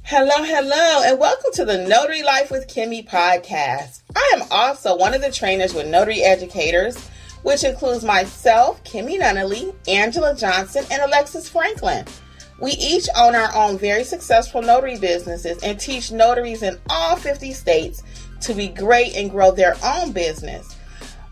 Hello, and welcome to the Notary Life with Kimmi Podcast. I am also one of the trainers with Notary Educators, which includes myself, Kimberly Nunnally, Angela Johnson, and Alexis Franklin. We each own our own very successful notary businesses and teach notaries in all 50 states to be great and grow their own business.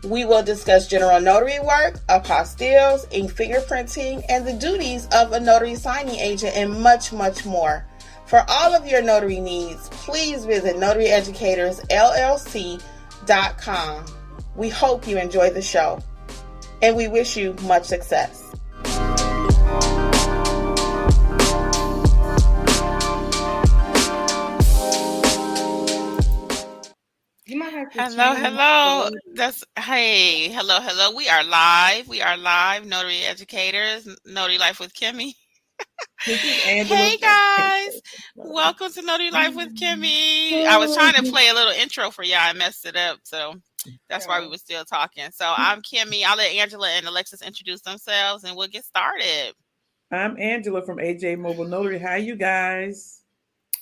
We will discuss general notary work, apostilles, ink fingerprinting, and the duties of a notary signing agent, and much, much more. For all of your notary needs, please visit notaryeducatorsllc.com. We hope you enjoy the show, and we wish you much success. You might have to Hello. Hello. We are live. Notary Educators, Notary Life with Kimmi. Hey guys, welcome to Notary Life with Kimmi. I was trying to play a little intro for y'all. I messed it up, so that's why we were still talking. So I'm Kimmi. I'll let Angela and Alexis introduce themselves, and we'll get started. I'm Angela from AJ Mobile Notary. Hi, you guys.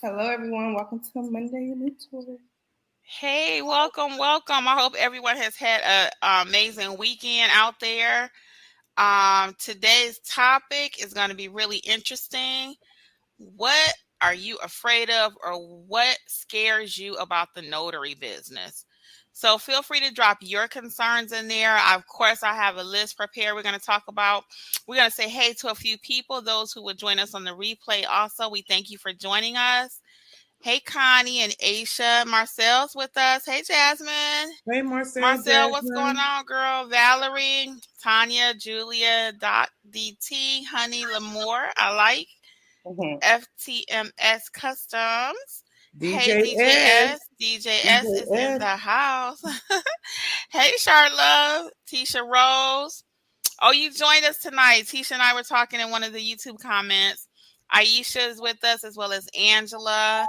Hello, everyone. Welcome to Monday Notary. Hey, welcome. I hope everyone has had an amazing weekend out there. Today's topic is going to be really interesting. What are you afraid of, or what scares you about the notary business? So feel free to drop your concerns in there. Of course, I have a list prepared. We're going to say hey to a few people, those who will join us on the replay. Also, we thank you for joining us. Hey, Connie and Aisha. Marcel's with us. Hey, Jasmine. Hey, Marcel. Jasmine. What's going on, girl? Valerie, Tanya, Julia, .dt, Honey, Lamore, I like. FTMS Customs. DJS. DJS is in the house. Hey, Charlotte. Tisha Rose. Oh, you joined us tonight. Tisha and I were talking in one of the YouTube comments. Aisha is with us, as well as Angela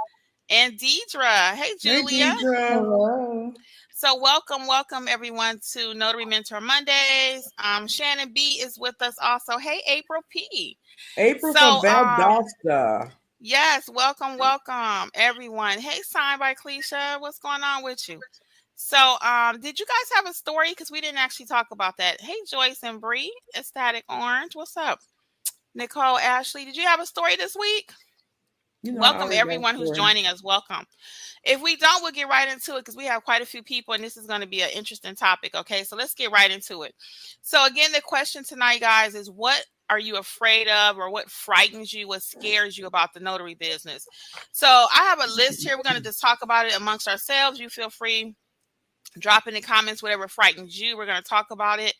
and Deidre. Hey, Julia. Hey, Deidre. Hello. So welcome everyone to Notary Mentor Mondays. Shannon B is with us also. Hey, April P. From Valdosta. Yes, welcome everyone. Hey, Signed by Cleisha, what's going on with you? So did you guys have a story? Because we didn't actually talk about that. Hey, Joyce and Bree, Ecstatic Orange, what's up? Nicole, Ashley, did you have a story this week? Welcome everyone who's joining us. Welcome. If we don't, we'll get right into it because we have quite a few people and this is going to be an interesting topic. Okay, so let's get right into it. So again, the question tonight, guys, is what are you afraid of, or what frightens you, what scares you about the notary business? So I have a list here. We're going to just talk about it amongst ourselves. You feel free, drop in the comments whatever frightens you. We're going to talk about it.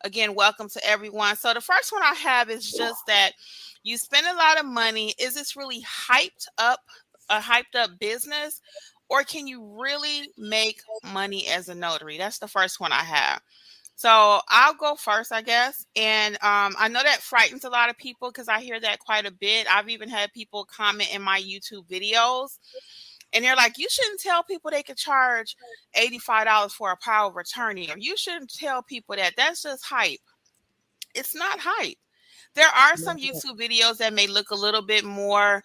Again, welcome to everyone. So the first one I have is just that you spend a lot of money. Is this really a hyped up business, or can you really make money as a notary? That's the first one I have. So I'll go first, I guess. And I know that frightens a lot of people because I hear that quite a bit. I've even had people comment in my YouTube videos, and they're like, you shouldn't tell people they could charge $85 for a power of attorney, or you shouldn't tell people that. That's just hype. It's not hype. There are some YouTube videos that may look a little bit more,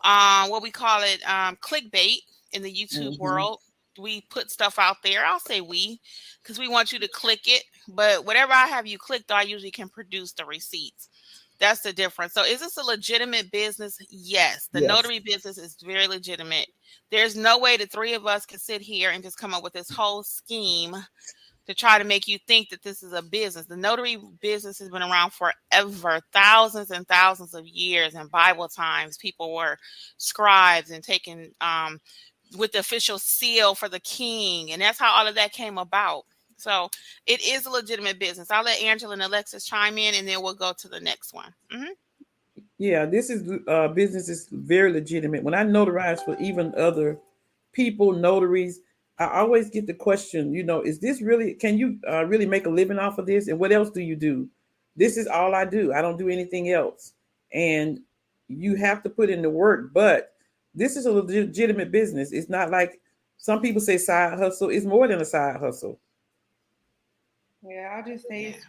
what we call it, clickbait in the YouTube world. We put stuff out there. I'll say we, because we want you to click it. But whatever I have you clicked, I usually can produce the receipts. That's the difference. So is this a legitimate business? Yes. The notary business is very legitimate. There's no way the three of us can sit here and just come up with this whole scheme to try to make you think that this is a business. The notary business has been around forever, thousands and thousands of years. In Bible times, people were scribes and taken with the official seal for the king. And that's how all of that came about. So it is a legitimate business. I'll let Angela and Alexis chime in, and then we'll go to the next one. Yeah, this is business is very legitimate. When I notarize for even other people, notaries, I always get the question, is this really, can you really make a living off of this? And what else do you do? This is all I do. I don't do anything else. And you have to put in the work, but this is a legitimate business. It's not like some people say side hustle. It's more than a side hustle. Yeah, I'll just say it's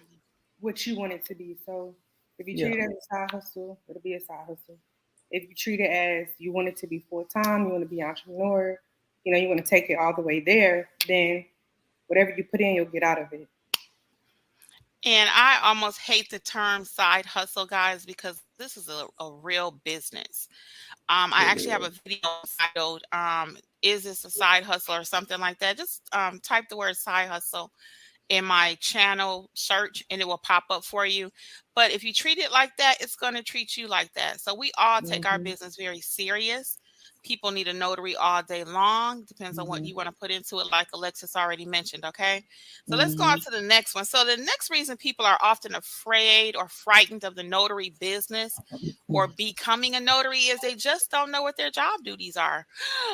what you want it to be. So if you treat it as a side hustle, it'll be a side hustle. If you treat it as you want it to be full-time, you want to be an entrepreneur, you want to take it all the way there, then whatever you put in, you'll get out of it. And I almost hate the term side hustle, guys, because this is a real business. I actually have a video titled, is this a side hustle or something like that? Just type the word side hustle in my channel search and it will pop up for you. But if you treat it like that, it's going to treat you like that. So we all take our business very serious. People need a notary all day long. Depends on what you want to put into it, like Alexis already mentioned. Okay. So let's go on to the next one. So the next reason people are often afraid or frightened of the notary business or becoming a notary is they just don't know what their job duties are.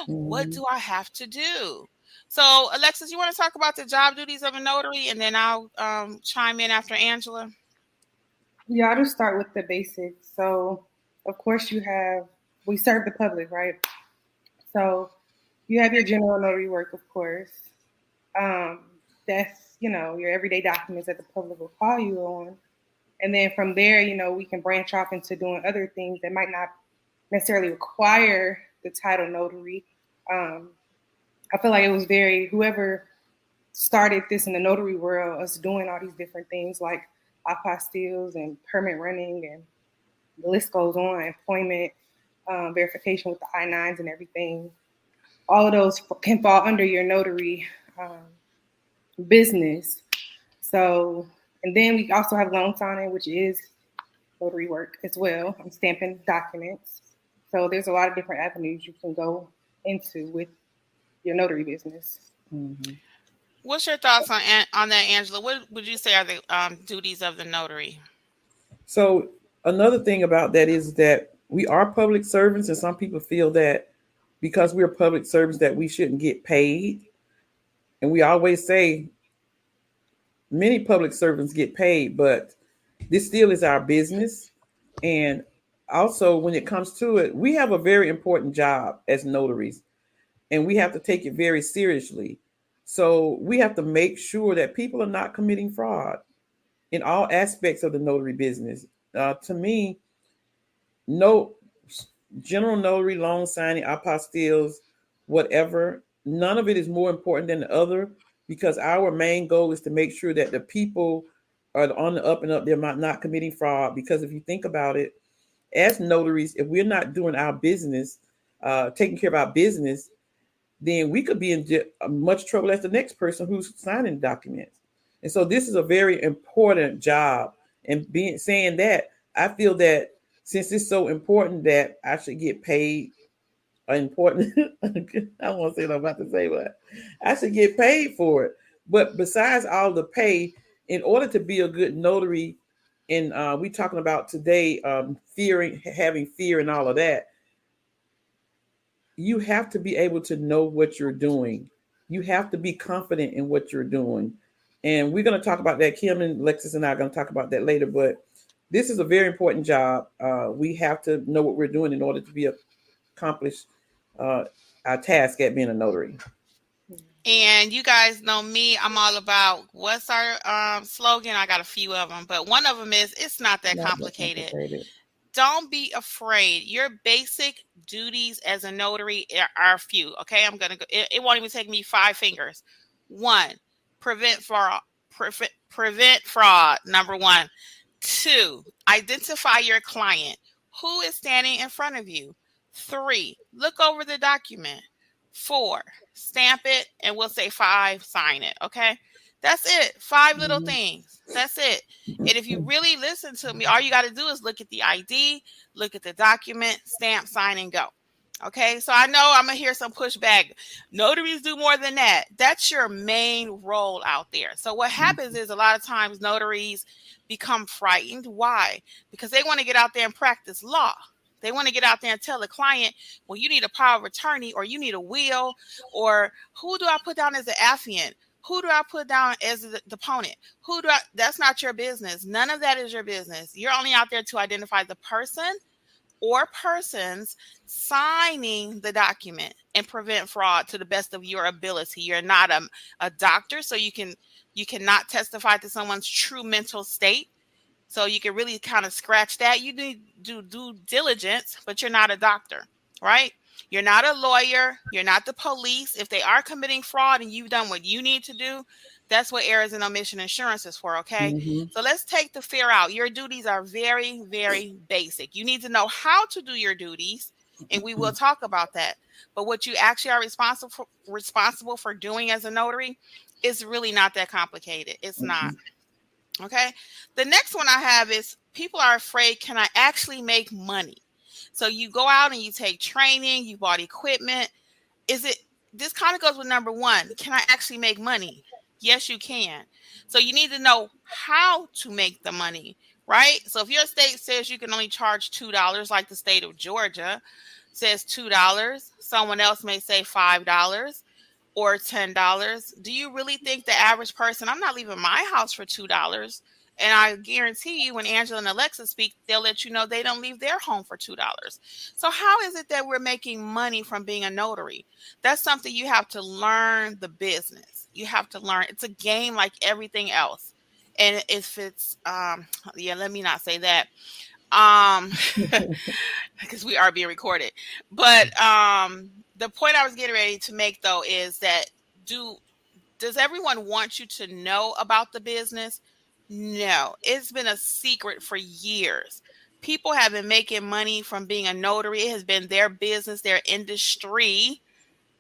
What do I have to do? So Alexis, you want to talk about the job duties of a notary, and then I'll chime in after Angela? Yeah, I'll just start with the basics. So of course we serve the public, right? So you have your general notary work, of course. That's, your everyday documents that the public will call you on. And then from there, we can branch off into doing other things that might not necessarily require the title notary. I feel like it was whoever started this in the notary world, us doing all these different things like apostilles and permit running, and the list goes on, employment verification with the I-9s and everything. All of those can fall under your notary business. So, and then we also have loan signing, which is notary work as well. I'm stamping documents. So there's a lot of different avenues you can go into with your notary business. What's your thoughts on that, Angela? What would you say are the duties of the notary? So another thing about that is that we are public servants, and some people feel that because we're public servants that we shouldn't get paid. And we always say many public servants get paid, but this still is our business. And also, when it comes to it, we have a very important job as notaries, and we have to take it very seriously. So we have to make sure that people are not committing fraud in all aspects of the notary business. To me, no general notary, loan signing, apostilles, whatever, none of it is more important than the other, because our main goal is to make sure that the people are on the up and up. They're not committing fraud. Because if you think about it, as notaries, if we're not doing our business, taking care of our business, then we could be in much trouble as the next person who's signing documents. And so this is a very important job. And saying that, I feel that since it's so important that I should get paid important. I won't say what I'm about to say, but I should get paid for it. But besides all the pay, in order to be a good notary, and we talking about today, having fear and all of that, you have to be able to know what you're doing. You have to be confident in what you're doing. And we're going to talk about that. Kim and Alexis and I are going to talk about that later. But this is a very important job. We have to know what we're doing in order to accomplish our task at being a notary. And you guys know me, I'm all about, what's our slogan? I got a few of them, but one of them is, it's not that complicated. Don't be afraid. Your basic duties as a notary are a few. Okay, I'm gonna go. It won't even take me 5 fingers. 1, prevent fraud. Prevent fraud. Number 1. 2, identify your client. Who is standing in front of you? 3, look over the document. 4, stamp it, and we'll say 5, sign it. Okay. That's it. 5 little things. That's it. And if you really listen to me, all you got to do is look at the ID, look at the document, stamp, sign, and go. Okay. So I know I'm going to hear some pushback. Notaries do more than that. That's your main role out there. So what happens is a lot of times notaries become frightened. Why? Because they want to get out there and practice law. They want to get out there and tell the client, well, you need a power of attorney, or you need a will, or who do I put down as the affiant? Who do I put down as the deponent? That's not your business. None of that is your business. You're only out there to identify the person or persons signing the document and prevent fraud to the best of your ability. You're not a doctor, so you cannot testify to someone's true mental state. So you can really kind of scratch that. You need to do due diligence, but you're not a doctor, right? You're not a lawyer. You're not the police. If they are committing fraud and you've done what you need to do, that's what errors and omission insurance is for, okay? Mm-hmm. So let's take the fear out. Your duties are very, very basic. You need to know how to do your duties, and we will talk about that. But what you actually are responsible for doing as a notary is really not that complicated. It's not. Okay. The next one I have is people are afraid, can I actually make money? So you go out and you take training, you bought equipment. This kind of goes with number one. Can I actually make money? Yes, you can. So you need to know how to make the money, right? So if your state says you can only charge $2, like the state of Georgia says $2, someone else may say $5 or $10. Do you really think the average person, I'm not leaving my house for $2? And I guarantee you when Angela and Alexis speak, they'll let you know they don't leave their home for $2. So how is it that we're making money from being a notary? That's something you have to learn the business. You have to learn. It's a game like everything else. And if it's, let me not say that. Because we are being recorded. But the point I was getting ready to make, though, is that does everyone want you to know about the business? No, it's been a secret for years. People have been making money from being a notary. It has been their business, their industry,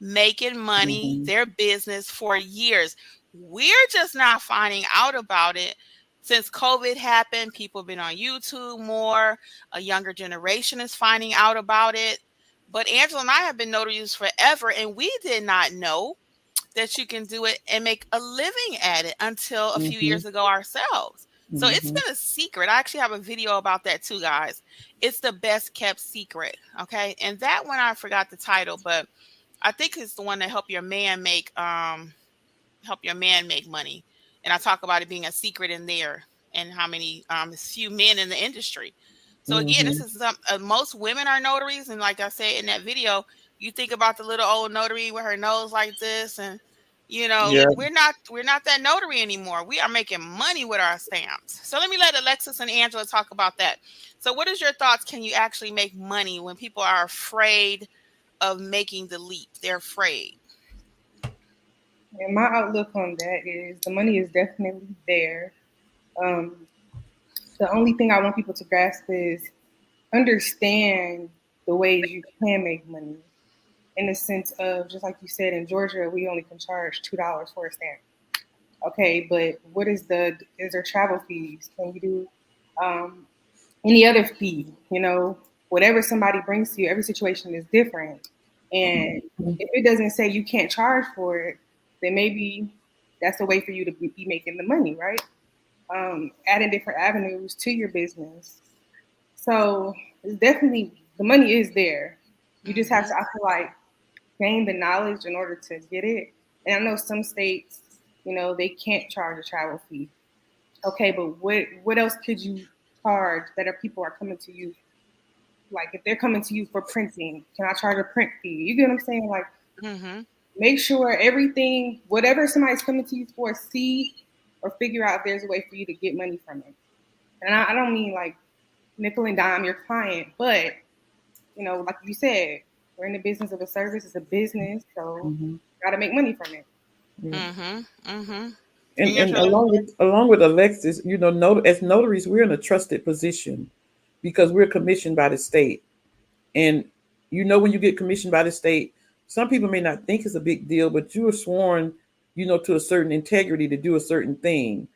making money, their business for years. We're just not finding out about it. Since COVID happened, people have been on YouTube more. A younger generation is finding out about it. But Angela and I have been notaries forever, and we did not know that you can do it and make a living at it until a few years ago ourselves. So it's been a secret. I actually have a video about that too, guys. It's the best kept secret. Okay. And that one, I forgot the title, but I think it's the one that help your man make money. And I talk about it being a secret in there and how many few men in the industry. So again, this is most women are notaries. And like I said in that video, you think about the little old notary with her nose like this, and we're not that notary anymore. We are making money with our stamps. So let me let Alexis and Angela talk about that. So what is your thoughts? Can you actually make money when people are afraid of making the leap? They're afraid. And my outlook on that is the money is definitely there. The only thing I want people to grasp is understand the ways you can make money. In the sense of, just like you said, in Georgia, we only can charge $2 for a stamp. Okay, but is there travel fees? Can you do any other fee? Whatever somebody brings to you, every situation is different. And if it doesn't say you can't charge for it, then maybe that's a way for you to be making the money, right? Adding different avenues to your business. So it's definitely, the money is there. You just have to, I feel like, gain the knowledge in order to get it. And I know some states, they can't charge a travel fee. Okay, but what else could you charge that people are coming to you? Like if they're coming to you for printing, can I charge a print fee? You get what I'm saying? Like, make sure everything, whatever somebody's coming to you for, see or figure out if there's a way for you to get money from it. And I don't mean like nickel and dime your client, but like you said, we're in the business of a service. It's a business, so you got to make money from it. And along with Alexis, as notaries, we're in a trusted position because we're commissioned by the state. And when you get commissioned by the state, some people may not think it's a big deal, but you are sworn, to a certain integrity to do a certain thing.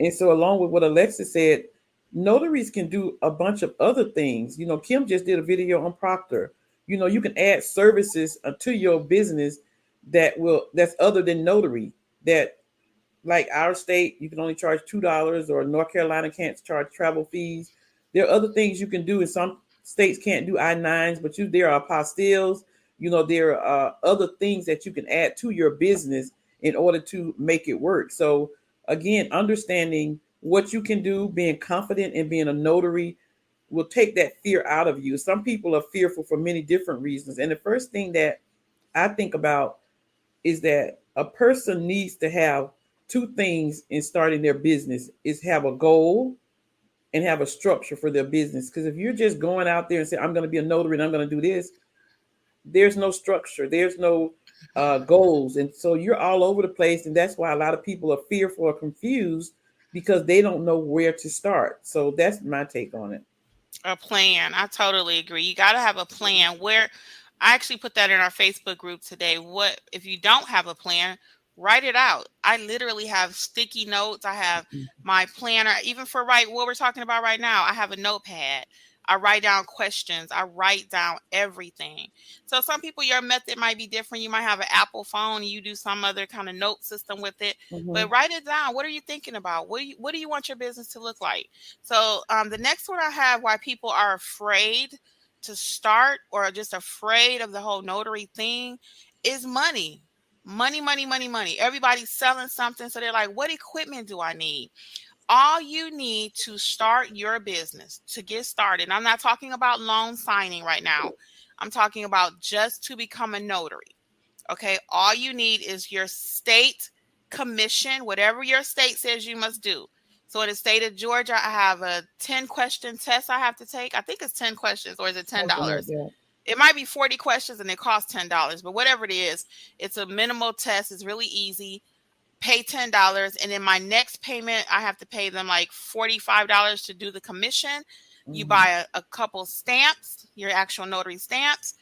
And so along with what Alexis said, notaries can do a bunch of other things. Kim just did a video on Proctor. You can add services to your business that's other than notary, that like our state, you can only charge $2, or North Carolina can't charge travel fees. There are other things you can do, and some states can't do I-9s, but there are apostilles. There are other things that you can add to your business in order to make it work. So again, understanding what you can do, being confident in being a notary will take that fear out of you. Some people are fearful for many different reasons. And the first thing that I think about is that a person needs to have two things in starting their business: is have a goal and have a structure for their business. Because if you're just going out there and say, I'm going to be a notary and I'm going to do this, there's no structure, there's no goals. And so you're all over the place. And that's why a lot of people are fearful or confused because they don't know where to start. So that's my take on it. A plan. I totally agree. You got to have a plan. Where I actually put that in our Facebook group today. What if you don't have a plan? Write it out. I literally have sticky notes. I have my planner, even for what we're talking about right now. I have a notepad. I write down questions. I write down everything. So some people, your method might be different. You might have an Apple phone and you do some other kind of note system with it, but write it down. What are you thinking about? What do you want your business to look like? So the next one I have, why people are afraid to start or just afraid of the whole notary thing, is money. Money. Everybody's selling something. So they're like, what equipment do I need? All you need to start your business, to get started. I'm not talking about loan signing right now. I'm talking about just to become a notary. Okay. All you need is your state commission, whatever your state says you must do. So in the state of Georgia, I have a 10-question test I have to take. I think it's 10 questions, or is it $10? It might be 40 questions and it costs $10, but whatever it is, it's a minimal test. It's really easy. Pay $10, and then my next payment, I have to pay them like $45 to do the commission. You buy a couple stamps, your actual notary stamps,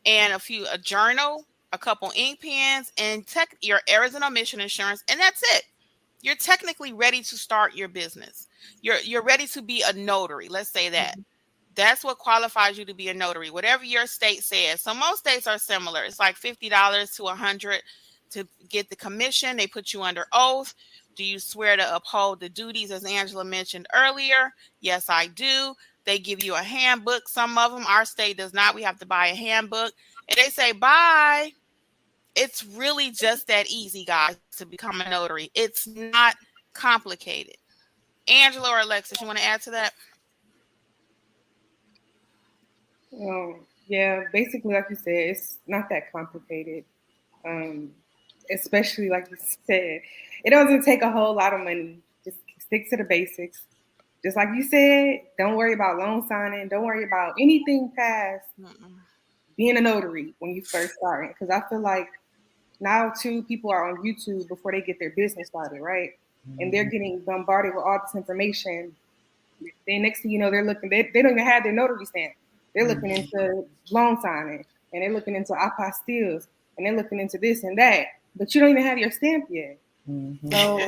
and a journal, a couple ink pens, and your errors and omission insurance, and that's it. You're technically ready to start your business. You're ready to be a notary. Let's say that. That's what qualifies you to be a notary, whatever your state says. So most states are similar. It's like $50 to $100 to get the commission. They put you under oath. Do you swear to uphold the duties, as Angela mentioned earlier? Yes, I do. They give you a handbook. Some of them, our state does not. We have to buy a handbook. And they say, bye. It's really just that easy, guys, to become a notary. It's not complicated. Angela or Alexis, you want to add to that? Yeah, basically, like you said, it's not that complicated. Especially like you said, it doesn't take a whole lot of money. Just stick to the basics. Just like you said, don't worry about loan signing. Don't worry about anything past being a notary when you first start. Because I feel like now too, people are on YouTube before they get their business started, right? And they're getting bombarded with all this information. Then next thing you know, they're looking. They don't even have their notary stamp. They're looking into loan signing, and they're looking into apostilles, and they're looking into this and that. But you don't even have your stamp yet. So,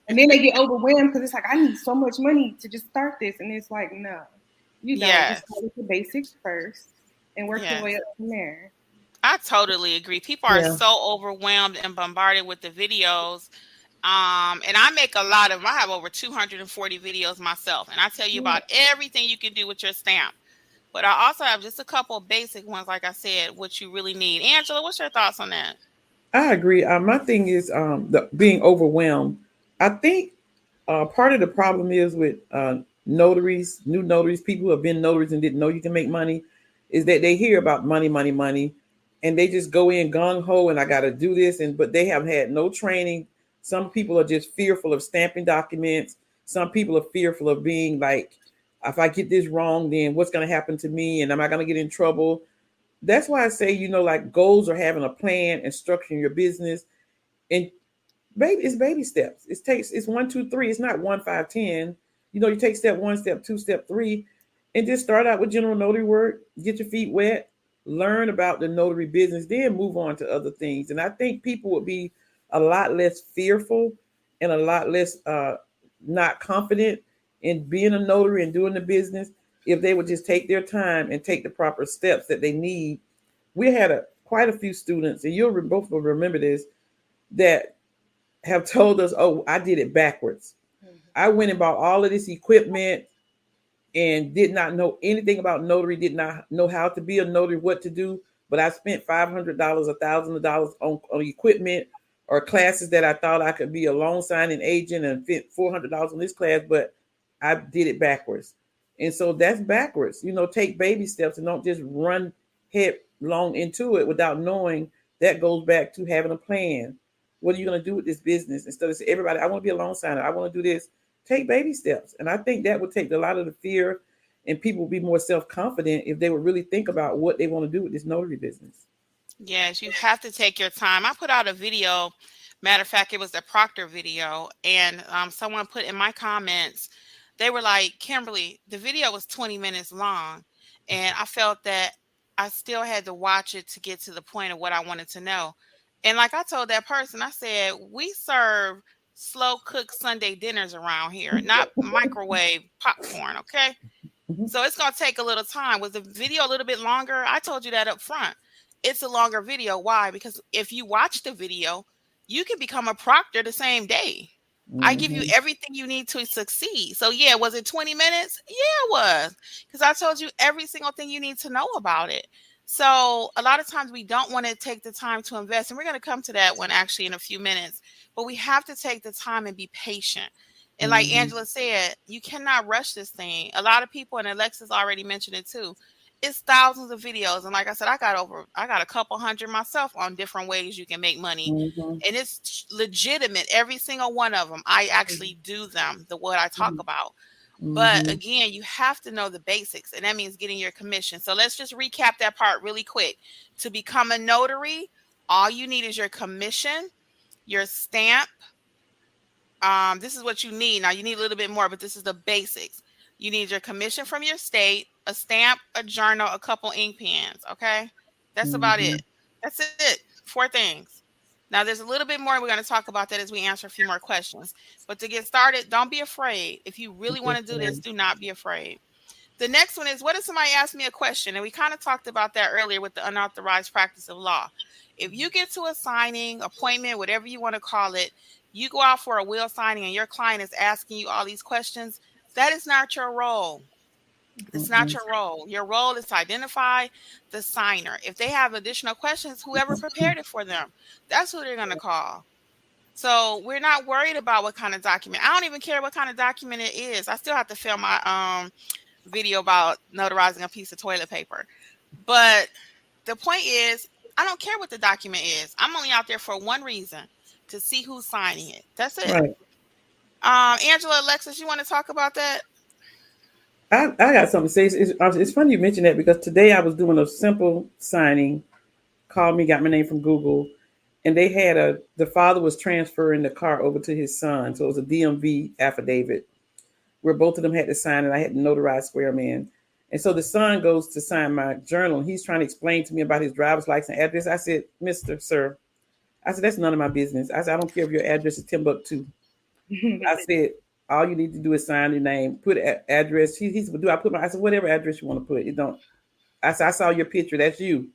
and then they get overwhelmed because it's like, I need so much money to just start this. And it's like, no, you don't. Just start with the basics first and work your way up from there. I totally agree. People are so overwhelmed and bombarded with the videos. And I make a lot of them. I have over 240 videos myself. And I tell you about everything you can do with your stamp. But I also have just a couple of basic ones, like I said, what you really need. Angela, what's your thoughts on that? I agree. My thing is being overwhelmed. I think part of the problem is with notaries, new notaries, people who have been notaries and didn't know you can make money, is that they hear about money, and they just go in gung-ho and I got to do this. But they haven't had no training. Some people are just fearful of stamping documents. Some people are fearful of being like, if I get this wrong, then what's going to happen to me? And am I going to get in trouble? That's why I say, like goals are having a plan and structuring your business. And it's baby steps. It's 1, 2, 3. It's not 1, 5, 10. You take step 1, step 2, step 3, and just start out with general notary work, get your feet wet, learn about the notary business, then move on to other things. And I think people would be a lot less fearful and a lot less not confident in being a notary and doing the business if they would just take their time and take the proper steps that they need. We had quite a few students, and you'll both will remember this, that have told us, oh, I did it backwards. I went and bought all of this equipment and did not know anything about notary, did not know how to be a notary, what to do, but I spent $500, $1,000 on equipment or classes that I thought I could be a loan signing agent and fit $400 on this class, but I did it backwards. And so that's backwards. Take baby steps and don't just run headlong into it without knowing. That goes back to having a plan. What are you going to do with this business? Instead of saying, everybody, I want to be a loan signer. I want to do this. take baby steps. And I think that would take a lot of the fear, and people would be more self-confident if they would really think about what they want to do with this notary business. Yes, you have to take your time. I put out a video. Matter of fact, it was the Proctor video, and someone put in my comments, they were like, Kimberly, the video was 20 minutes long, and I felt that I still had to watch it to get to the point of what I wanted to know. And like I told that person, I said, we serve slow cooked Sunday dinners around here, not microwave popcorn, okay? Mhm. So it's going to take a little time. Was the video a little bit longer? I told you that up front. It's a longer video. Why? Because if you watch the video, you can become a proctor the same day. I give you Mhm. everything you need to succeed. So yeah, was it 20 minutes? Yeah, it was. Because I told you every single thing you need to know about it. So a lot of times we don't want to take the time to invest. And we're going to come to that one actually in a few minutes. But we have to take the time and be patient. And like Mhm. Angela said, you cannot rush this thing. A lot of people, and Alexis already mentioned it too, it's thousands of videos. And like I said, I got a couple hundred myself on different ways you can make money. Mhm. And it's legitimate. Every single one of them, I actually do them, what I talk Mhm. about. But Mhm. again, you have to know the basics, and that means getting your commission. So let's just recap that part really quick. To become a notary, all you need is your commission, your stamp. This is what you need. Now you need a little bit more, but this is the basics. You need your commission from your state, a stamp, a journal, a couple ink pens. Okay. That's about Mhm. it. That's it. 4 things. Now there's a little bit more. We're going to talk about that as we answer a few more questions. But to get started, don't be afraid. If you really want to do this, do not be afraid. The next one is, what if somebody asks me a question? And we kind of talked about that earlier with the unauthorized practice of law. If you get to a signing, appointment, whatever you want to call it, you go out for a will signing and your client is asking you all these questions, that is not your role. It's not Mhm. your role. Your role is to identify the signer. If they have additional questions, whoever prepared it for them, that's who they're going to call. So we're not worried about what kind of document. I don't even care what kind of document it is. I still have to film my video about notarizing a piece of toilet paper. But the point is, I don't care what the document is. I'm only out there for one reason, to see who's signing it. That's it. Right. Angela, Alexis, you want to talk about that? I got something to say. It's funny you mentioned that because today I was doing a simple signing. Called me, got my name from Google, and they had the father was transferring the car over to his son, so it was a DMV affidavit where both of them had to sign, and I had to notarize swear them in. And so the son goes to sign my journal, and he's trying to explain to me about his driver's license address. I said, Mr. Sir, I said, that's none of my business. I said, I don't care if your address is Timbuktu. I said, all you need to do is sign your name, put address. He said, do I put my? I said, whatever address you want to put. It don't. I said, I saw your picture. That's you.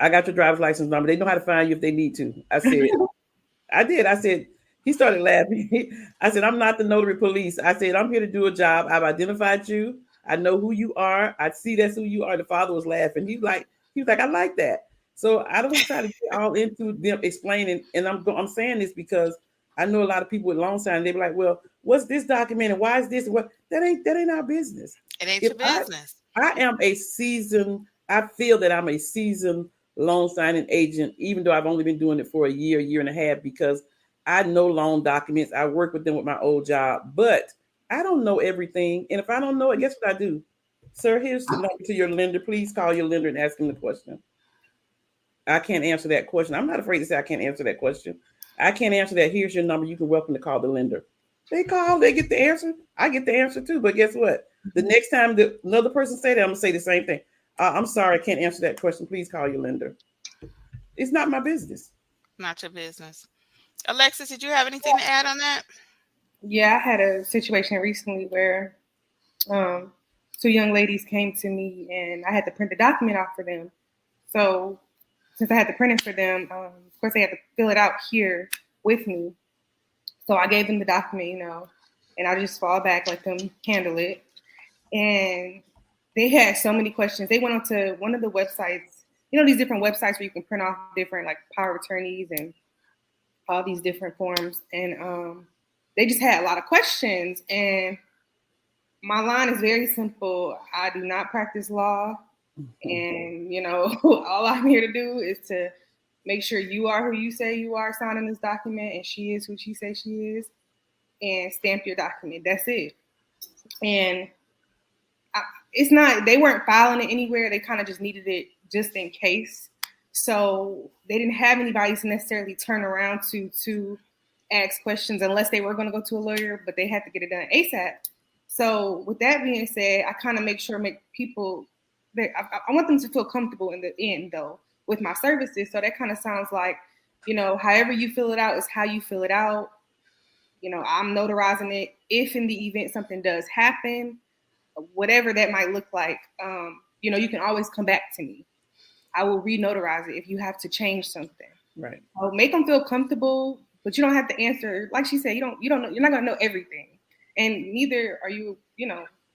I got your driver's license number. They know how to find you if they need to. I said, I did. I said, he started laughing. I said, I'm not the notary police. I said, I'm here to do a job. I've identified you. I know who you are. I see that's who you are. The father was laughing. He was like, I like that. So I don't try to get all into them explaining. And I'm saying this because I know a lot of people with loan signing. They be like, well, what's this document and why is this? What that ain't our business. It ain't If your business. I am a seasoned, I feel that I'm a seasoned loan signing agent, even though I've only been doing it for a year and a half, because I know loan documents. I work with them with my old job, but I don't know everything. And if I don't know it, guess what I do? Sir, here's the number to your lender. Please call your lender and ask him the question. I can't answer that question. I'm not afraid to say I can't answer that question. I can't answer that. Here's your number. You can welcome to call the lender. They call, they get the answer. I get the answer too. But guess what? The next time another person say that, I'm gonna say the same thing. I'm sorry, I can't answer that question. Please call your lender. It's not my business. Not your business. Alexis, did you have anything to add on that? Yeah, I had a situation recently where 2 young ladies came to me and I had to print the document out for them. So since I had to print it for them, of course they had to fill it out here with me. So I gave them the document, and I just fall back, let them handle it. And they had so many questions. They went onto one of the websites, these different websites where you can print off different like power of attorneys and all these different forms. And they just had a lot of questions. And my line is very simple. I do not practice law. And, all I'm here to do is to make sure you are who you say you are signing this document, and she is who she says she is. and stamp your document. That's it. And it's not, they weren't filing it anywhere. They kind of just needed it just in case. So they didn't have anybody to necessarily turn around to ask questions unless they were going to go to a lawyer, but they had to get it done ASAP. So with that being said, I kind of make people, I want them to feel comfortable in the end though with my services. So that kind of sounds like, however you fill it out is how you fill it out. I'm notarizing it. If in the event something does happen, whatever that might look like, you can always come back to me. I will re-notarize it if you have to change something. Right. So make them feel comfortable, but you don't have to answer. Like she said, you don't know. You're not gonna know everything, and neither are you.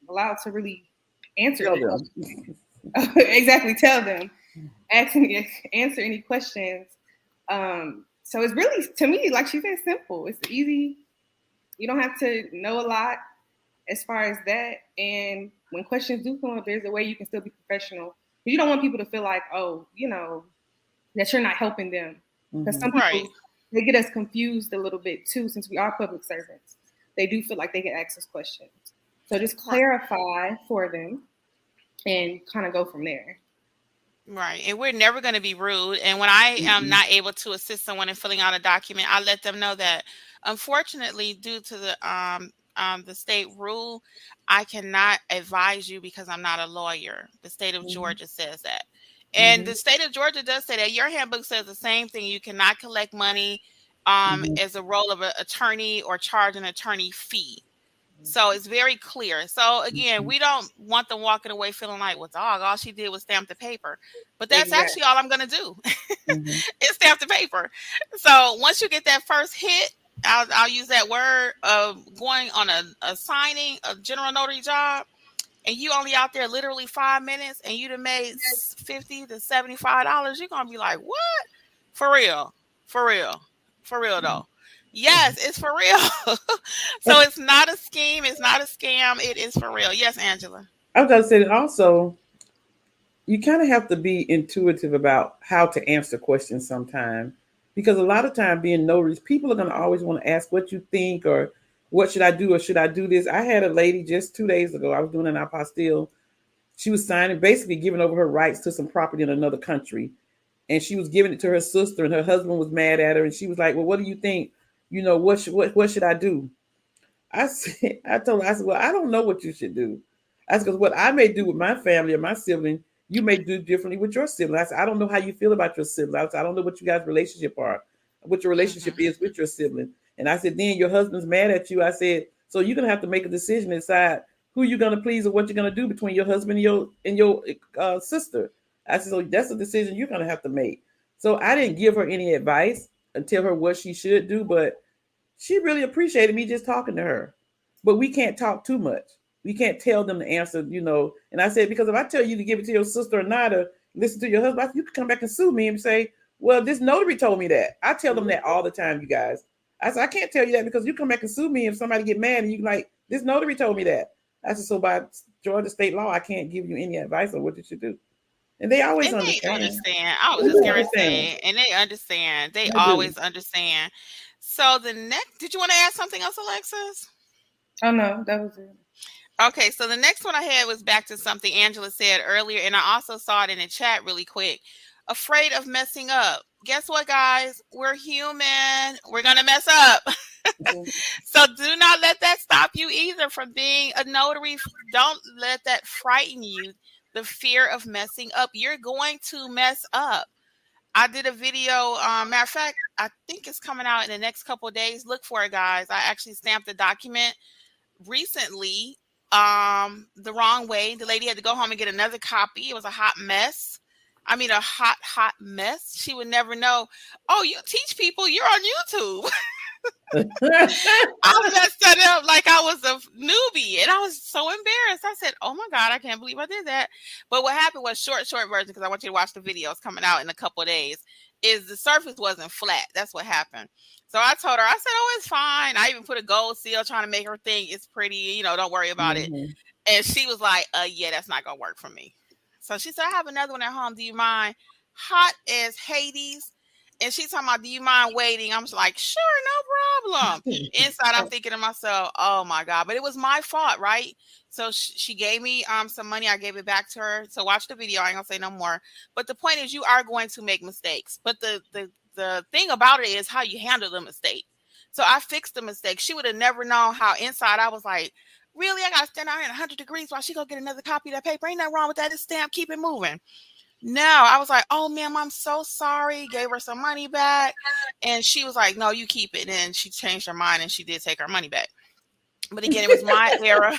Allowed to really answer them. Exactly. Tell them. Answer any questions. So it's really, to me, like she said, simple. It's easy. You don't have to know a lot as far as that. And when questions do come up, there's a way you can still be professional. You don't want people to feel like, that you're not helping them. Because some people, they get us confused a little bit too, since we are public servants. They do feel like they can ask us questions. So just clarify for them and kind of go from there. Right. And we're never going to be rude. And when I am not able to assist someone in filling out a document, I let them know that, unfortunately, due to the state rule, I cannot advise you because I'm not a lawyer. The state of Georgia says that. And the state of Georgia does say that. Your handbook says the same thing. You cannot collect money as a role of an attorney or charge an attorney fee. So it's very clear. So again, we don't want them walking away feeling like, well, dog, all she did was stamp the paper. But that's actually all I'm going to do is stamp the paper. So once you get that first hit, I'll use that word of going on a signing, a general notary job, and you only out there literally 5 minutes and you'd have made $50 to $75, you're going to be like, what? For real though. Yes, it's for real. So it's not a scheme. It's not a scam. It is for real. Yes, Angela. I was going to say that also, you kind of have to be intuitive about how to answer questions sometimes, because a lot of time being notaries, people are going to always want to ask what you think or what should I do or should I do this. I had a lady just 2 days ago. I was doing an apostille. She was signing, basically giving over her rights to some property in another country. And she was giving it to her sister, and her husband was mad at her. And she was like, well, what do you think? What should I do? I told her, well, I don't know what you should do. I said, because what I may do with my family or my sibling, you may do differently with your sibling. I said, I don't know how you feel about your sibling. I said, I don't know what you guys' relationship are, what your relationship is with your sibling. And I said, then your husband's mad at you. I said, so you're going to have to make a decision and decide who you're going to please or what you're going to do between your husband and your sister. I said, so that's a decision you're going to have to make. So I didn't give her any advice and tell her what she should do, but she really appreciated me just talking to her. But we can't talk too much. We can't tell them the answer, And I said, because if I tell you to give it to your sister or not, or listen to your husband, you can come back and sue me and say, well, this notary told me that. I tell them that all the time, you guys. I said, I can't tell you that because you come back and sue me if somebody get mad and you like, this notary told me that. I said, so by Georgia state law, I can't give you any advice on what you should do. And they always understand. I was just going to say, and they understand. They always understand. So did you want to add something else, Alexis? Oh, no, that was it. Okay, so the next one I had was back to something Angela said earlier, and I also saw it in the chat really quick. Afraid of messing up. Guess what, guys? We're human. We're going to mess up. So do not let that stop you either from being a notary. Don't let that frighten you. The fear of messing up. You're going to mess up. I did a video. Matter of fact, I think it's coming out in the next couple of days. Look for it, guys. I actually stamped a document recently the wrong way. The lady had to go home and get another copy. It was a hot mess. I mean, a hot mess. She would never know. Oh, you teach people. You're on YouTube. I messed that up like I was a newbie, and I was so embarrassed. I said, oh my God, I can't believe I did that. But what happened was short version, because I want you to watch the videos coming out in a couple of days, is the surface wasn't flat. That's what happened. So I told her, I said, oh, it's fine. I even put a gold seal trying to make her think it's pretty, don't worry about it. And she was like, yeah, that's not going to work for me. So she said, I have another one at home. Do you mind? Hot as Hades. And she's talking about, do you mind waiting? I'm just like, sure, no problem. Inside, I'm thinking to myself, oh my God, but it was my fault, right? So she gave me some money. I gave it back to her. So watch the video. I ain't gonna say no more. But the point is, you are going to make mistakes. But the thing about it is how you handle the mistake. So I fixed the mistake. She would have never known how inside I was like, really? I gotta stand out here in 100 degrees while she go get another copy of that paper. Ain't nothing wrong with that. It's stamp. Keep it moving. No, I was like, oh, ma'am, I'm so sorry. Gave her some money back. And she was like, no, you keep it. And then she changed her mind and she did take her money back. But again, it was my error.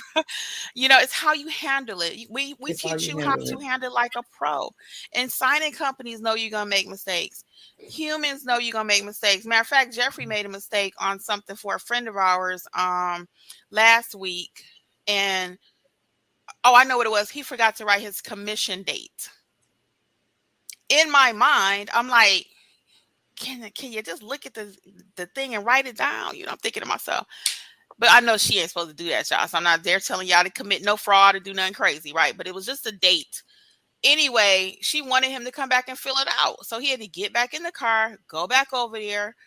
It's how you handle it. We teach you how to handle like a pro. And signing companies know you're going to make mistakes. Humans know you're going to make mistakes. Matter of fact, Jeffrey made a mistake on something for a friend of ours last week. And, I know what it was. He forgot to write his commission date. In my mind, I'm like, can you just look at the thing and write it down? I'm thinking to myself, but I know she ain't supposed to do that, y'all. So I'm not there telling y'all to commit no fraud or do nothing crazy, right? But it was just a date. Anyway, she wanted him to come back and fill it out. So he had to get back in the car, go back over there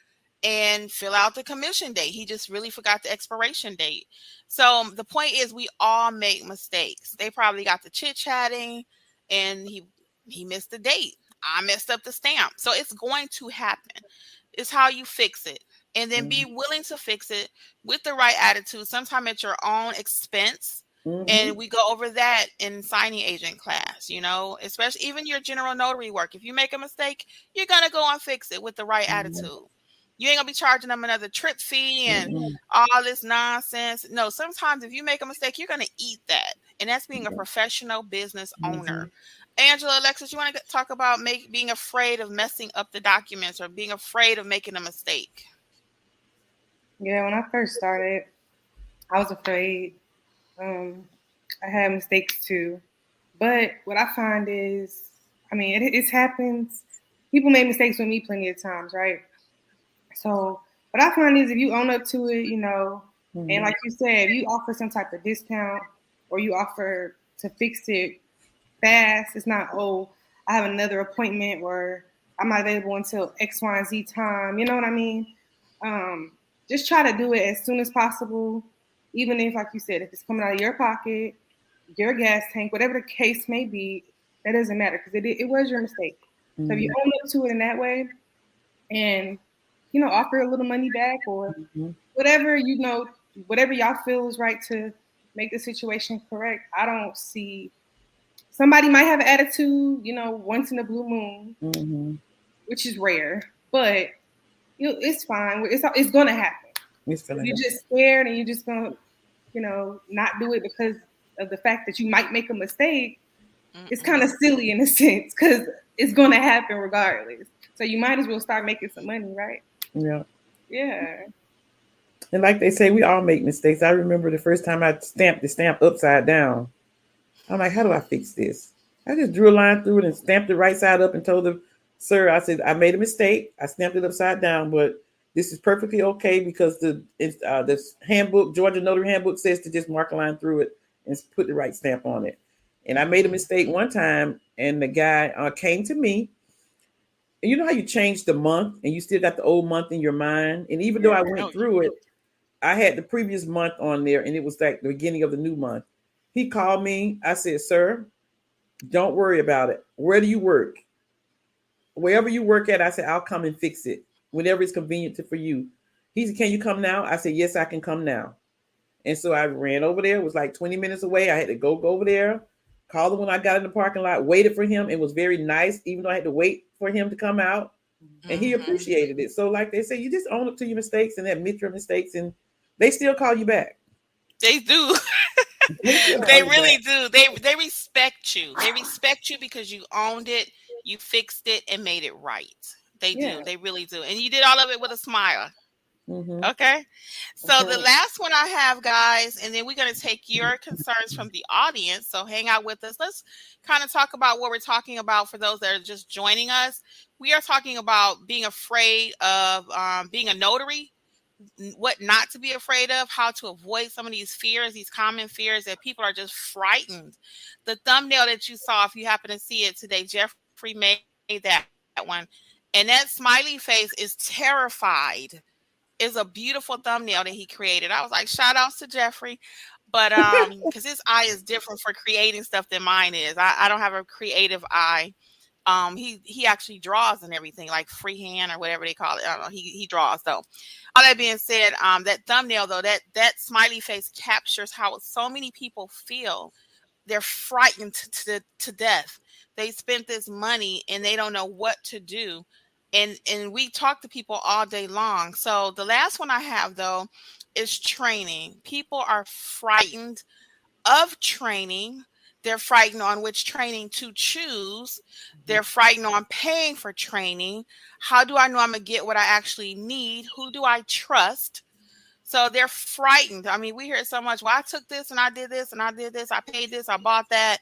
and fill out the commission date. He just really forgot the expiration date. So the point is, we all make mistakes. They probably got the chit-chatting and he missed the date. I messed up the stamp. So it's going to happen. It's how you fix it. And then be willing to fix it with the right attitude, sometime at your own expense. And we go over that in signing agent class, especially even your general notary work. If you make a mistake, you're going to go and fix it with the right attitude. You ain't going to be charging them another trip fee and all this nonsense. No, sometimes if you make a mistake, you're going to eat that. And that's being a professional business owner. Angela, Alexis, you want to talk about being afraid of messing up the documents or being afraid of making a mistake? Yeah, when I first started, I was afraid. I had mistakes too. But what I find is, it happens. People make mistakes with me plenty of times, right? So what I find is if you own up to it, and like you said, if you offer some type of discount or you offer to fix it fast, it's not, I have another appointment or I'm not available until X, Y, and Z time. You know what I mean? Just try to do it as soon as possible, even if, like you said, if it's coming out of your pocket, your gas tank, whatever the case may be, that doesn't matter because it was your mistake. So if you own up to it in that way and, offer a little money back or whatever, whatever y'all feel is right to make the situation correct, I don't see. Somebody might have an attitude, once in a blue moon, which is rare, but it's fine. It's going to happen. You're just scared and you're just going to, not do it because of the fact that you might make a mistake. It's kind of silly in a sense because it's going to happen regardless. So you might as well start making some money, right? Yeah. Yeah. And like they say, we all make mistakes. I remember the first time I stamped the stamp upside down. I'm like, how do I fix this? I just drew a line through it and stamped it right side up and told the sir, I said, I made a mistake. I stamped it upside down, but this is perfectly okay because the handbook, Georgia Notary Handbook says to just mark a line through it and put the right stamp on it. And I made a mistake one time and the guy came to me. And you know how you change the month and you still got the old month in your mind? And even though I went through it, I had the previous month on there and it was like the beginning of the new month. He called me. I said, sir, don't worry about it. Where do you work? Wherever you work at, I said, I'll come and fix it whenever it's convenient for you. He said, can you come now? I said, yes, I can come now. And so I ran over there. It was like 20 minutes away. I had to go over there, call him when I got in the parking lot, waited for him. It was very nice, even though I had to wait for him to come out. And he appreciated it. So like they say, you just own up to your mistakes and admit your mistakes and they still call you back. They do. They really do. They respect you. They respect you because you owned it, you fixed it, and made it right. They do. They really do. And you did all of it with a smile. Okay. So the last one I have, guys, and then we're going to take your concerns from the audience. So hang out with us. Let's kind of talk about what we're talking about for those that are just joining us. We are talking about being afraid of being a notary, what not to be afraid of, how to avoid some of these fears, these common fears that people are just frightened. The thumbnail that you saw, if you happen to see it today, Jeffrey made that one. And that smiley face is terrified. Is a beautiful thumbnail that he created. I was like, shout outs to Jeffrey. But because his eye is different for creating stuff than mine is. I don't have a creative eye. He actually draws and everything, like freehand or whatever they call it. I don't know. He draws though. All that being said, that thumbnail though, that smiley face captures how so many people feel. They're frightened to death. They spent this money and they don't know what to do. And we talk to people all day long. So the last one I have though is training. People are frightened of training. They're frightened on which training to choose. They're frightened on paying for training. How do I know I'm going to get what I actually need? Who do I trust? So they're frightened. I mean, we hear so much, well, I took this and I did this and I did this. I paid this. I bought that.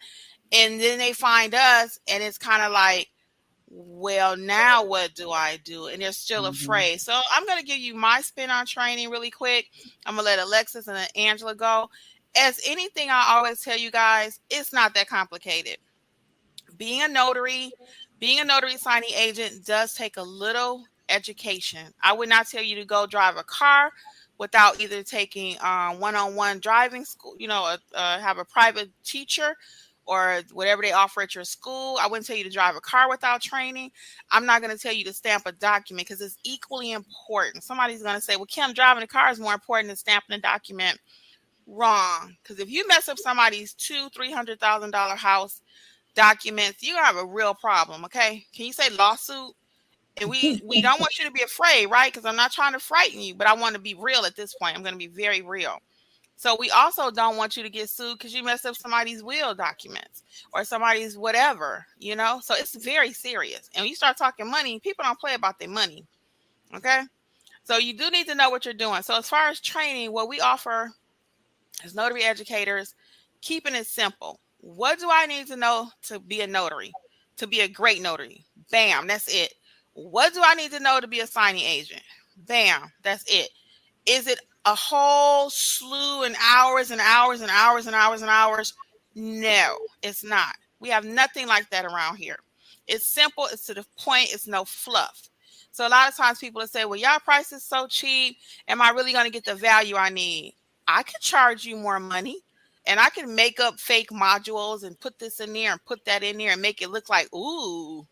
And then they find us and it's kind of like, well, now what do I do? And they're still afraid. So I'm going to give you my spin on training really quick. I'm going to let Alexis and then Angela go. As anything I always tell you guys, it's not that complicated. Being a notary signing agent does take a little education. I would not tell you to go drive a car without either taking one-on-one driving school, have a private teacher or whatever they offer at your school. I wouldn't tell you to drive a car without training. I'm not going to tell you to stamp a document because it's equally important. Somebody's going to say, well, Kim, driving a car is more important than stamping a document. Wrong. Because if you mess up somebody's $200,000-$300,000 house documents, you have a real problem. Okay. Can you say lawsuit? And we don't want you to be afraid, right? Because I'm not trying to frighten you, but I want to be real at this point. I'm going to be very real. So we also don't want you to get sued because you messed up somebody's will documents or somebody's whatever, So it's very serious. And when you start talking money, people don't play about their money. Okay. So you do need to know what you're doing. So as far as training, what we offer as notary educators, keeping it simple. What do I need to know to be a notary, to be a great notary? Bam, that's it. What do I need to know to be a signing agent? Bam, that's it. Is it a whole slew and hours and hours and hours and hours and hours? No, it's not. We have nothing like that around here. It's simple. It's to the point. It's no fluff. So a lot of times people will say, well, y'all price is so cheap. Am I really going to get the value I need? I could charge you more money and I can make up fake modules and put this in there and put that in there and make it look like, ooh,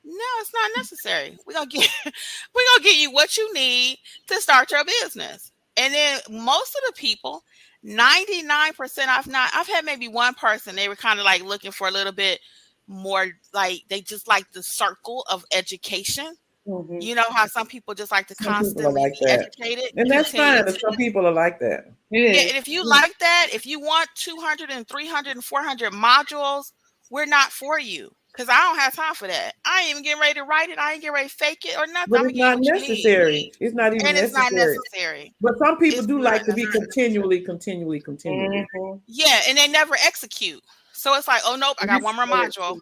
no, it's not necessary. We're gonna get you what you need to start your business. And then most of the people, 99%, I've had maybe one person, they were kind of like looking for a little bit more, like they just like the circle of education. Mm-hmm. You know how some people just like to constantly be educated. And that's fine. Some people are like that. Yeah, and if you like that, if you want 200 and 300 and 400 modules, we're not for you. Because I don't have time for that. I ain't even getting ready to write it. I ain't getting ready to fake it or nothing. But it's not necessary. It's not even necessary. It's not necessary. But some people do like to be continually. Mm-hmm. Yeah, and they never execute. So it's like, oh, nope, I got one more module.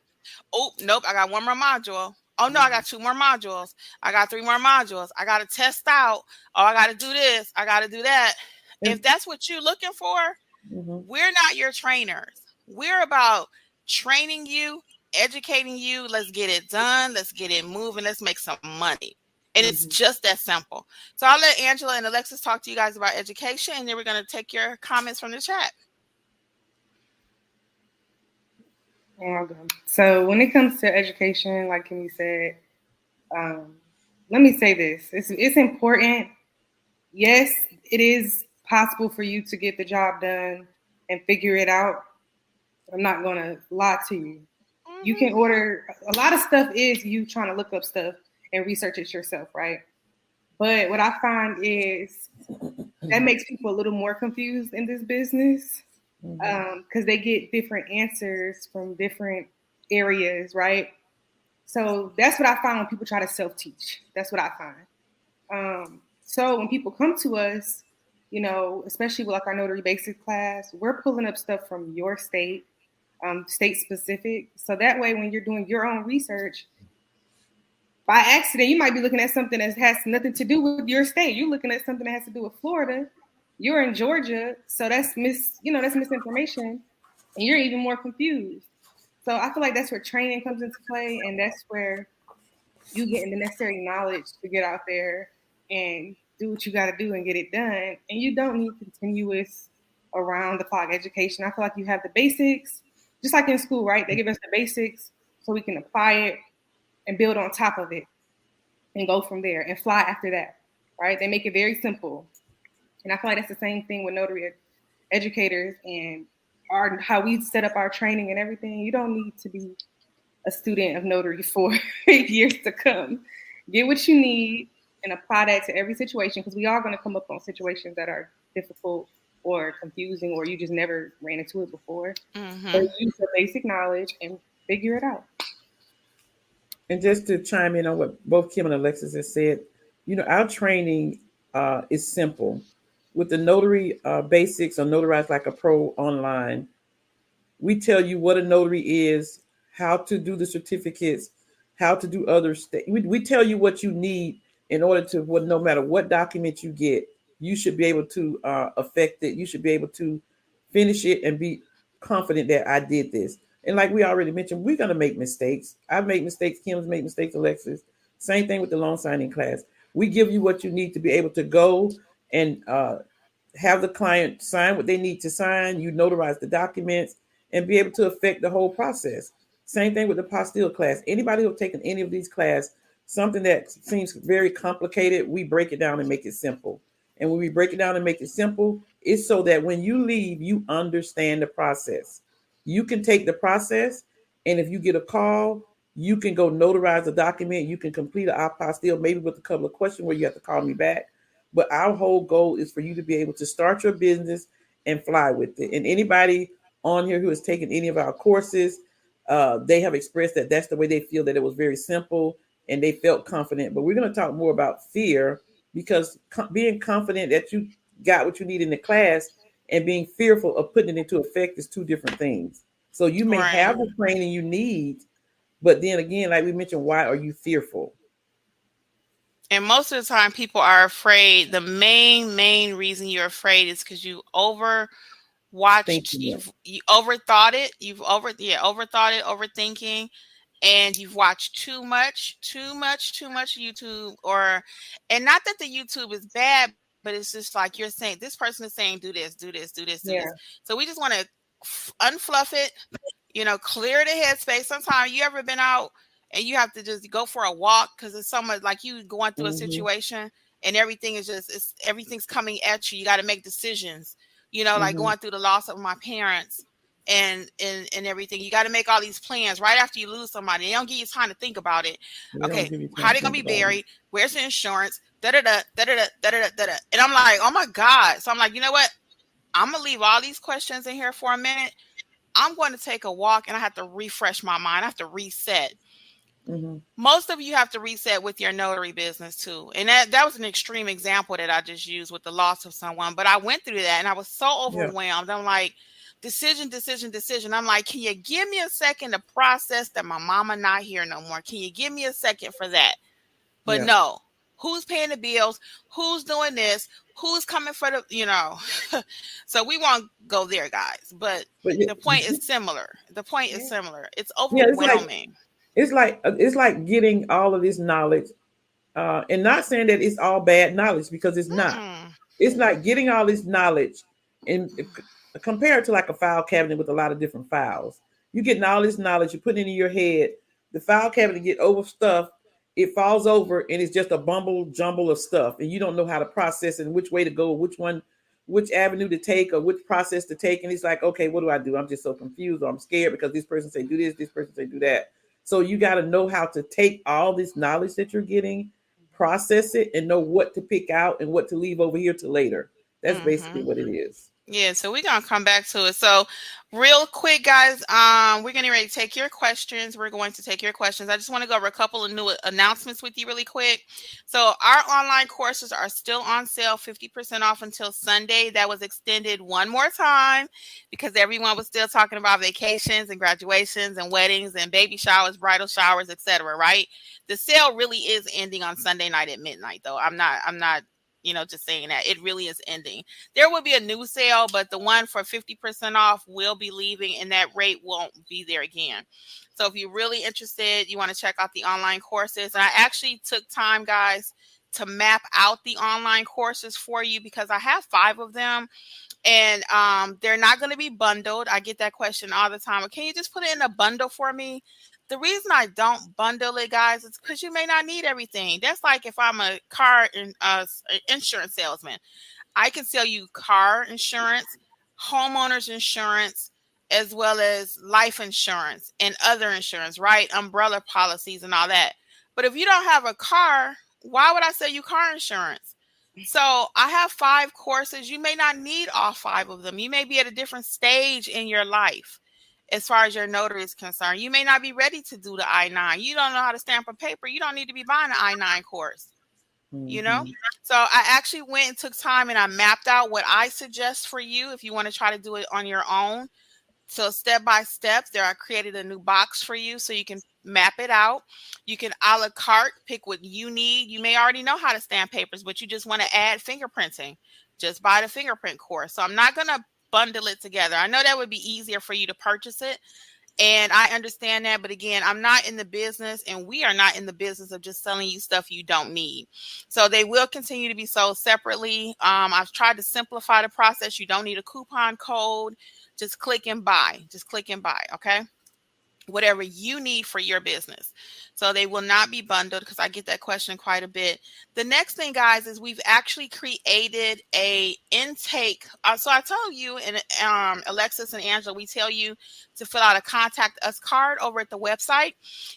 Oh, nope, I got one more module. Oh, no, I got 2 more modules. I got 3 more modules. I got to test out. Oh, I got to do this. I got to do that. If that's what you're looking for, we're not your trainers. We're about training you, educating you. Let's get it done. Let's get it moving. Let's make some money. And it's just that simple. So I'll let Angela and Alexis talk to you guys about education, and then we're going to take your comments from the chat. Okay. So when it comes to education, like Kimmi said, let me say this. It's important. Yes, it is possible for you to get the job done and figure it out. I'm not going to lie to you. You can order, a lot of stuff is you trying to look up stuff and research it yourself, right? But what I find is that makes people a little more confused in this business because they get different answers from different areas, right? So that's what I find when people try to self-teach. That's what I find. So when people come to us, especially with like our notary basic class, we're pulling up stuff from your state, state specific. So that way, when you're doing your own research, by accident, you might be looking at something that has nothing to do with your state. You're looking at something that has to do with Florida. You're in Georgia, so that's misinformation, and you're even more confused. So I feel like that's where training comes into play, and that's where you getting the necessary knowledge to get out there and do what you got to do and get it done. And you don't need continuous around the clock education. I feel like you have the basics, just like in school, right? They give us the basics so we can apply it and build on top of it and go from there and fly after that, right? They make it very simple. And I feel like that's the same thing with notary educators and how we set up our training and everything. You don't need to be a student of notary for years to come. Get what you need and apply that to every situation, because we are going to come up on situations that are difficult or confusing, or you just never ran into it before. Mm-hmm. So use the basic knowledge and figure it out. And just to chime in on what both Kim and Alexis has said, our training is simple. With the notary basics or Notarize Like a Pro online, we tell you what a notary is, how to do the certificates, how to do other we tell you what you need in order to, no matter what document you get, you should be able to affect it. You should be able to finish it and be confident that I did this. And like we already mentioned, we're going to make mistakes. I've made mistakes. Kim's made mistakes. Alexis. Same thing with the loan signing class. We give you what you need to be able to go and have the client sign what they need to sign. You notarize the documents and be able to affect the whole process. Same thing with the apostille class. Anybody who's taken any of these classes, something that seems very complicated, we break it down and make it simple. And when we break it down and make it simple, it's so that when you leave, you understand the process. You can take the process, and if you get a call, you can go notarize the document. You can complete an apostille, maybe with a couple of questions where you have to call me back. But our whole goal is for you to be able to start your business and fly with it. And anybody on here who has taken any of our courses, they have expressed that that's the way they feel, that it was very simple and they felt confident. But we're going to talk more about fear, because being confident that you got what you need in the class and being fearful of putting it into effect is two different things. So you may have the training you need, but then again, like we mentioned, why are you fearful? And most of the time people are afraid. The main reason you're afraid is because you overthought it. You've overthought it, overthinking, and you've watched too much YouTube, and not that the YouTube is bad, but it's just like you're saying, this person is saying, do this. So we just want to unfluff it, clear the headspace. Sometimes you ever been out and you have to just go for a walk because it's so much, like you going through a situation and everything is just, everything's coming at you. You got to make decisions, like going through the loss of my parents and everything. You got to make all these plans right after you lose somebody. They don't give you time to think about it. Okay, how they gonna be buried? Where's the insurance? And I'm like, oh my God. So I'm like, you know what? I'm gonna leave all these questions in here for a minute. I'm going to take a walk and I have to refresh my mind. I have to reset. Most of you have to reset with your notary business too. And that was an extreme example that I just used with the loss of someone. But I went through that and I was so overwhelmed. I'm like, decision. I'm like, can you give me a second to process that my mama not here no more? Can you give me a second for that? But no. Who's paying the bills? Who's doing this? Who's coming for the, So we won't go there, guys. But the point is similar. It's overwhelming. It's like getting all of this knowledge, and not saying that it's all bad knowledge, because it's not. It's like getting all this knowledge and compared to like a file cabinet with a lot of different files. You getting all this knowledge, you put it in your head. The file cabinet get overstuffed. It falls over and it's just a jumble of stuff, and you don't know how to process it and which way to go, which avenue to take or which process to take. And it's like, okay, what do? I'm just so confused, or I'm scared because this person say do this person say do that. So you got to know how to take all this knowledge that you're getting, process it, and know what to pick out and what to leave over here to later. That's basically what it is. Yeah, so we're going to come back to it. So real quick, guys, we're going to take your questions. I just want to go over a couple of new announcements with you really quick. So our online courses are still on sale, 50% off until Sunday. That was extended one more time because everyone was still talking about vacations and graduations and weddings and baby showers, bridal showers, etc. Right? The sale really is ending on Sunday night at midnight, though. I'm not just saying that it really is ending. There will be a new sale, but the one for 50% off will be leaving, and that rate won't be there again. So if you're really interested, you want to check out the online courses. And I actually took time, guys, to map out the online courses for you because I have 5 of them. And they're not going to be bundled. I get that question all the time. Can you just put it in a bundle for me? The reason I don't bundle it, guys, is because you may not need everything. That's like if I'm a car insurance salesman. I can sell you car insurance, homeowners insurance, as well as life insurance and other insurance, right? Umbrella policies and all that. But if you don't have a car, why would I sell you car insurance? So I have 5 courses. You may not need all 5 of them. You may be at a different stage in your life as far as your notary is concerned. You may not be ready to do the I-9. You don't know how to stamp a paper. You don't need to be buying an I-9 course. So I actually went and took time and I mapped out what I suggest for you if you want to try to do it on your own. So step by step, I created a new box for you so you can map it out. You can a la carte pick what you need. You may already know how to stamp papers, but you just want to add fingerprinting. Just buy the fingerprint course. So I'm not going to bundle it together. I know that would be easier for you to purchase it. And I understand that. But again, I'm not in the business, and we are not in the business of just selling you stuff you don't need. So they will continue to be sold separately. I've tried to simplify the process. You don't need a coupon code. Just click and buy. Okay? Whatever you need for your business. So they will not be bundled because I get that question quite a bit. The next thing, guys, is we've actually created a intake. So I tell you, and Alexis and Angela, we tell you to fill out a contact us card over at the website.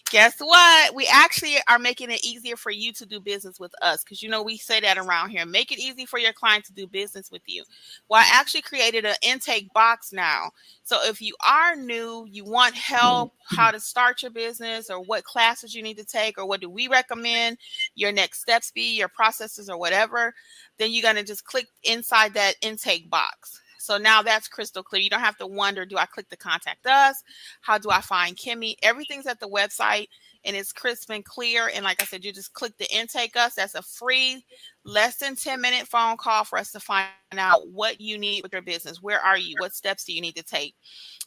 Guess what? We actually are making it easier for you to do business with us because, we say that around here. Make it easy for your client to do business with you. Well, I actually created an intake box now. So if you are new, you want help, how to start your business or what classes you need to take or what do we recommend your next steps be, your processes or whatever, then you're going to just click inside that intake box. So now that's crystal clear. You don't have to wonder, do I click the contact us? How do I find Kimmi? Everything's at the website and it's crisp and clear. And like I said, you just click the intake us. That's a free, less than 10-minute phone call for us to find out what you need with your business. Where are you? What steps do you need to take?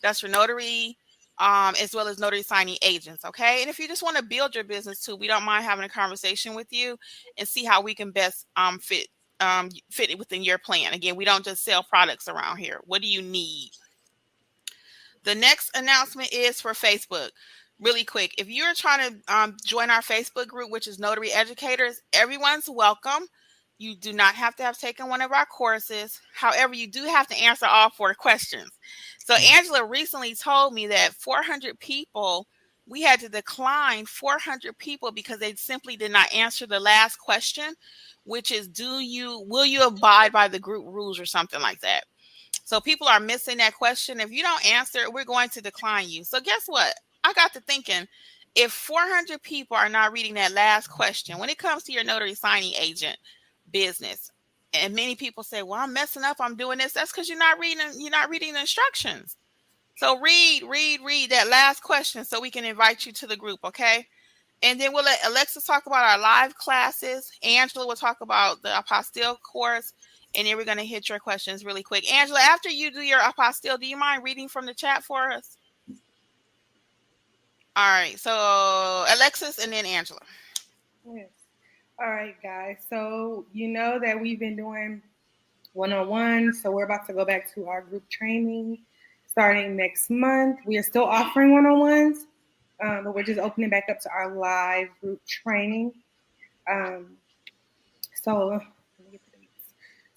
That's for notary, as well as notary signing agents. Okay. And if you just want to build your business too, we don't mind having a conversation with you and see how we can best fit it within your plan. Again, we don't just sell products around here. What do you need? The next announcement is for Facebook. Really quick, if you're trying to join our Facebook group, which is Notary Educators, everyone's welcome. You do not have to have taken one of our courses. However, you do have to answer all 4 questions. So Angela recently told me that 400 people, we had to decline 400 people because they simply did not answer the last question, which is, will you abide by the group rules or something like that? So people are missing that question. If you don't answer it, we're going to decline you. So guess what? I got to thinking, if 400 people are not reading that last question, when it comes to your notary signing agent business, and many people say, well, I'm messing up, I'm doing this. That's because you're not reading the instructions. So read that last question so we can invite you to the group, okay? And then we'll let Alexis talk about our live classes. Angela will talk about the apostille course. And then we're going to hit your questions really quick. Angela, after you do your apostille, do you mind reading from the chat for us? All right. So Alexis and then Angela. Yes. All right, guys. So you know that we've been doing one-on-one. So we're about to go back to our group training starting next month. We are still offering one-on-ones, but we're just opening back up to our live group training.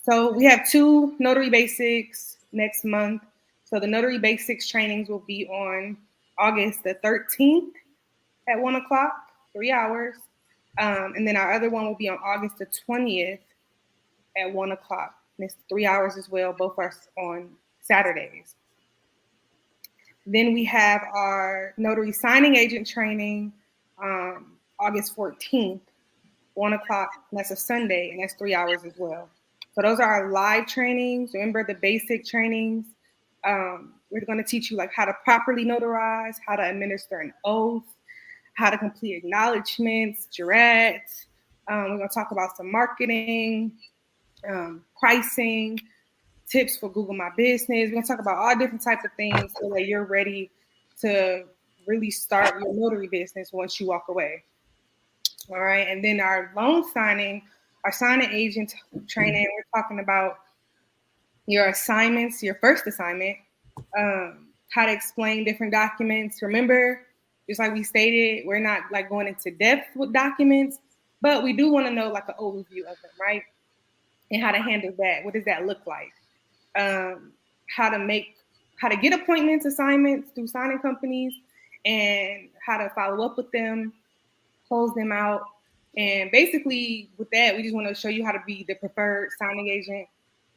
So we have 2 Notary Basics next month. So the Notary Basics trainings will be on August the 13th at 1 o'clock, 3 hours. And then our other one will be on August the 20th at 1 o'clock. And it's 3 hours as well. Both are on Saturdays. Then we have our notary signing agent training August 14th, 1 o'clock. And that's a Sunday, and that's 3 hours as well. So those are our live trainings. Remember the basic trainings. We're going to teach you like how to properly notarize, how to administer an oath, how to complete acknowledgments, jurats. We're going to talk about some marketing, pricing, tips for Google My Business. We're going to talk about all different types of things so that you're ready to really start your notary business once you walk away. All right. And then our loan signing, our signing agent training, we're talking about your assignments, your first assignment, how to explain different documents. Remember, just like we stated, we're not like going into depth with documents, but we do want to know like an overview of them, right? And how to handle that. What does that look like? How to get appointments, assignments through signing companies, and how to follow up with them, close them out. And basically with that, we just want to show you how to be the preferred signing agent,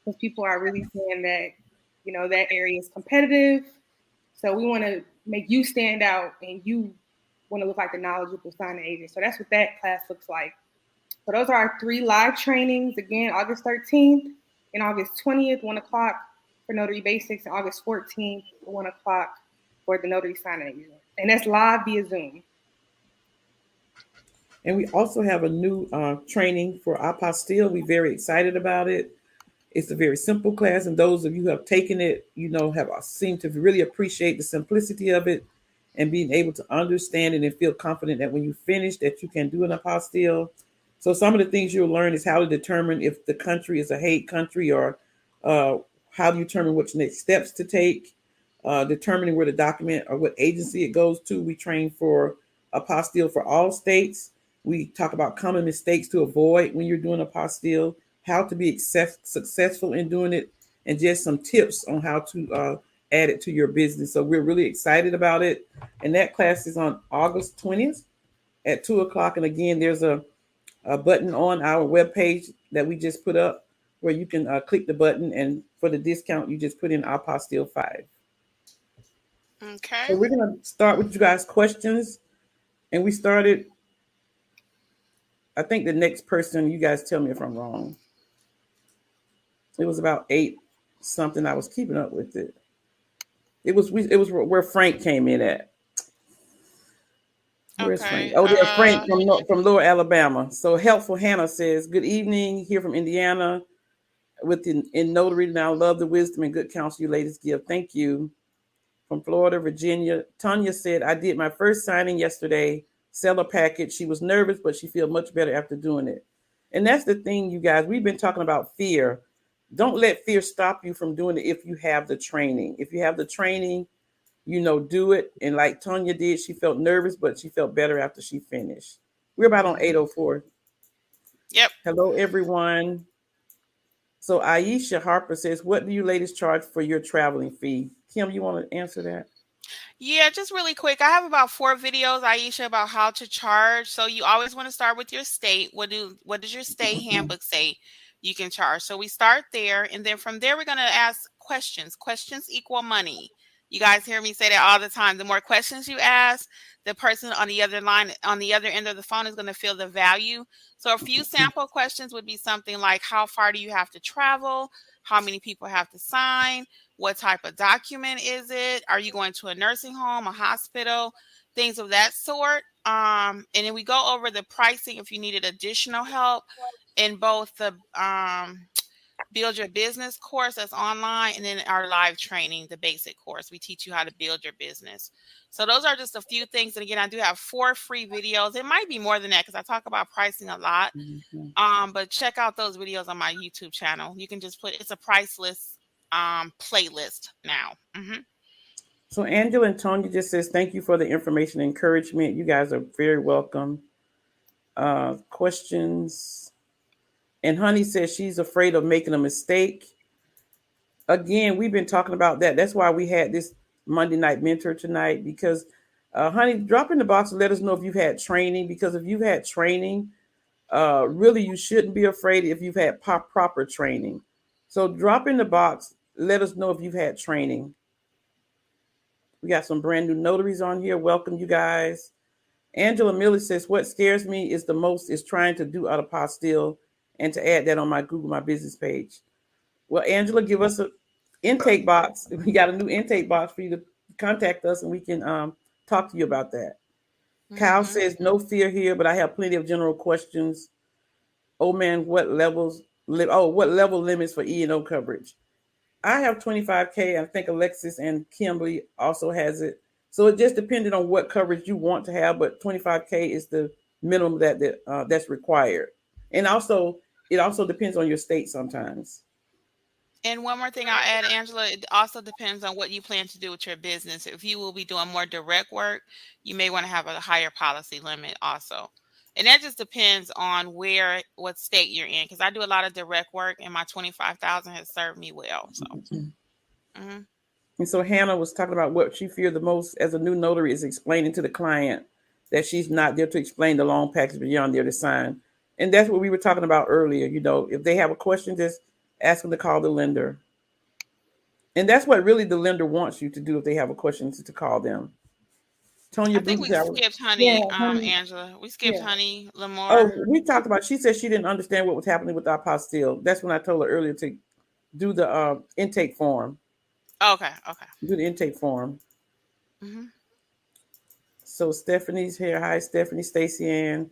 because people are really saying that, you know, that area is competitive. So we want to make you stand out, and you want to look like the knowledgeable signing agent. So that's what that class looks like. So those are our 3 live trainings. Again, August 13th and August 20th, 1 o'clock for Notary Basics, and August 14th, 1 o'clock for the Notary Signing Agent. And that's live via Zoom. And we also have a new training for apostille. We're very excited about it. It's a very simple class, and those of you who have taken it, you know, have seemed to really appreciate the simplicity of it and being able to understand it and feel confident that when you finish that you can do an apostille. So some of the things you'll learn is how to determine if the country is a hate country, or how do you determine which next steps to take, determining where the document or what agency it goes to. We train for apostille for all states. We talk about common mistakes to avoid when you're doing apostille, how to be successful in doing it, and just some tips on how to add it to your business. So we're really excited about it. And that class is on August 20th at 2 o'clock. And again, there's a button on our webpage that we just put up where you can click the button, and for the discount, you just put in apostille 5. Okay. So we're going to start with you guys' questions. And we started, I think the next person, you guys tell me if I'm wrong. It was about 8 something. I was keeping up with it. It was where Frank came in at. Where's Okay. Frank? Oh, there's Frank from Lower Alabama. So Helpful Hannah says, good evening, here from Indiana in Notary. Now love the wisdom and good counsel you ladies give. Thank you. From Florida, Virginia, Tanya said, I did my first signing yesterday, sell a package. She was nervous, but she feels much better after doing it. And that's the thing, you guys. We've been talking about fear. Don't let fear stop you from doing it if you have the training. If you have the training, you know, do it. And like Tanya did, she felt nervous, but she felt better after she finished. We're about on 8:04. Yep. Hello, everyone. So Aisha Harper says, what do you ladies charge for your traveling fee? Kim, you want to answer that? Yeah, just really quick. I have about 4 videos, Aisha, about how to charge. So you always want to start with your state. What does your state handbook say you can charge? So we start there, and then from there we're going to ask questions. Questions equal money. You guys hear me say that all the time. The more questions you ask, the person on the other line, on the other end of the phone, is going to feel the value. So a few sample questions would be something like, how far do you have to travel? How many people have to sign? What type of document is it? Are you going to a nursing home, a hospital, things of that sort? And then we go over the pricing if you needed additional help in both the Build Your Business course that's online, and then our live training, the basic course. We teach you how to build your business. So those are just a few things. And again, I do have 4 free videos. It might be more than that because I talk about pricing a lot. But check out those videos on my YouTube channel. You can just it's a price list playlist now. So Angela and Tony just says, thank you for the information and encouragement. You guys are very welcome. Questions. And Honey says she's afraid of making a mistake. Again, we've been talking about that. That's why we had this Monday Night Mentor tonight, because Honey, drop in the box and let us know if you've had training, because if you've had training, really you shouldn't be afraid if you've had proper training. So drop in the box. Let us know if you've had training. We got some brand new notaries on here. Welcome, you guys. Angela Miller says, what scares me is the most is trying to do an apostille and to add that on my Google My Business page. Well, Angela, give us an intake box. We got a new intake box for you to contact us, and we can talk to you about that. Kyle says, no fear here, but I have plenty of general questions. Oh, man, what levels what level limits for E&O coverage? I have 25K. I think Alexis and Kimberly also has it. So it just depended on what coverage you want to have, but 25K is the minimum that's required. And also, it also depends on your state sometimes. And one more thing I'll add, Angela, it also depends on what you plan to do with your business. If you will be doing more direct work, you may want to have a higher policy limit also. And that just depends on what state you're in. Because I do a lot of direct work, and my 25,000 has served me well. So, And so Hannah was talking about what she feared the most as a new notary is explaining to the client that she's not there to explain the loan package beyond there to sign. And that's what we were talking about earlier. If they have a question, just ask them to call the lender. And that's what really the lender wants you to do if they have a question, to call them. Tonya, I think we skipped Honey, Angela. We skipped Honey Lamar. Oh, we talked about, she said she didn't understand what was happening with the apostille. That's when I told her earlier to do the intake form. Okay. Do the intake form. Mm-hmm. So Stephanie's here. Hi, Stephanie, Stacy Ann.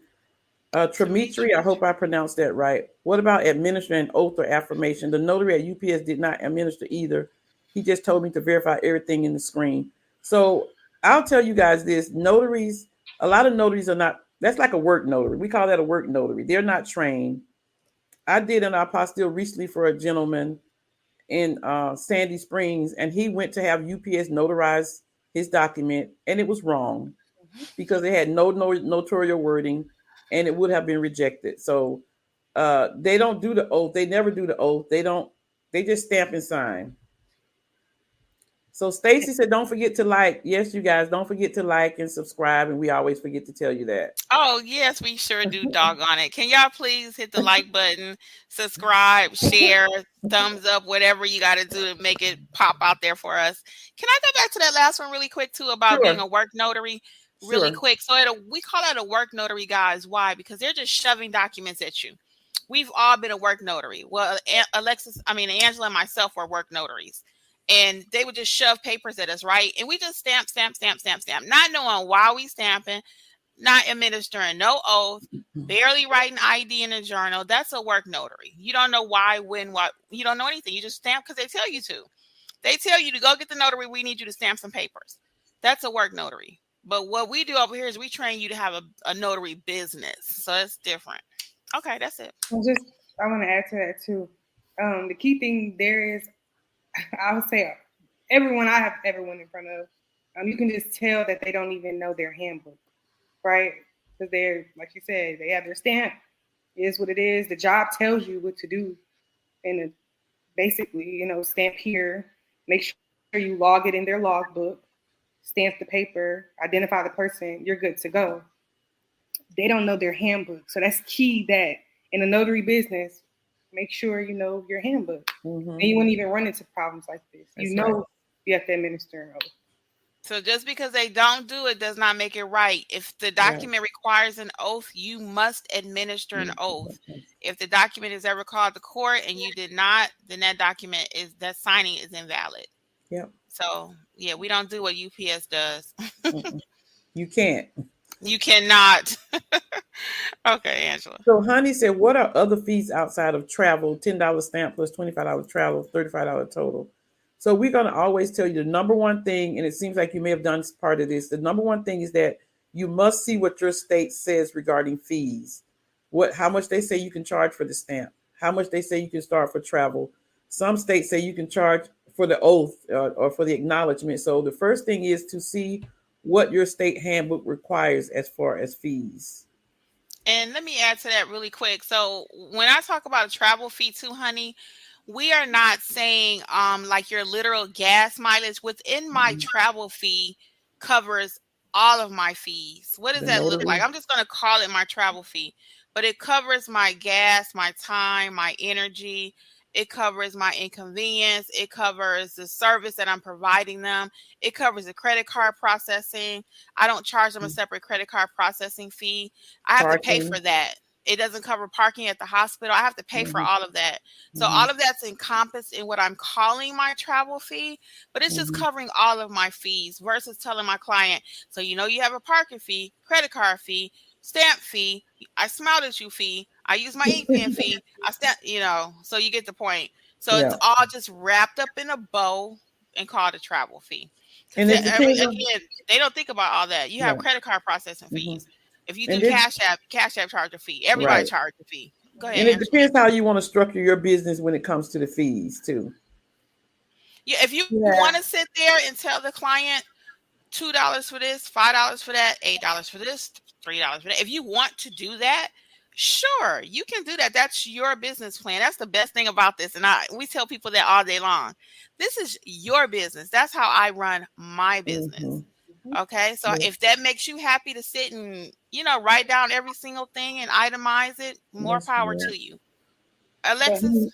Tramitri, I hope I pronounced that right. What about administering an oath or affirmation? The notary at UPS did not administer either. He just told me to verify everything in the screen. So I'll tell you guys this. Notaries, a lot of notaries are not, that's like a work notary. We call that a work notary. They're not trained. I did an apostille recently for a gentleman in Sandy Springs, and he went to have UPS notarize his document, and it was wrong because it had no notarial wording, and it would have been rejected. So they don't do the oath. They never do the oath. They just stamp and sign. So Stacy said, don't forget to like. Yes, you guys, don't forget to like and subscribe. And we always forget to tell you that. Oh, yes, we sure do, doggone it. Can y'all please hit the like button, subscribe, share, thumbs up, whatever you got to do to make it pop out there for us. Can I go back to that last one really quick, too, about being a work notary? Really quick. So we call it a work notary, guys. Why? Because they're just shoving documents at you. We've all been a work notary. Well, Angela and myself were work notaries. And they would just shove papers at us, right? And we just stamp, not knowing why we stamping, not administering no oath, barely writing ID in a journal. That's a work notary. You don't know why, when, what. You don't know anything. You just stamp because they tell you to. They tell you to go get the notary. We need you to stamp some papers. That's a work notary. But what we do over here is we train you to have a notary business. So it's different. Okay, that's it. I want to add to that too. The key thing there is, I would say everyone I have ever went in front of, you can just tell that they don't even know their handbook, right? Because they're, like you said, they have their stamp. It is what it is. The job tells you what to do. And basically, stamp here, make sure you log it in their logbook, stamp the paper, identify the person, you're good to go. They don't know their handbook. So that's key, that in a notary business, make sure you know your handbook. Mm-hmm. And you won't even run into problems like this. That's you have to administer an oath. So just because they don't do it does not make it right. If the document requires an oath, you must administer an oath. If the document is ever called to court and you did not, then that signing is invalid. Yep. So we don't do what UPS does. You can't. You cannot. Okay, Angela. So Honey said, what are other fees outside of travel? $10 stamp plus $25 travel, $35 total. So we're going to always tell you the number one thing, and it seems like you may have done part of this. The number one thing is that you must see what your state says regarding fees. How much they say you can charge for the stamp, how much they say you can start for travel. Some states say you can charge for the oath or for the acknowledgement. So the first thing is to see what your state handbook requires as far as fees. And let me add to that really quick. So when I talk about a travel fee too, honey, we are not saying like your literal gas mileage. Within my travel fee covers all of my fees. What does that look like? I'm just going to call it my travel fee, but it covers my gas, my time, my energy. It covers my inconvenience. It covers the service that I'm providing them. It covers the credit card processing. I don't charge them a separate credit card processing fee. I have to pay for that. It doesn't cover parking at the hospital. I have to pay for all of that. So all of that's encompassed in what I'm calling my travel fee, but it's just covering all of my fees versus telling my client, so you have a parking fee, credit card fee, stamp fee, I smiled at you fee, I use my ink pen fee. So you get the point. So it's Yeah. all just wrapped up in a bow and called a travel fee. And it depends on, Again, they don't think about all that. You have right. credit card processing Mhm. fees. If you do And then, Cash App charge a fee. Everybody right. charge a fee. Go ahead, And it Angela. depends how you want to structure your business when it comes to the fees too. Yeah, if you Yeah. want to sit there and tell the client $2 for this, $5 for that, $8 for this, $3 for that. If you want to do that, sure, you can do that. That's your business plan. That's the best thing about this. And we tell people that all day long. This is your business. That's how I run my business. Mm-hmm. Okay. So Yeah. if that makes you happy to sit and, write down every single thing and itemize it, more That's power right. to you. Alexis?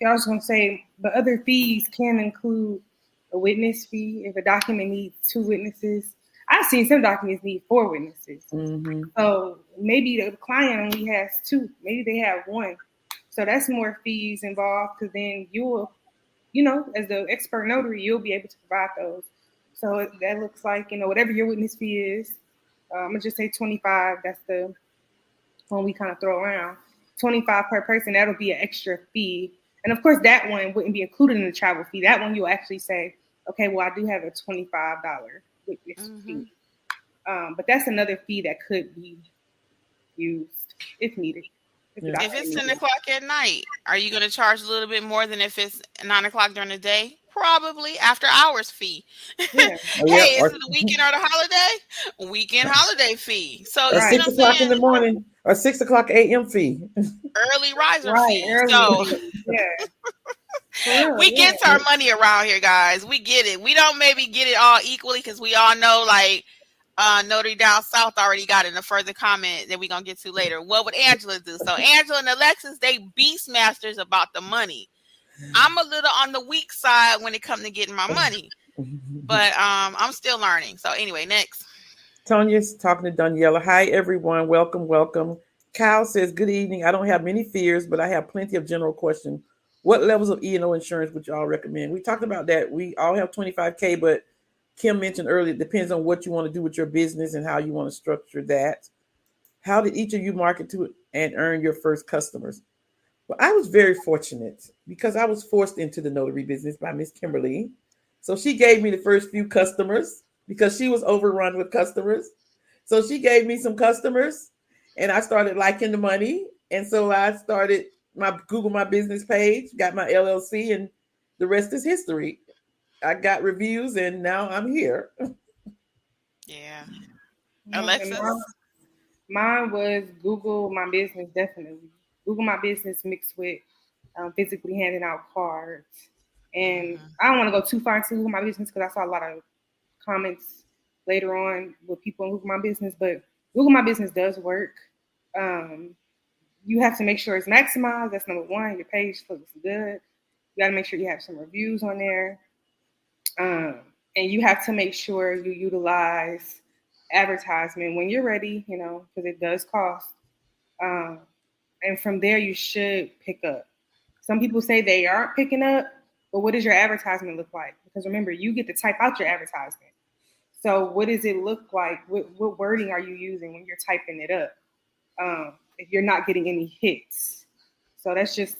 I was going to say, but other fees can include a witness fee if a document needs 2 witnesses. I've seen some documents need 4 witnesses. Mm-hmm. So maybe the client only has 2. Maybe they have 1. So that's more fees involved because then you'll, as the expert notary, you'll be able to provide those. So that looks like, whatever your witness fee is, I'm going to just say 25. That's the one we kind of throw around. 25 per person, that'll be an extra fee. And of course, that one wouldn't be included in the travel fee. That one you'll actually say, okay, well, I do have a $25 witness fee. But that's another fee that could be used if needed. If it's 10 o'clock at night, are you going to charge a little bit more than if it's 9 o'clock during the day? Probably after hours fee. Yeah. Hey, is it the weekend or the holiday? Weekend holiday fee. So Or 6 o'clock in the morning or 6 o'clock a.m. fee. Early riser fee. Early. So yeah. we get our money around here, guys. We get it. We don't maybe get it all equally because we all know like Notary down south already got in a further comment that we're going to get to later. What would Angela do? So Angela and Alexis, they beast masters about the money. I'm a little on the weak side when it comes to getting my money, but I'm still learning. So anyway, next. Tanya's talking to Daniela. Hi, everyone. Welcome, welcome. Kyle says, good evening. I don't have many fears, but I have plenty of general questions. What levels of E&O insurance would y'all recommend? We talked about that. We all have 25K, but Kim mentioned earlier, it depends on what you want to do with your business and how you want to structure that. How did each of you market to and earn your first customers? Well, I was very fortunate because I was forced into the notary business by Miss Kimberly. So she gave me the first few customers because she was overrun with customers. So she gave me some customers and I started liking the money. And so I started my Google My Business page, got my LLC, and the rest is history. I got reviews and now I'm here. Yeah. Alexis? Mine was Google My Business, definitely. Google My Business mixed with physically handing out cards. And I don't want to go too far into Google My Business because I saw a lot of comments later on with people in Google My Business, but Google My Business does work. You have to make sure it's maximized. That's number one. Your page looks good. You got to make sure you have some reviews on there. And you have to make sure you utilize advertisement when you're ready, because it does cost. And from there, you should pick up. Some people say they aren't picking up, but what does your advertisement look like? Because remember, you get to type out your advertisement. So what does it look like? What wording are you using when you're typing it up? If you're not getting any hits. So that's just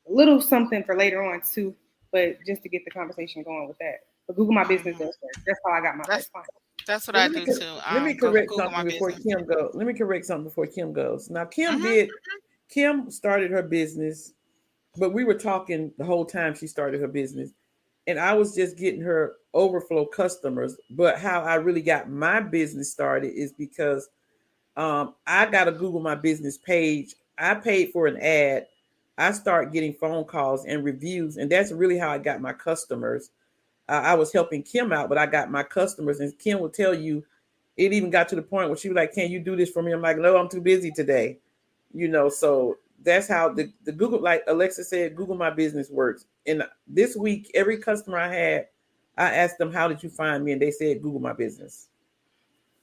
a little something for later on too, but just to get the conversation going with that. But Google My Business does work. That's how I got my first client. That's what I do too. Let me correct something before Kim goes. Let me correct something before Kim goes. Now, Kim started her business, but we were talking the whole time she started her business, and I was just getting her overflow customers. But how I really got my business started is because I got a Google My Business page. I paid for an ad. I started getting phone calls and reviews, and that's really how I got my customers. I was helping Kim out, but I got my customers, and Kim will tell you, it even got to the point where she was like, "Can you do this for me?" I'm like, "No, I'm too busy today." So that's how the Google, like Alexa said, Google My Business works. And this week, every customer I had, I asked them, "How did you find me?" And they said, "Google My Business."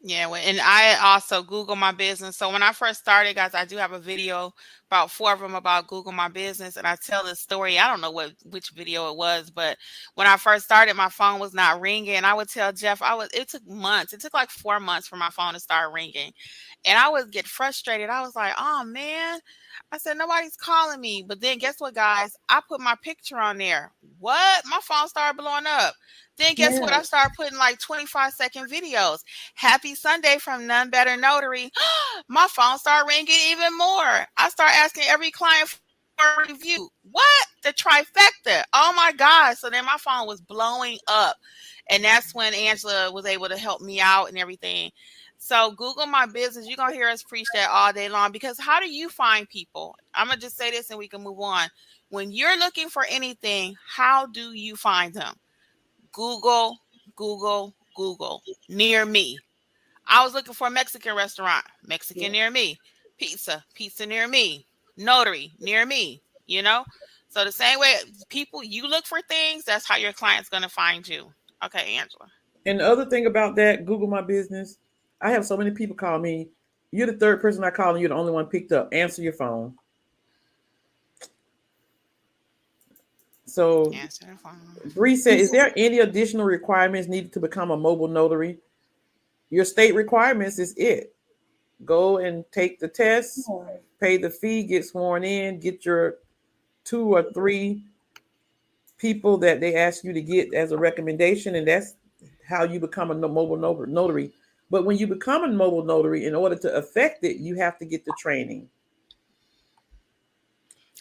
Yeah, and I also Google my business. So when I first started, guys, I do have a video, about 4 of them, about Google my business, and I tell this story. I don't know which video it was, but when I first started, my phone was not ringing. I would tell Jeff, it took months. It took like 4 months for my phone to start ringing, and I would get frustrated. I was like, oh man, I said nobody's calling me. But then guess what, guys? I put my picture on there. What? My phone started blowing up. Then guess what? Yeah. I started putting like 25-second videos. Happy Sunday from None Better Notary. My phone started ringing even more. I started asking every client for a review. What? The trifecta. Oh my God. So then my phone was blowing up. And that's when Angela was able to help me out and everything. So Google my business. You're going to hear us preach that all day long, because how do you find people? I'm going to just say this and we can move on. When you're looking for anything, how do you find them? Google, Google, Google. Near me. I was looking for a Mexican restaurant. Mexican near me. Pizza near me. Notary near me. You know? So the same way people, you look for things, that's how your client's going to find you. Okay, Angela. And the other thing about that, Google my business, I have so many people call me. You're the third person I call, and you're the only one picked up. Answer your phone. So, Bree said, is there any additional requirements needed to become a mobile notary? Your state requirements is it. Go and take the test, pay the fee, get sworn in, get your 2 or 3 people that they ask you to get as a recommendation, and that's how you become a mobile notary. But when you become a mobile notary, in order to affect it, you have to get the training.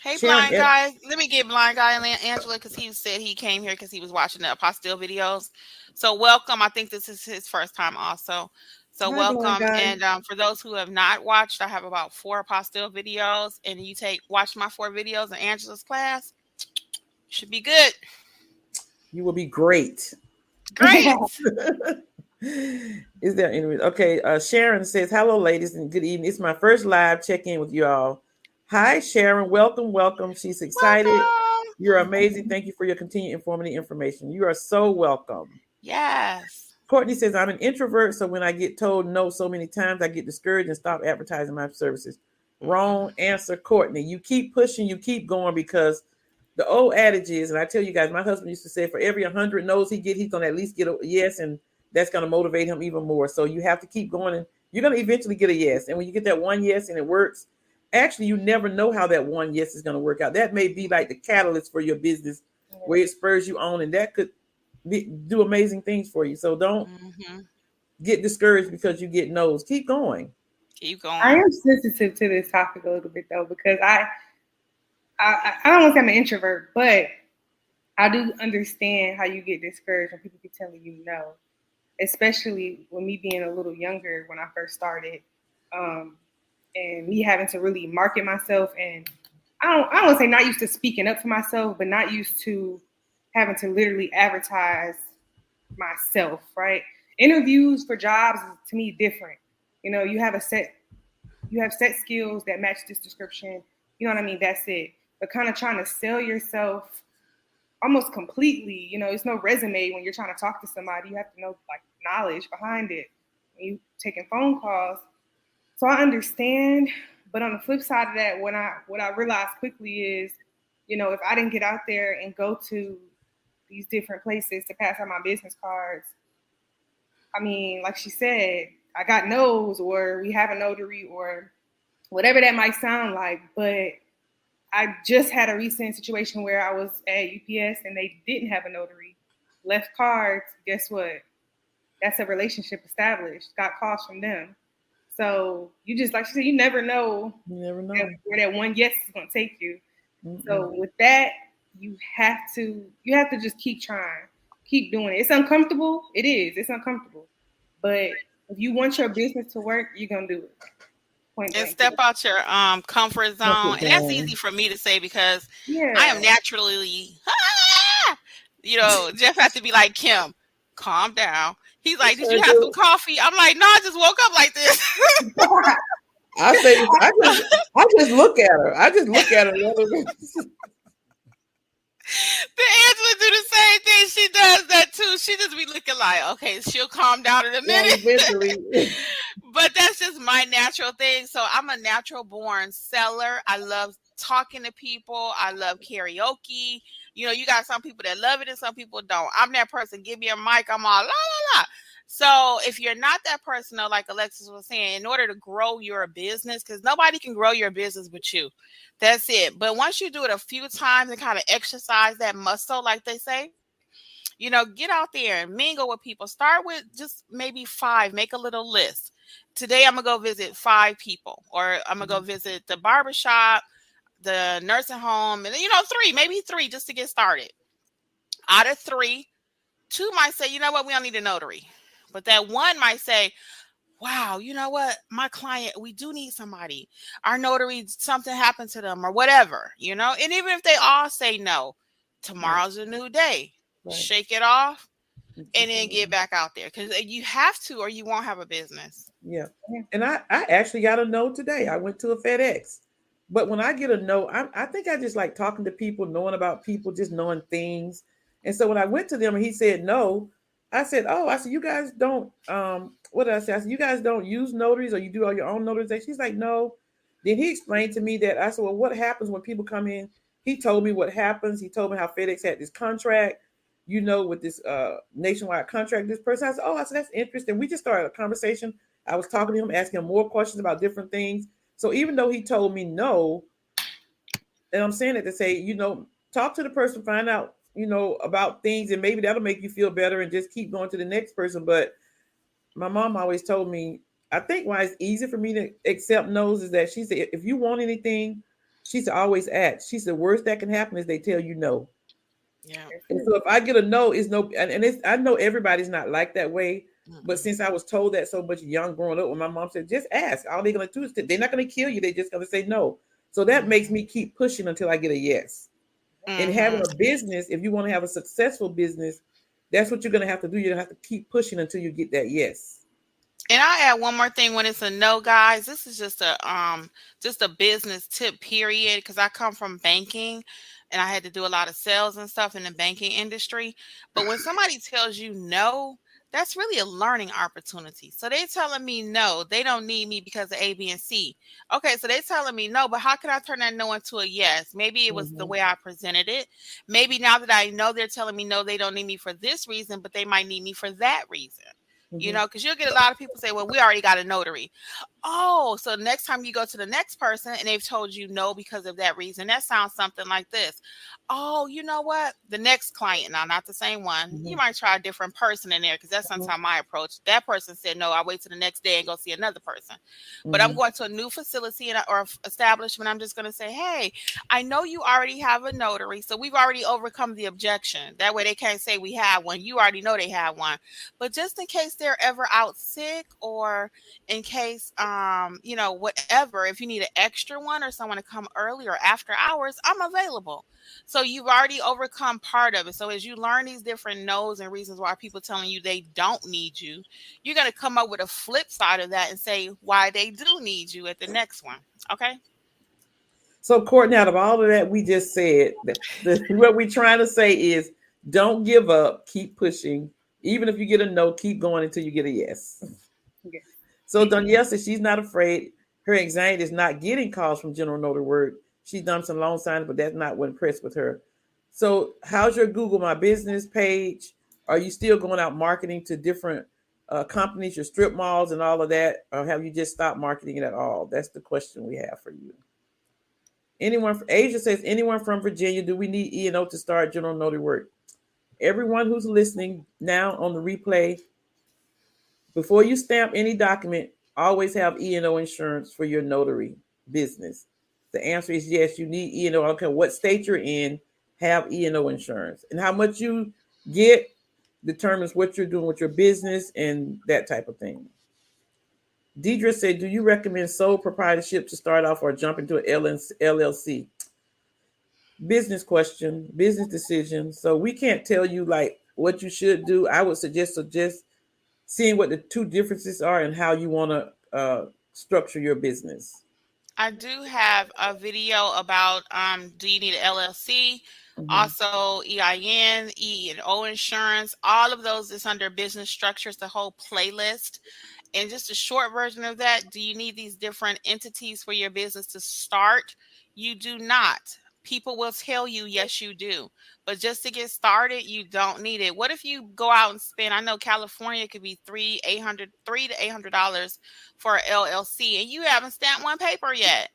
Hey, Blind Guy. Let me get Blind Guy and Angela, because he said he came here because he was watching the apostille videos. So welcome. I think this is his first time also. So hi, welcome. And for those who have not watched, I have about 4 apostille videos. And you watch my 4 videos in Angela's class. Should be good. You will be great. Great. Is there any? Okay. Sharon says, hello, ladies, and good evening. It's my first live check-in with you all. Hi, Sharon. Welcome. She's excited. Welcome. You're amazing. Thank you for your continued informative information. You are so welcome. Yes. Courtney says, I'm an introvert, so when I get told no so many times, I get discouraged and stop advertising my services. Wrong answer, Courtney. You keep pushing, you keep going, because the old adage is, and I tell you guys, my husband used to say, for every 100 no's he get, he's going to at least get a yes, and that's going to motivate him even more. So you have to keep going, and you're going to eventually get a yes. And when you get that one yes and it works, actually, you never know how that one yes is going to work out. That may be like the catalyst for your business, where it spurs you on, and that could do amazing things for you. So don't get discouraged because you get no's. Keep going. I am sensitive to this topic a little bit, though, because I don't want to say I'm an introvert, but I do understand how you get discouraged when people keep telling you no, especially with me being a little younger when I first started. And me having to really market myself, and I don't want to say not used to speaking up for myself, but not used to having to literally advertise myself, right? Interviews for jobs is, to me, different. You know, you have set skills that match this description. You know what I mean? That's it. But kind of trying to sell yourself almost completely, you know, it's no resume when you're trying to talk to somebody. You have to know like knowledge behind it. When you taking phone calls. So I understand, but on the flip side of that, what I realized quickly is, you know, if I didn't get out there and go to these different places to pass out my business cards, I mean, like she said, I got no's, or we have a notary, or whatever that might sound like. But I just had a recent situation where I was at UPS and they didn't have a notary, left cards. Guess what? That's a relationship established. Got calls from them. So you just, like she said, you never know where that one yes is going to take you. Mm-hmm. So with that, you have to just keep trying, keep doing it. It's uncomfortable. It is. It's uncomfortable. But if you want your business to work, you're going to do it. And step out your comfort zone. And that's easy for me to say because I am naturally, you know, Jeff has to be like, Kim, calm down. He's like, did you have some coffee? I'm like, no, I just woke up like this. I say, I just look at her. Angela do the same thing. She does that too. She just be looking like, okay, she'll calm down in a minute. Eventually. But that's just my natural thing. So I'm a natural born seller. I love talking to people. I love karaoke. You know, you got some people that love it and some people don't. I'm that person. Give me a mic. I'm all la la la. So if you're not that person, though, like Alexis was saying, in order to grow your business, because nobody can grow your business but you. That's it. But once you do it a few times and kind of exercise that muscle, like they say, you know, get out there and mingle with people. Start with just maybe 5. Make a little list. Today, I'm going to go visit 5 people, or I'm going to go visit the barbershop, the nursing home, and, 3, maybe 3 just to get started. Out of 3, 2 might say, you know what, we don't need a notary. But that 1 might say, wow, you know what, my client, we do need somebody. Our notary, something happened to them or whatever, And even if they all say no, tomorrow's a new day. Right. Shake it off and then get back out there, because you have to, or you won't have a business. Yeah. And I actually got a no today. I went to a FedEx. But when I get a no, I think I just like talking to people, knowing about people, just knowing things. And so when I went to them and he said no, I said, you guys don't, what did I say? I said, you guys don't use notaries, or you do all your own notarization? She's like, no. Then he explained to me that. I said, well, what happens when people come in? He told me what happens. He told me how FedEx had this contract, with this nationwide contract, this person. I said, that's interesting. We just started a conversation. I was talking to him, asking him more questions about different things. So even though he told me no, and I'm saying it to say, talk to the person, find out, about things, and maybe that'll make you feel better, and just keep going to the next person. But my mom always told me, I think why it's easy for me to accept no's is that she said, if you want anything, she said, always ask. She said, the worst that can happen is they tell you no. Yeah. And so if I get a no, it's no, and I know everybody's not like that way. But since I was told that so much young growing up, when my mom said, just ask, all they're going to do is they're not going to kill you. They're just going to say no. So that makes me keep pushing until I get a yes. And having a business, if you want to have a successful business, that's what you're going to have to do. You're going to have to keep pushing until you get that yes. And I'll add one more thing when it's a no, guys. This is just a business tip, period, because I come from banking and I had to do a lot of sales and stuff in the banking industry. But when somebody tells you no, that's really a learning opportunity. So they're telling me no, they don't need me because of A, B, and C. Okay, so they're telling me no, but how can I turn that no into a yes? Maybe it was the way I presented it. Maybe now that I know they're telling me no, they don't need me for this reason, but they might need me for that reason. Because you'll get a lot of people say, well, we already got a notary. Oh, so next time you go to the next person and they've told you no because of that reason, that sounds something like this. Oh, you know what? The next client, now not the same one, you might try a different person in there, because that's sometimes my approach. That person said no, I wait till the next day and go see another person. But I'm going to a new facility or establishment. I'm just going to say, hey, I know you already have a notary, so we've already overcome the objection. That way they can't say we have one. You already know they have one. But just in case they're ever out sick, or in case whatever, if you need an extra one or someone to come early or after hours, I'm available. So you've already overcome part of it. So as you learn these different no's and reasons why people telling you they don't need you, you're going to come up with a flip side of that and say why they do need you at the next one. Okay. So Courtney, out of all of that we just said, what we're trying to say is, don't give up, keep pushing. Even if you get a no, keep going until you get a yes. Okay. So Danielle says she's not afraid. Her anxiety is not getting calls from general notary work. She's done some loan signings, but that's not what impressed with her. So how's your Google My Business page? Are you still going out marketing to different companies, your strip malls and all of that? Or have you just stopped marketing it at all? That's the question we have for you. Asia says, anyone from Virginia, do we need E&O to start general notary work? Everyone who's listening now on the replay, before you stamp any document, always have E&O insurance for your notary business. The answer is yes, you need E&O. I don't care what state you're in, have E&O insurance. And how much you get determines what you're doing with your business and that type of thing. Deidre said, do you recommend sole proprietorship to start off, or jump into an LLC? Business question, business decision. So we can't tell you like what you should do. I would suggest seeing what the two differences are and how you want to structure your business. I do have a video about do you need an LLC? Also EIN, E&O insurance, all of those is under business structures, the whole playlist. And just a short version of that, do you need these different entities for your business to start? You do not. People will tell you, yes, you do. But just to get started, you don't need it. What if you go out and spend, I know California could be $300 to $800 for an LLC, and you haven't stamped one paper yet?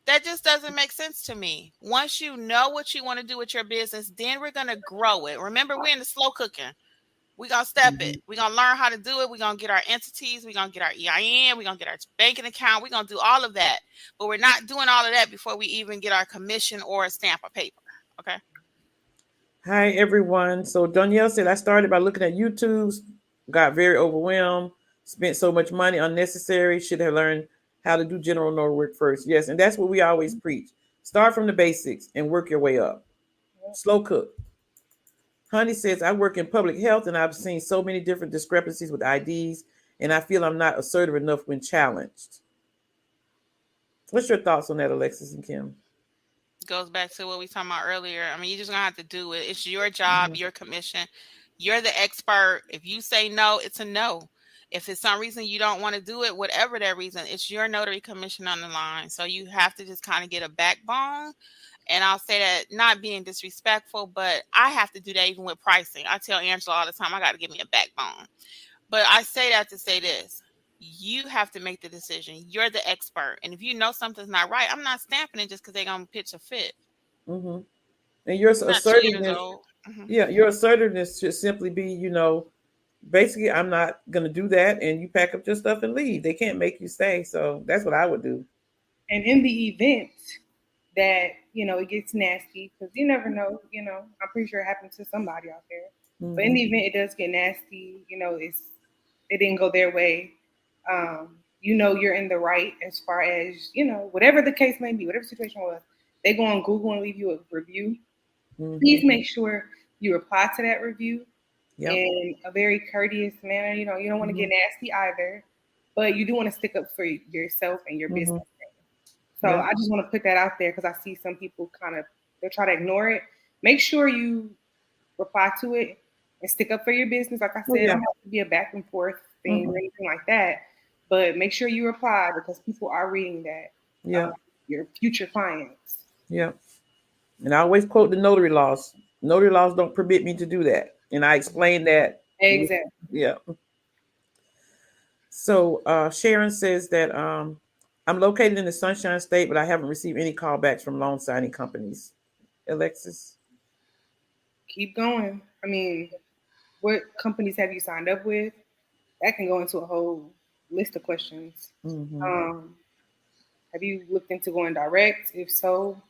That just doesn't make sense to me. Once you know what you want to do with your business, then we're going to grow it. Remember, we're in the slow cooking. We're going to step it. We're going to learn how to do it. We're going to get our entities. We're going to get our EIN. We're going to get our banking account. We're going to do all of that. But we're not doing all of that before we even get our commission or a stamp of paper. Okay. Hi, everyone. So Danielle said, I started by looking at YouTube, got very overwhelmed, spent so much money unnecessary, should have learned how to do general notary work first. Yes, and that's what we always preach. Start from the basics and work your way up. Slow cook. Honey says, I work in public health and I've seen so many different discrepancies with IDs and I feel I'm not assertive enough when challenged. What's your thoughts on that, Alexis and Kim? Goes back to what we talked about earlier. I mean, you're just going to have to do it. It's your job, your commission. You're the expert. If you say no, it's a no. If it's some reason you don't want to do it, whatever that reason, it's your notary commission on the line. So you have to just kind of get a backbone. And I'll say that not being disrespectful, but I have to do that even with pricing. I tell Angela all the time, I got to give me a backbone. But I say that to say this. You have to make the decision. You're the expert. And if you know something's not right, I'm not stamping it just because they're going to pitch a fit. Mm-hmm. And your assertiveness, your assertiveness should simply be, basically, I'm not going to do that. And you pack up your stuff and leave. They can't make you stay. So that's what I would do. And in the event that, it gets nasty, because you never know, I'm pretty sure it happened to somebody out there. Mm-hmm. But in the event it does get nasty, it didn't go their way. You're in the right as far as, whatever the case may be, whatever situation was, they go on Google and leave you a review. Mm-hmm. Please make sure you reply to that review in a very courteous manner. You don't want to get nasty either, but you do want to stick up for yourself and your business. So I just want to put that out there because I see some people they'll try to ignore it. Make sure you reply to it and stick up for your business. Like I said, it don't have to be a back and forth thing or anything like that. But make sure you reply because people are reading that. Your future clients. Yeah. And I always quote the notary laws. Notary laws don't permit me to do that. And I explain that. Exactly. Yeah. So Sharon says that I'm located in the Sunshine State, but I haven't received any callbacks from loan signing companies. Alexis? Keep going. I mean, what companies have you signed up with? That can go into a whole list of questions. Mm-hmm. Have you looked into going direct? If so,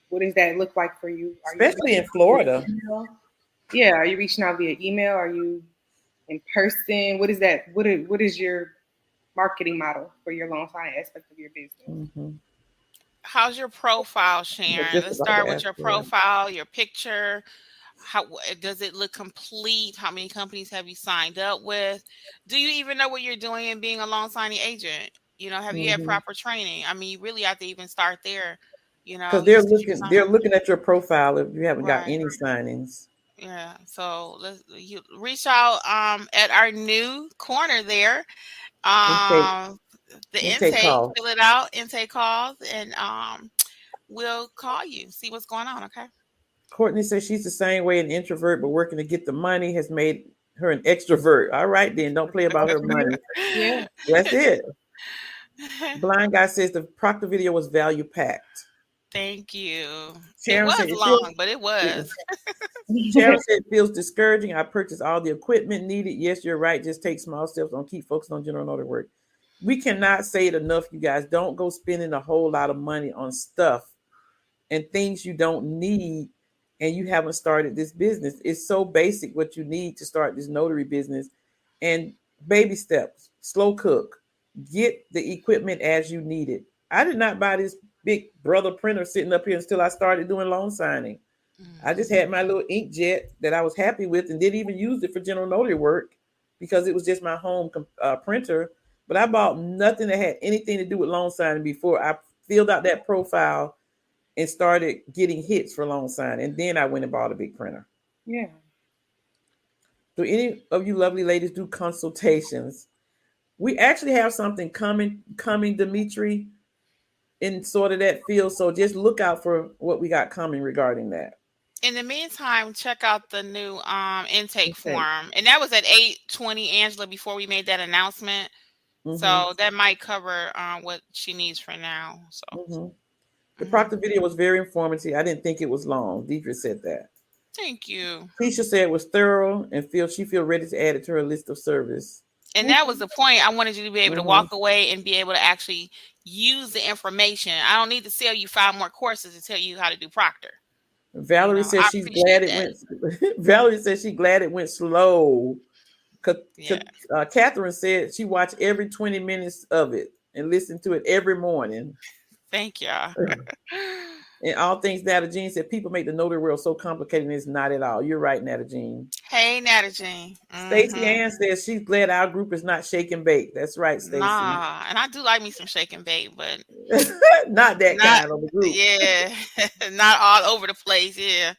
what does that look like for you? Especially in Florida. Yeah. Are you reaching out via email? Are you in person? What is that? What is your marketing model for your loan signing aspect of your business? Mm-hmm. How's your profile, Sharon? Let's start with your profile, your picture. How does it look complete? How many companies have you signed up with? Do you even know what you're doing in being a loan signing agent? Have you had proper training? I mean, you really have to even start there. Because they're looking at your profile if you haven't got any signings. Yeah. So you reach out at our new corner there. The intake call. Fill it out, intake calls, and we'll call you, see what's going on. Okay. Courtney says she's the same way, an introvert, but working to get the money has made her an extrovert. All right, then don't play about her money. Yeah, that's it. Blind Guy says the Proctor video was value packed. Thank you. Sharon it was long, but it was. Sharon said it feels discouraging. I purchased all the equipment needed. Yes, you're right. Just take small steps. Don't keep focused on general notary work. We cannot say it enough, you guys. Don't go spending a whole lot of money on stuff and things you don't need and you haven't started this business. It's so basic what you need to start this notary business. And baby steps, slow cook. Get the equipment as you need it. I did not buy this big brother printer sitting up here until I started doing loan signing. I just had my little inkjet that I was happy with and didn't even use it for general notary work because it was just my home printer. But I bought nothing that had anything to do with loan signing before I filled out that profile and started getting hits for loan sign. And then I went and bought a big printer. Yeah. Do any of you lovely ladies do consultations? We actually have something coming, Dimitri, in sort of that field. So just look out for what we got coming regarding that. In the meantime, check out the new intake Okay. form. And that was at 8:20, Angela, before we made that announcement. Mm-hmm. So that might cover what she needs for now. So Mm-hmm. The proctor video was very informative. I didn't think it was long. Deidre said that. Thank you. Keisha said it was thorough and she feel ready to add it to her list of service. And that was the point. I wanted you to be able to walk away and be able to actually use the information. I don't need to sell you 5 more courses to tell you how to do proctor. Valerie says she's glad it went. Valerie says she's glad it went slow. Catherine said she watched every 20 minutes of it and listened to it every morning. Thank y'all. And all things Nata Jean said, people make the notary world so complicated, and it's not at all. You're right, Nata Jean. Hey, Nata Jean. Stacey Ann says she's glad our group is not shake and bake. That's right, Stacey. Nah, and I do like me some shake and bake, but not that kind of a group. Yeah, not all over the place. Yeah.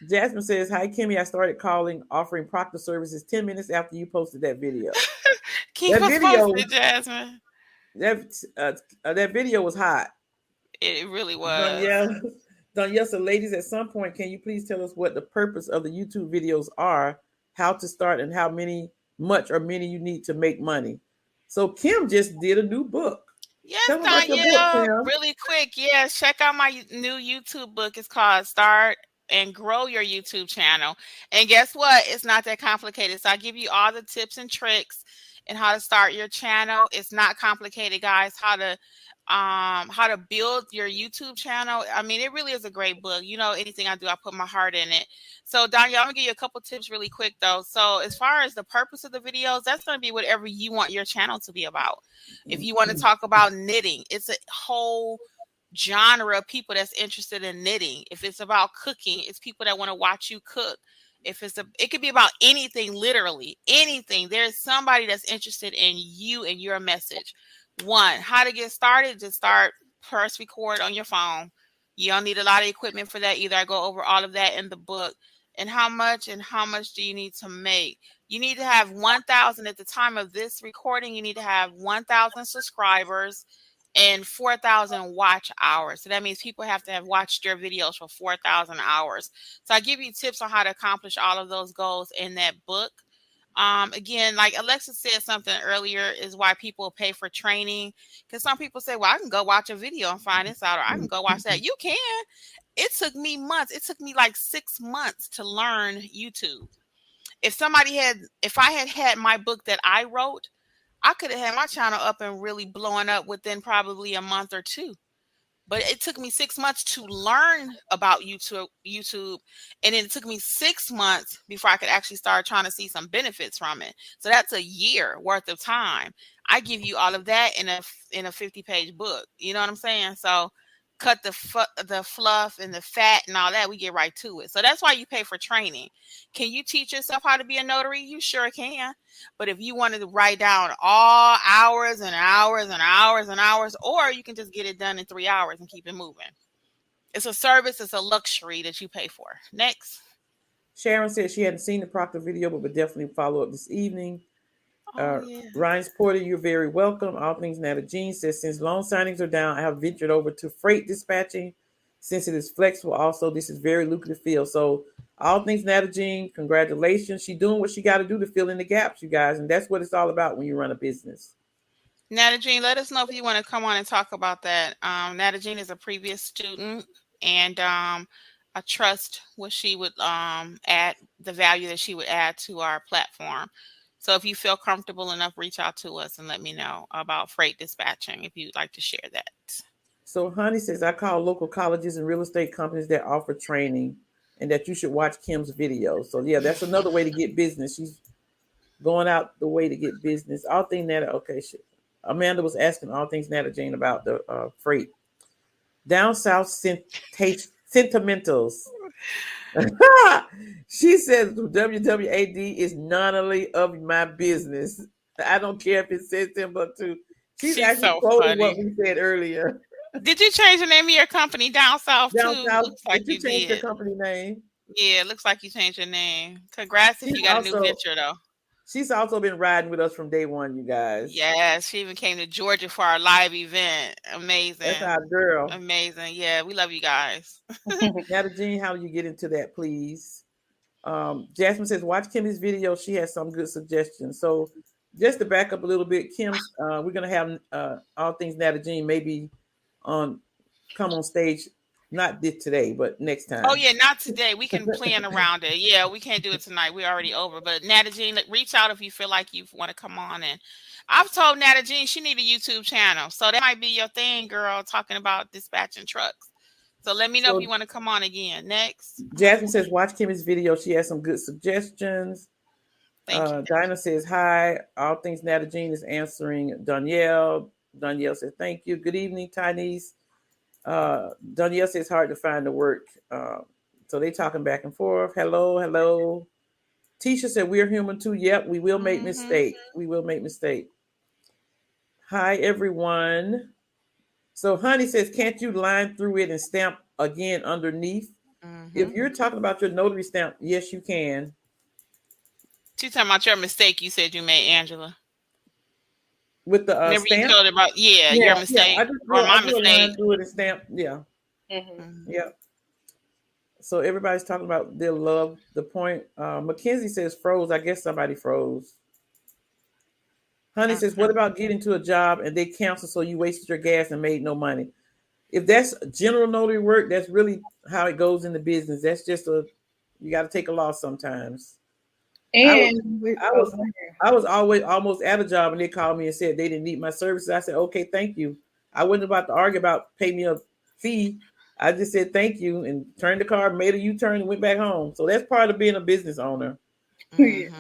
Jasmine says, hi, Kimmy. I started offering proctor services 10 minutes after you posted that video. Keep us posted, Jasmine. That video was hot. It really was. Danielle, so ladies, at some point, can you please tell us what the purpose of the YouTube videos are, how to start, and how much or many you need to make money? So Kim just did a new book. Yes, Danielle, really quick. Yes, check out my new YouTube book. It's called Start and Grow Your YouTube Channel. And guess what? It's not that complicated. So I give you all the tips and tricks and how to start your channel. It's not complicated, guys. How to build your YouTube channel. I mean, it really is a great book. You know, anything I do, I put my heart in it. So Danielle, I'm gonna give you a couple tips really quick though. So as far as the purpose of the videos, that's going to be whatever you want your channel to be about. If you want to talk about knitting, it's a whole genre of people that's interested in knitting. If it's about cooking, it's people that want to watch you cook. If it could be about anything, literally anything. There's somebody that's interested in you and your message. 1, how to get started. Just press record on your phone. You don't need a lot of equipment for that either. I go over all of that in the book. And how much do you need to make? You need to have 1,000 at the time of this recording. You need to have 1,000 subscribers and 4,000 watch hours. So that means people have to have watched your videos for 4,000 hours. So I give you tips on how to accomplish all of those goals in that book. Again, like Alexis said something earlier, is why people pay for training. Because some people say, well, I can go watch a video and find this out, or I can go watch that. You can. It took me months. It took me like 6 months to learn YouTube. If I had my book that I wrote, I could have had my channel up and really blowing up within probably a month or 2. But it took me 6 months to learn about YouTube, and then it took me 6 months before I could actually start trying to see some benefits from it. So that's a year worth of time. I give you all of that in a 50-page book. You know what I'm saying? So cut the fluff and the fat and all that. We get right to it. So that's why you pay for training. Can you teach yourself how to be a notary? You sure can. But if you wanted to write down all hours and hours and hours and hours, or you can just get it done in 3 hours and keep it moving. It's a service. It's a luxury that you pay for. Next. Sharon said she hadn't seen the proctor video, but would definitely follow up this evening. Ryan's Porter, you're very welcome. All things Nata Jean says, since loan signings are down, I have ventured over to freight dispatching. Since it is flexible, also, this is very lucrative field. So all things Nata Jean, congratulations. She's doing what she got to do to fill in the gaps, you guys. And that's what it's all about when you run a business. Nata Jean, let us know if you want to come on and talk about that. Nata Jean is a previous student, and I trust what she would add, the value that she would add to our platform. So if you feel comfortable enough, reach out to us and let me know about freight dispatching if you'd like to share that. So Honey says, I call local colleges and real estate companies that offer training, and that you should watch Kim's videos. So yeah, that's another way to get business. She's going out the way to get business. All things Nata, okay. Amanda was asking all things Nata Jane about the freight. Down South Sentimentals. She says WWAD is Nunnally of my business. I don't care if it says Timbuktu. She's actually so quoting funny. what we said earlier. Did you change the name of your company down south Down too? south, Looks like did you you change your did. company name? Yeah, it looks like you changed your name. Congrats if She's you got a new also venture though. she's also been riding with us from day one, you guys. Yeah, she even came to Georgia for our live event. That's Amazing. our girl. Amazing. Yeah, we love you guys. Now, Jean, how do you get into that, please? Jasmine says, watch Kim's video. She has some good suggestions. So, just to back up a little bit, Kim's, we're gonna have all things Nata Jean maybe on come on stage, not this today, but next time. Oh yeah, not today. We can plan around it. Yeah, we can't do it tonight. We're already over. But Nata Jean, reach out if you feel like you want to come on. And I've told Nata Jean she need a YouTube channel, so that might be your thing, girl. Talking about dispatching trucks. So let me know if you want to come on again. Next, Jasmine says, watch Kim's video. She has some good suggestions. Thank you. Dinah says, hi. All things Nata Jean is answering Danielle. Danielle says, thank you. Good evening, Tynese. Danielle says, hard to find the work. So they talking back and forth. Hello. Tisha said, we're human too. Yep, we will make mistakes. We will make mistakes. Hi, everyone. So Honey says, can't you line through it and stamp again underneath? If you're talking about your notary stamp, yes, you can. She's talking about your mistake you said you made, Angela. With the stamp? You told about, your mistake. I just or my do a line mistake. through it and stamp. Yeah. Yeah. So everybody's talking about their love. The point. Mackenzie says froze. I guess somebody froze. Honey says, what about getting to a job and they cancel so you wasted your gas and made no money? If that's general notary work, that's really how it goes in the business. That's just you got to take a loss sometimes. And I was always almost at a job and they called me and said they didn't need my services. I said, okay, thank you. I wasn't about to argue about pay me a fee. I just said thank you and turned the car, made a U-turn and went back home. So that's part of being a business owner. Go ahead.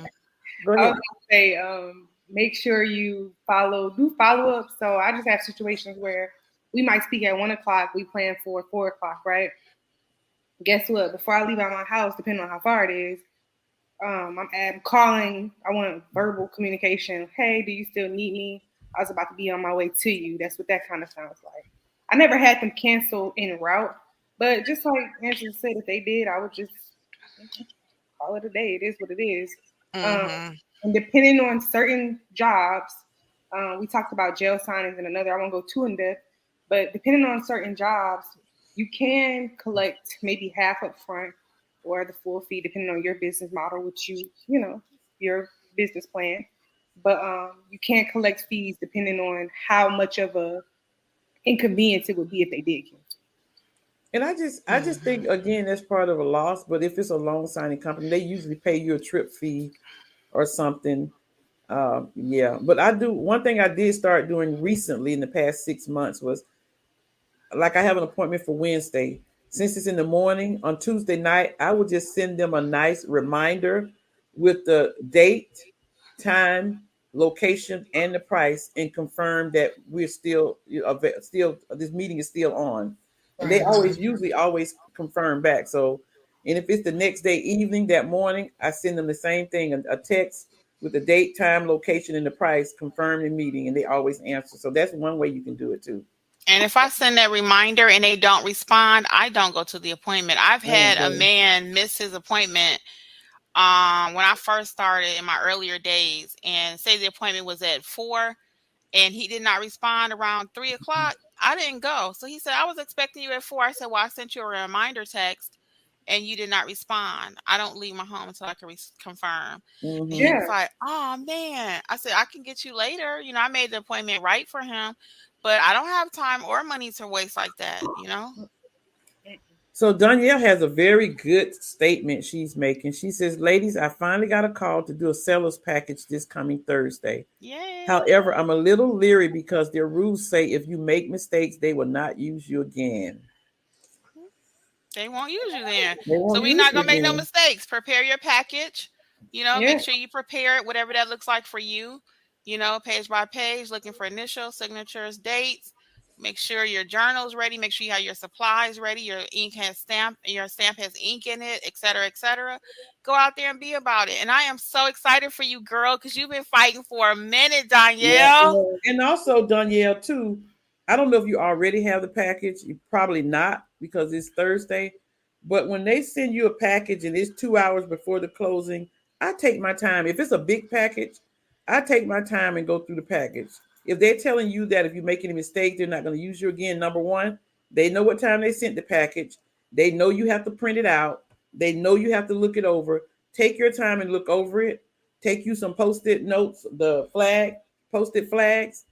I was gonna say, make sure you do follow up. So I just have situations where we might speak at 1:00. We plan for 4:00, right? Guess what? Before I leave out my house, depending on how far it is, I'm calling. I want verbal communication. Hey, do you still need me? I was about to be on my way to you. That's what that kind of sounds like. I never had them cancel en route, but just like Angela said, if they did, I would just call it a day. It is what it is. And depending on certain jobs, we talked about jail signings and another. I won't go too in depth, but depending on certain jobs, you can collect maybe half up front or the full fee, depending on your business model, which your business plan. But you can't collect fees depending on how much of a inconvenience it would be if they did cancel. And I just think, again, that's part of a loss. But if it's a loan signing company, they usually pay you a trip fee or something. But one thing I did start doing recently in the past 6 months was, like, I have an appointment for Wednesday. Since it's in the morning, on Tuesday night, I would just send them a nice reminder with the date, time, location, and the price, and confirm that we're still this meeting is still on. And they usually always confirm back. So, and if it's the next day evening, that morning, I send them the same thing, a text with the date, time, location, and the price, confirm the meeting, and they always answer. So that's one way you can do it too. And if I send that reminder and they don't respond, I don't go to the appointment. I've had a man miss his appointment when I first started in my earlier days, and say the appointment was at 4 and he did not respond around 3:00. I didn't go. So he said, I was expecting you at 4. I said, well, I sent you a reminder text and you did not respond. I don't leave my home until I can confirm. And he was like, oh man. I said, I can get you later. I made the appointment right for him, but I don't have time or money to waste like that, So Danielle has a very good statement she's making. She says, ladies, I finally got a call to do a seller's package this coming Thursday. Yay. However, I'm a little leery because their rules say if you make mistakes, they will not use you again. They won't use you then. So we're not going to make no mistakes. Prepare your package. Make sure you prepare it, whatever that looks like for you. Page by page, looking for initials, signatures, dates. Make sure your journal's ready. Make sure you have your supplies ready. Your ink has stamp. Your stamp has ink in it, et cetera, et cetera. Go out there and be about it. And I am so excited for you, girl, because you've been fighting for a minute, Danielle. And also, Danielle, too, I don't know if you already have the package. You probably not because it's Thursday. But when they send you a package and it's 2 hours before the closing, I take my time. If it's a big package, I take my time and go through the package. If they're telling you that if you make any mistake, they're not going to use you again, number one, they know what time they sent the package. They know you have to print it out. They know you have to look it over. Take your time and look over it. Take you some post-it notes, the post-it flags,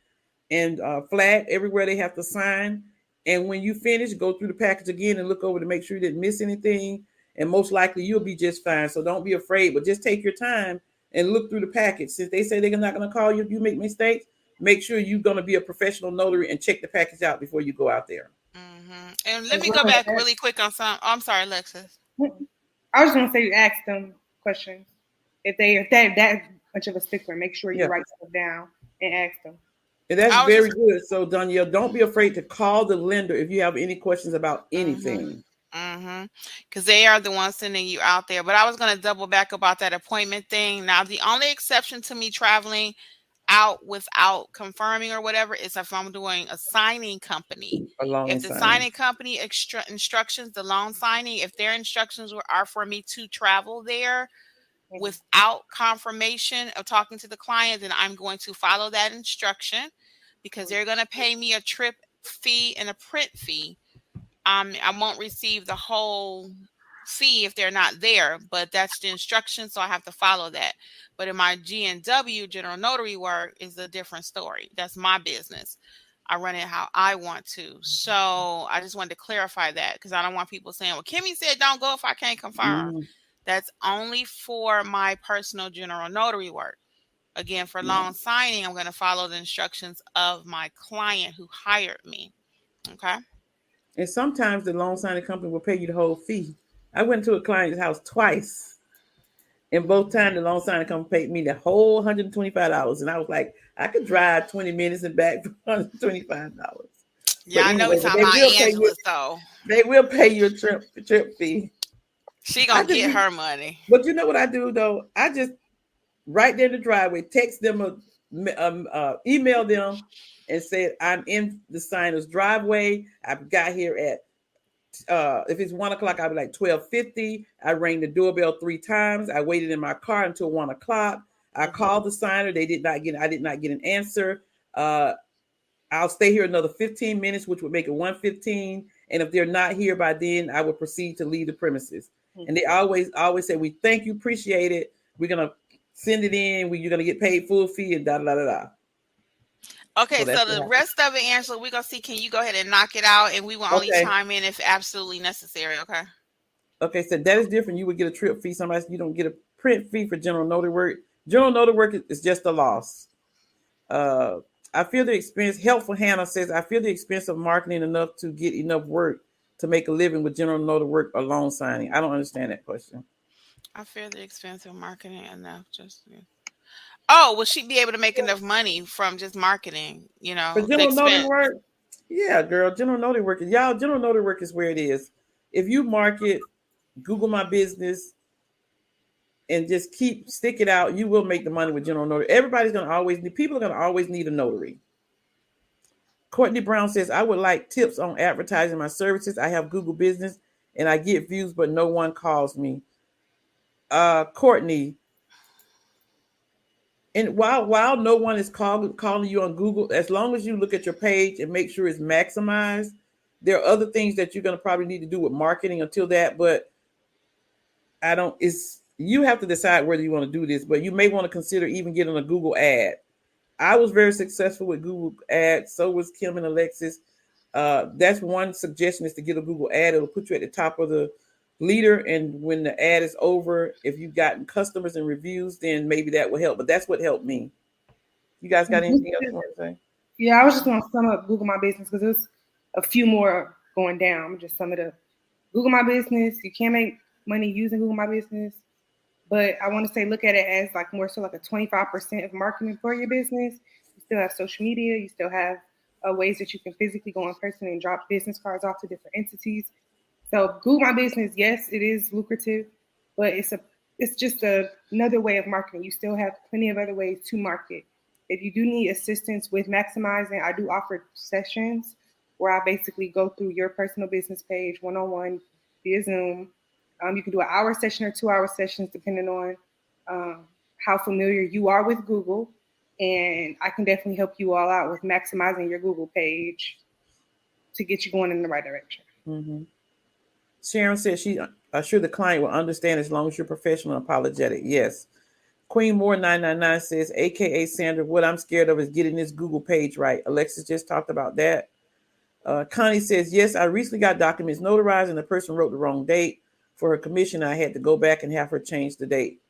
and flag everywhere they have to sign. And when you finish, go through the package again and look over to make sure you didn't miss anything. And most likely you'll be just fine. So don't be afraid, but just take your time and look through the package. Since they say they're not going to call you if you make mistakes, make sure you're going to be a professional notary and check the package out before you go out there. Mm-hmm. And let me go back really quick on some. I'm sorry, Alexis. I was just going to say you ask them questions. If they're that much of a stickler, make sure you write stuff down and ask them. And that's very good. So, Danielle, don't be afraid to call the lender if you have any questions about anything. Because they are the ones sending you out there. But I was going to double back about that appointment thing. Now, the only exception to me traveling out without confirming or whatever is if I'm doing a signing company. If the signing company instructions, the loan signing, if their instructions are for me to travel there without confirmation of talking to the client, then I'm going to follow that instruction because they're going to pay me a trip fee and a print fee. I won't receive the whole fee if they're not there, but that's the instruction, so I have to follow that. But in my GNW, general notary work, is a different story. That's my business. I run it how I want to. So I just wanted to clarify that because I don't want people saying, well, Kimmi said don't go if I can't confirm. That's only for my personal general notary work. Again, for loan signing, I'm going to follow the instructions of my client who hired me. Okay. And sometimes the loan signing company will pay you the whole fee. I went to a client's house twice. And both times the loan signing company paid me the whole $125. And I was like, I could drive 20 minutes and back for $125. Yeah, I know we're talking about Angela, so. They will pay you a trip fee. She gonna get her money. But you know what I do though? I just right there in the driveway, text them, email them, and say I'm in the signer's driveway. I've got here at if it's 1 o'clock, I'll be like 12:50. I rang the doorbell 3 times. I waited in my car until 1 o'clock. I called the signer. I did not get an answer. I'll stay here another 15 minutes, which would make it 1:15. And if they're not here by then, I would proceed to leave the premises. And they always say, we thank you, appreciate it. We're going to send it in. You're going to get paid full fee and da-da-da-da-da. Okay, so the rest of it, Angela, we're going to see, can you go ahead and knock it out? And we will only chime in if absolutely necessary, okay? Okay, so that is different. You would get a trip fee. You don't get a print fee for general notary work. General notary work is just a loss. I feel the expense. Helpful Hannah says, I feel the expense of marketing enough to get enough work to make a living with general notary work or loan signing. I don't understand that question. I feel the expense of marketing enough Oh, will she be able to make enough money from just marketing? You know, for general notary work? Yeah, girl, general notary work. Y'all, general notary work is where it is. If you market, Google my business, and just stick it out, you will make the money with general notary. People are going to always need a notary. Courtney Brown says, I would like tips on advertising my services. I have Google Business and I get views, but no one calls me. Courtney, and while no one is calling you on Google, as long as you look at your page and make sure it's maximized, there are other things that you're going to probably need to do with marketing until that, but you have to decide whether you want to do this, but you may want to consider even getting a Google ad. I was very successful with Google ads. So was Kim and Alexis. That's one suggestion, is to get a Google ad. It'll put you at the top of the leader. And when the ad is over, if you've gotten customers and reviews, then maybe that will help. But that's what helped me. You guys got anything else you want to say? Yeah, I was just going to sum up Google My Business because there's a few more going down. Just sum it up. Google My Business. You can make money using Google My Business. But I want to say, look at it as like more so like a 25% of marketing for your business. You still have social media. You still have ways that you can physically go in person and drop business cards off to different entities. So Google My Business, yes, it is lucrative, but it's just another way of marketing. You still have plenty of other ways to market. If you do need assistance with maximizing, I do offer sessions where I basically go through your personal business page one-on-one via Zoom. You can do an hour session or 2-hour sessions depending on how familiar you are with Google. And I can definitely help you all out with maximizing your Google page to get you going in the right direction. Mm-hmm. Sharon says she's sure the client will understand as long as you're professional and apologetic. Yes. Queen Moore 999 says, AKA Sandra, what I'm scared of is getting this Google page right. Alexis just talked about that. Connie says, yes, I recently got documents notarized and the person wrote the wrong date for her commission. I had to go back and have her change the date.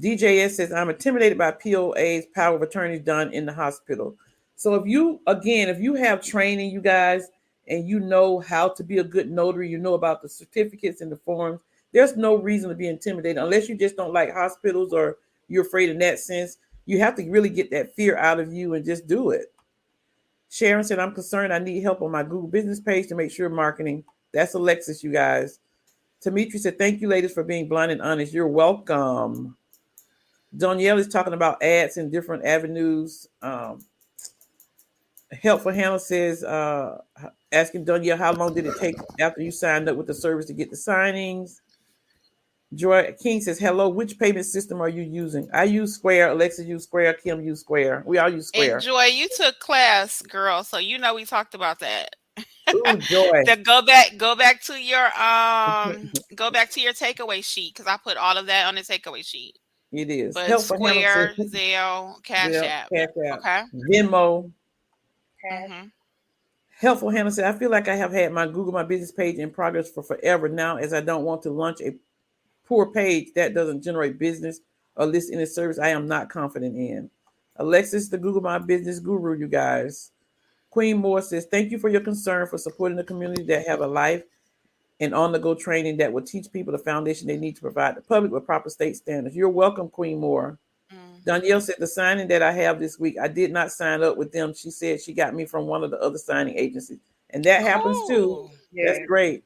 DJS says, I'm intimidated by POA's power of attorneys done in the hospital. So if you have training, you guys, and you know how to be a good notary, you know about the certificates and the forms, there's no reason to be intimidated unless you just don't like hospitals or you're afraid in that sense. You have to really get that fear out of you and just do it. Sharon said, I'm concerned. I need help on my Google business page to make sure marketing. That's Alexis, you guys. Dimitri said, thank you, ladies, for being blunt and honest. You're welcome. Danielle is talking about ads in different avenues. Helpful Hannah says, asking Danielle, how long did it take after you signed up with the service to get the signings? Joy King says, hello, which payment system are you using? I use Square. Alexis use Square. Kim use Square. We all use Square. And Joy, you took class, girl, so you know we talked about that. Ooh, Joy. go back to your takeaway sheet, because I put all of that on the takeaway sheet. It is. But Helpful Square, says, Zelle, Cash App. Okay. Venmo. Mm-hmm. Helpful Hannah said, I feel like I have had my Google My Business page in progress for forever now, as I don't want to launch a poor page that doesn't generate business or list any service I am not confident in. Alexis, the Google My Business guru, you guys. Queen Moore says, thank you for your concern for supporting the community that have a life and on-the-go training that will teach people the foundation they need to provide the public with proper state standards. You're welcome, Queen Moore. Danielle said, the signing that I have this week, I did not sign up with them. She said she got me from one of the other signing agencies. And that happens too. Yeah. That's great.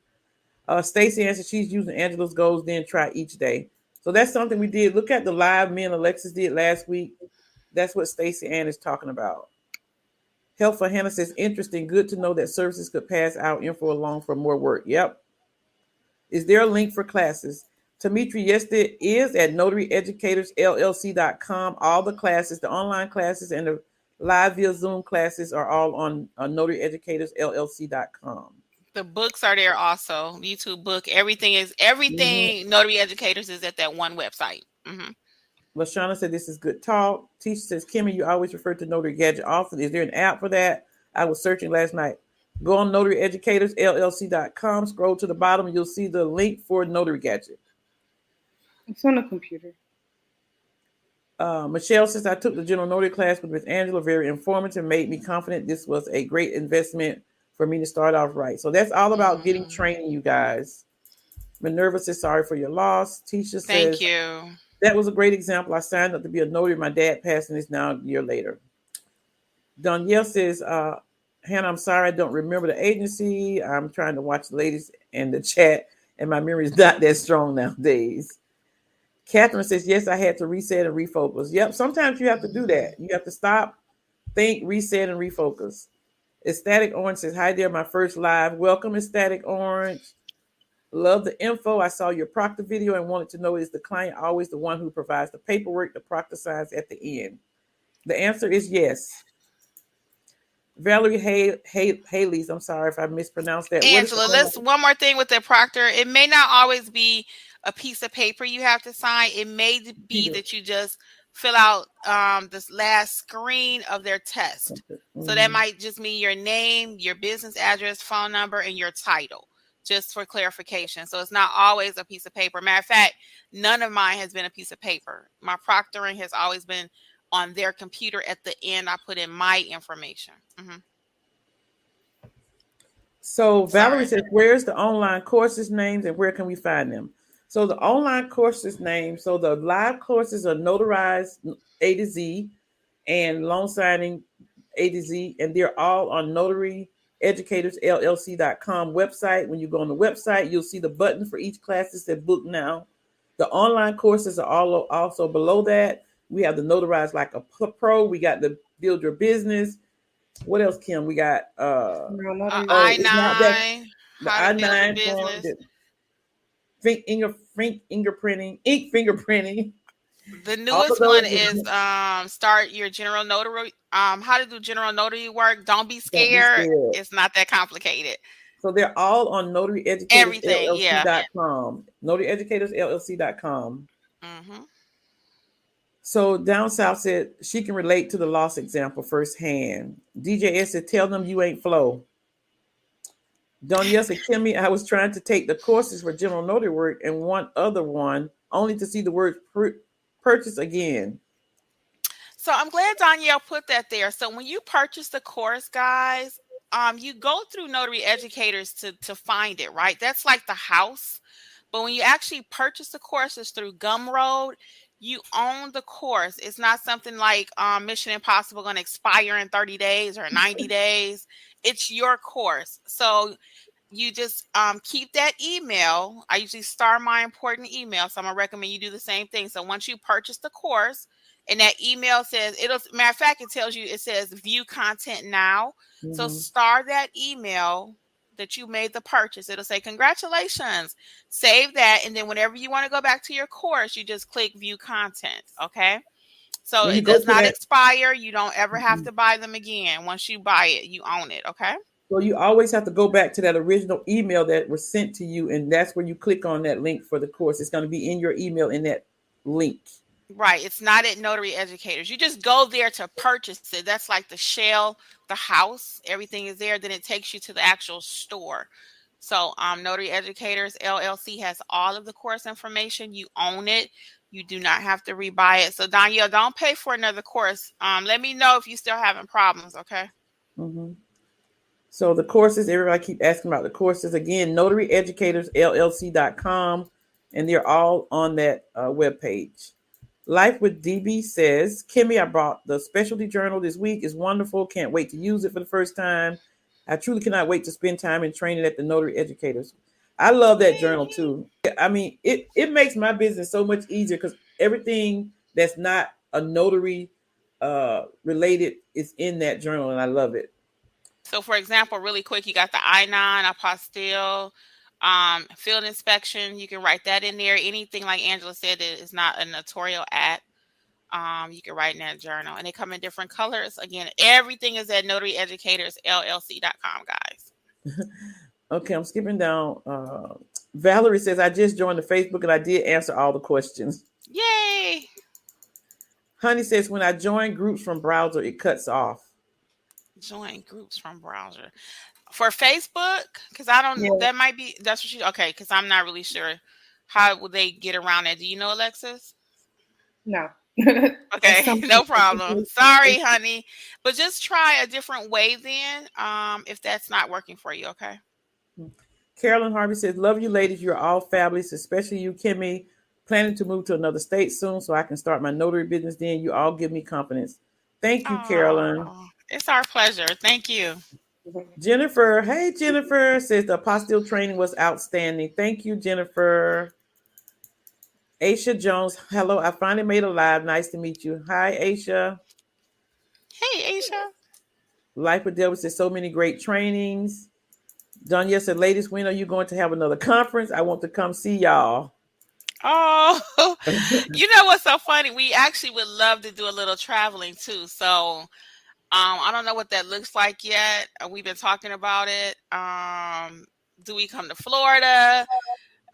Stacy answered she's using Angela's goals, then try each day. So that's something we did. Look at the live me and Alexis did last week. That's what Stacy Ann is talking about. Helpful Hannah says, interesting. Good to know that services could pass our info along for more work. Yep. Is there a link for classes? Dimitri, yes, there is at notaryeducatorsllc.com. All the classes, the online classes and the live via Zoom classes are all on notaryeducatorsllc.com. The books are there also. YouTube book. Everything. Notary Educators is at that one website. Mm-hmm. LaShawna said, this is good talk. Tisha says, Kimmi, you always refer to Notary Gadget often. Is there an app for that? I was searching last night. Go on notaryeducatorsllc.com. Scroll to the bottom and you'll see the link for Notary Gadget. It's on the computer. Michelle says, I took the general notary class with Ms. Angela. Very informative. Made me confident this was a great investment for me to start off right. So that's all about getting training, you guys. Minerva says, sorry for your loss. Tisha says, thank you. That was a great example. I signed up to be a notary. My dad passed and it's now a year later. Danielle says, Hannah, I'm sorry I don't remember the agency. I'm trying to watch the ladies in the chat and my memory is not that strong nowadays. Catherine says, yes, I had to reset and refocus. Yep, sometimes you have to do that. You have to stop, think, reset, and refocus. Ecstatic Orange says, hi there, my first live. Welcome, Ecstatic Orange. Love the info. I saw your proctor video and wanted to know, is the client always the one who provides the paperwork the proctor signs at the end? The answer is yes. Valerie Haley's, I'm sorry if I mispronounced that. Angela, let's one more thing with the proctor. It may not always be a piece of paper you have to sign. It may be that you just fill out this last screen of their test. Mm-hmm. So that might just mean your name, your business address, phone number, and your title, just for clarification. So it's not always a piece of paper. Matter of fact, none of mine has been a piece of paper. My proctoring has always been on their computer. At the end, I put in my information. Mm-hmm. So Valerie says, where's the online courses names and where can we find them? So the online courses names, so the live courses are notarized A to Z and loan signing A to Z, and they're all on notaryeducatorsllc.com website. When you go on the website, you'll see the button for each class that says book now. The online courses are all also below that. We have the Notarize Like a Pro. We got the Build Your Business. What else, Kim? We got I-9, the how to build a I-9 form, business. ink fingerprinting. The newest one is start your general notary. How to do general notary work. Don't be scared. It's not that complicated. So they're all on NotaryEducatorsLLC.com. NotaryEducatorsLLC.com. Mm-hmm. So Down South said she can relate to the loss example firsthand. DJS said, tell them you ain't Flo. Danielle said, Kimmy, I was trying to take the courses for general notary work and one other one only to see the word purchase again. So I'm glad Danielle put that there. So when you purchase the course, guys, you go through Notary Educators to find it, right? That's like the house. But when you actually purchase the courses through Gumroad, you own the course. It's not something like Mission Impossible going to expire in 30 days or 90 days. It's your course. So you just keep that email. I usually star my important email. So I'm going to recommend you do the same thing. So once you purchase the course and that email says, matter of fact, it tells you, it says view content now. Mm-hmm. So star that email that you made the purchase. It'll say, congratulations, save that. And then whenever you want to go back to your course, you just click view content. Okay. So it does not expire. You don't ever have to buy them again. Once you buy it, you own it. Okay. So you always have to go back to that original email that was sent to you. And that's where you click on that link for the course. It's going to be in your email in that link. Right. It's not at Notary Educators. You just go there to purchase it. That's like the shell, the house, everything is there. Then it takes you to the actual store. So Notary Educators LLC has all of the course information. You own it. You do not have to rebuy it. So Danielle, don't pay for another course. Let me know if you're still having problems. Okay. Mm-hmm. So the courses, everybody keep asking about the courses. Again, NotaryEducatorsLLC.com, and they're all on that webpage. Life with DB says, Kimmy, I bought the specialty journal this week. It's wonderful. Can't wait to use it for the first time. I truly cannot wait to spend time in training at the Notary Educators. I love that journal too. I mean, it makes my business so much easier because everything that's not a notary related is in that journal, and I love it. So, for example, really quick, you got the I-9, apostille, field inspection. You can write that in there. Anything like Angela said that is not a notarial act, you can write in that journal. And they come in different colors. Again, everything is at NotaryEducatorsLLC.com, guys. Okay, I'm skipping down. Valerie says, I just joined the Facebook and I did answer all the questions. Yay! Honey says, when I join groups from browser, it cuts off. Join groups from browser for Facebook, because I don't know. That might be that's what okay, because I'm not really sure how will they get around it. Do you know, Alexis? No. Okay, no problem. Sorry, honey, but just try a different way then if that's not working for you. Okay. Carolyn Harvey says, love you ladies, you're all fabulous, especially you, Kimmy. Planning to move to another state soon so I can start my notary business then. You all give me confidence. Thank you, Carolyn. It's our pleasure. Thank you. Jennifer, hey, Jennifer, says the apostille training was outstanding. Thank you, Jennifer. Aisha Jones, hello, I finally made a live. Nice to meet you. Hi, Aisha. Hey, Aisha. Life with Delbert says so many great trainings. Danya said, ladies, when are you going to have another conference? I want to come see y'all. Oh, you know what's so funny? We actually would love to do a little traveling too. So I don't know what that looks like yet. We've been talking about it. Do we come to Florida?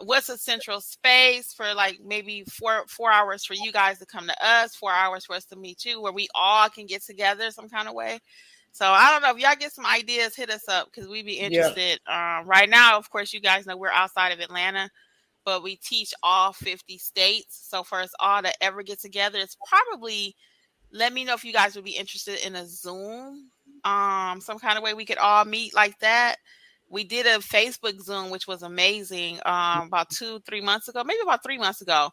What's a central space for like maybe four hours for you guys to come to us, 4 hours for us to meet you, where we all can get together some kind of way? So I don't know if y'all get some ideas, hit us up because we'd be interested. Yeah. Right now, of course, you guys know we're outside of Atlanta, but we teach all 50 states. So for us all to ever get together, it's probably, let me know if you guys would be interested in a Zoom, some kind of way we could all meet like that. We did a Facebook Zoom, which was amazing, about 2-3 months ago, maybe about 3 months ago.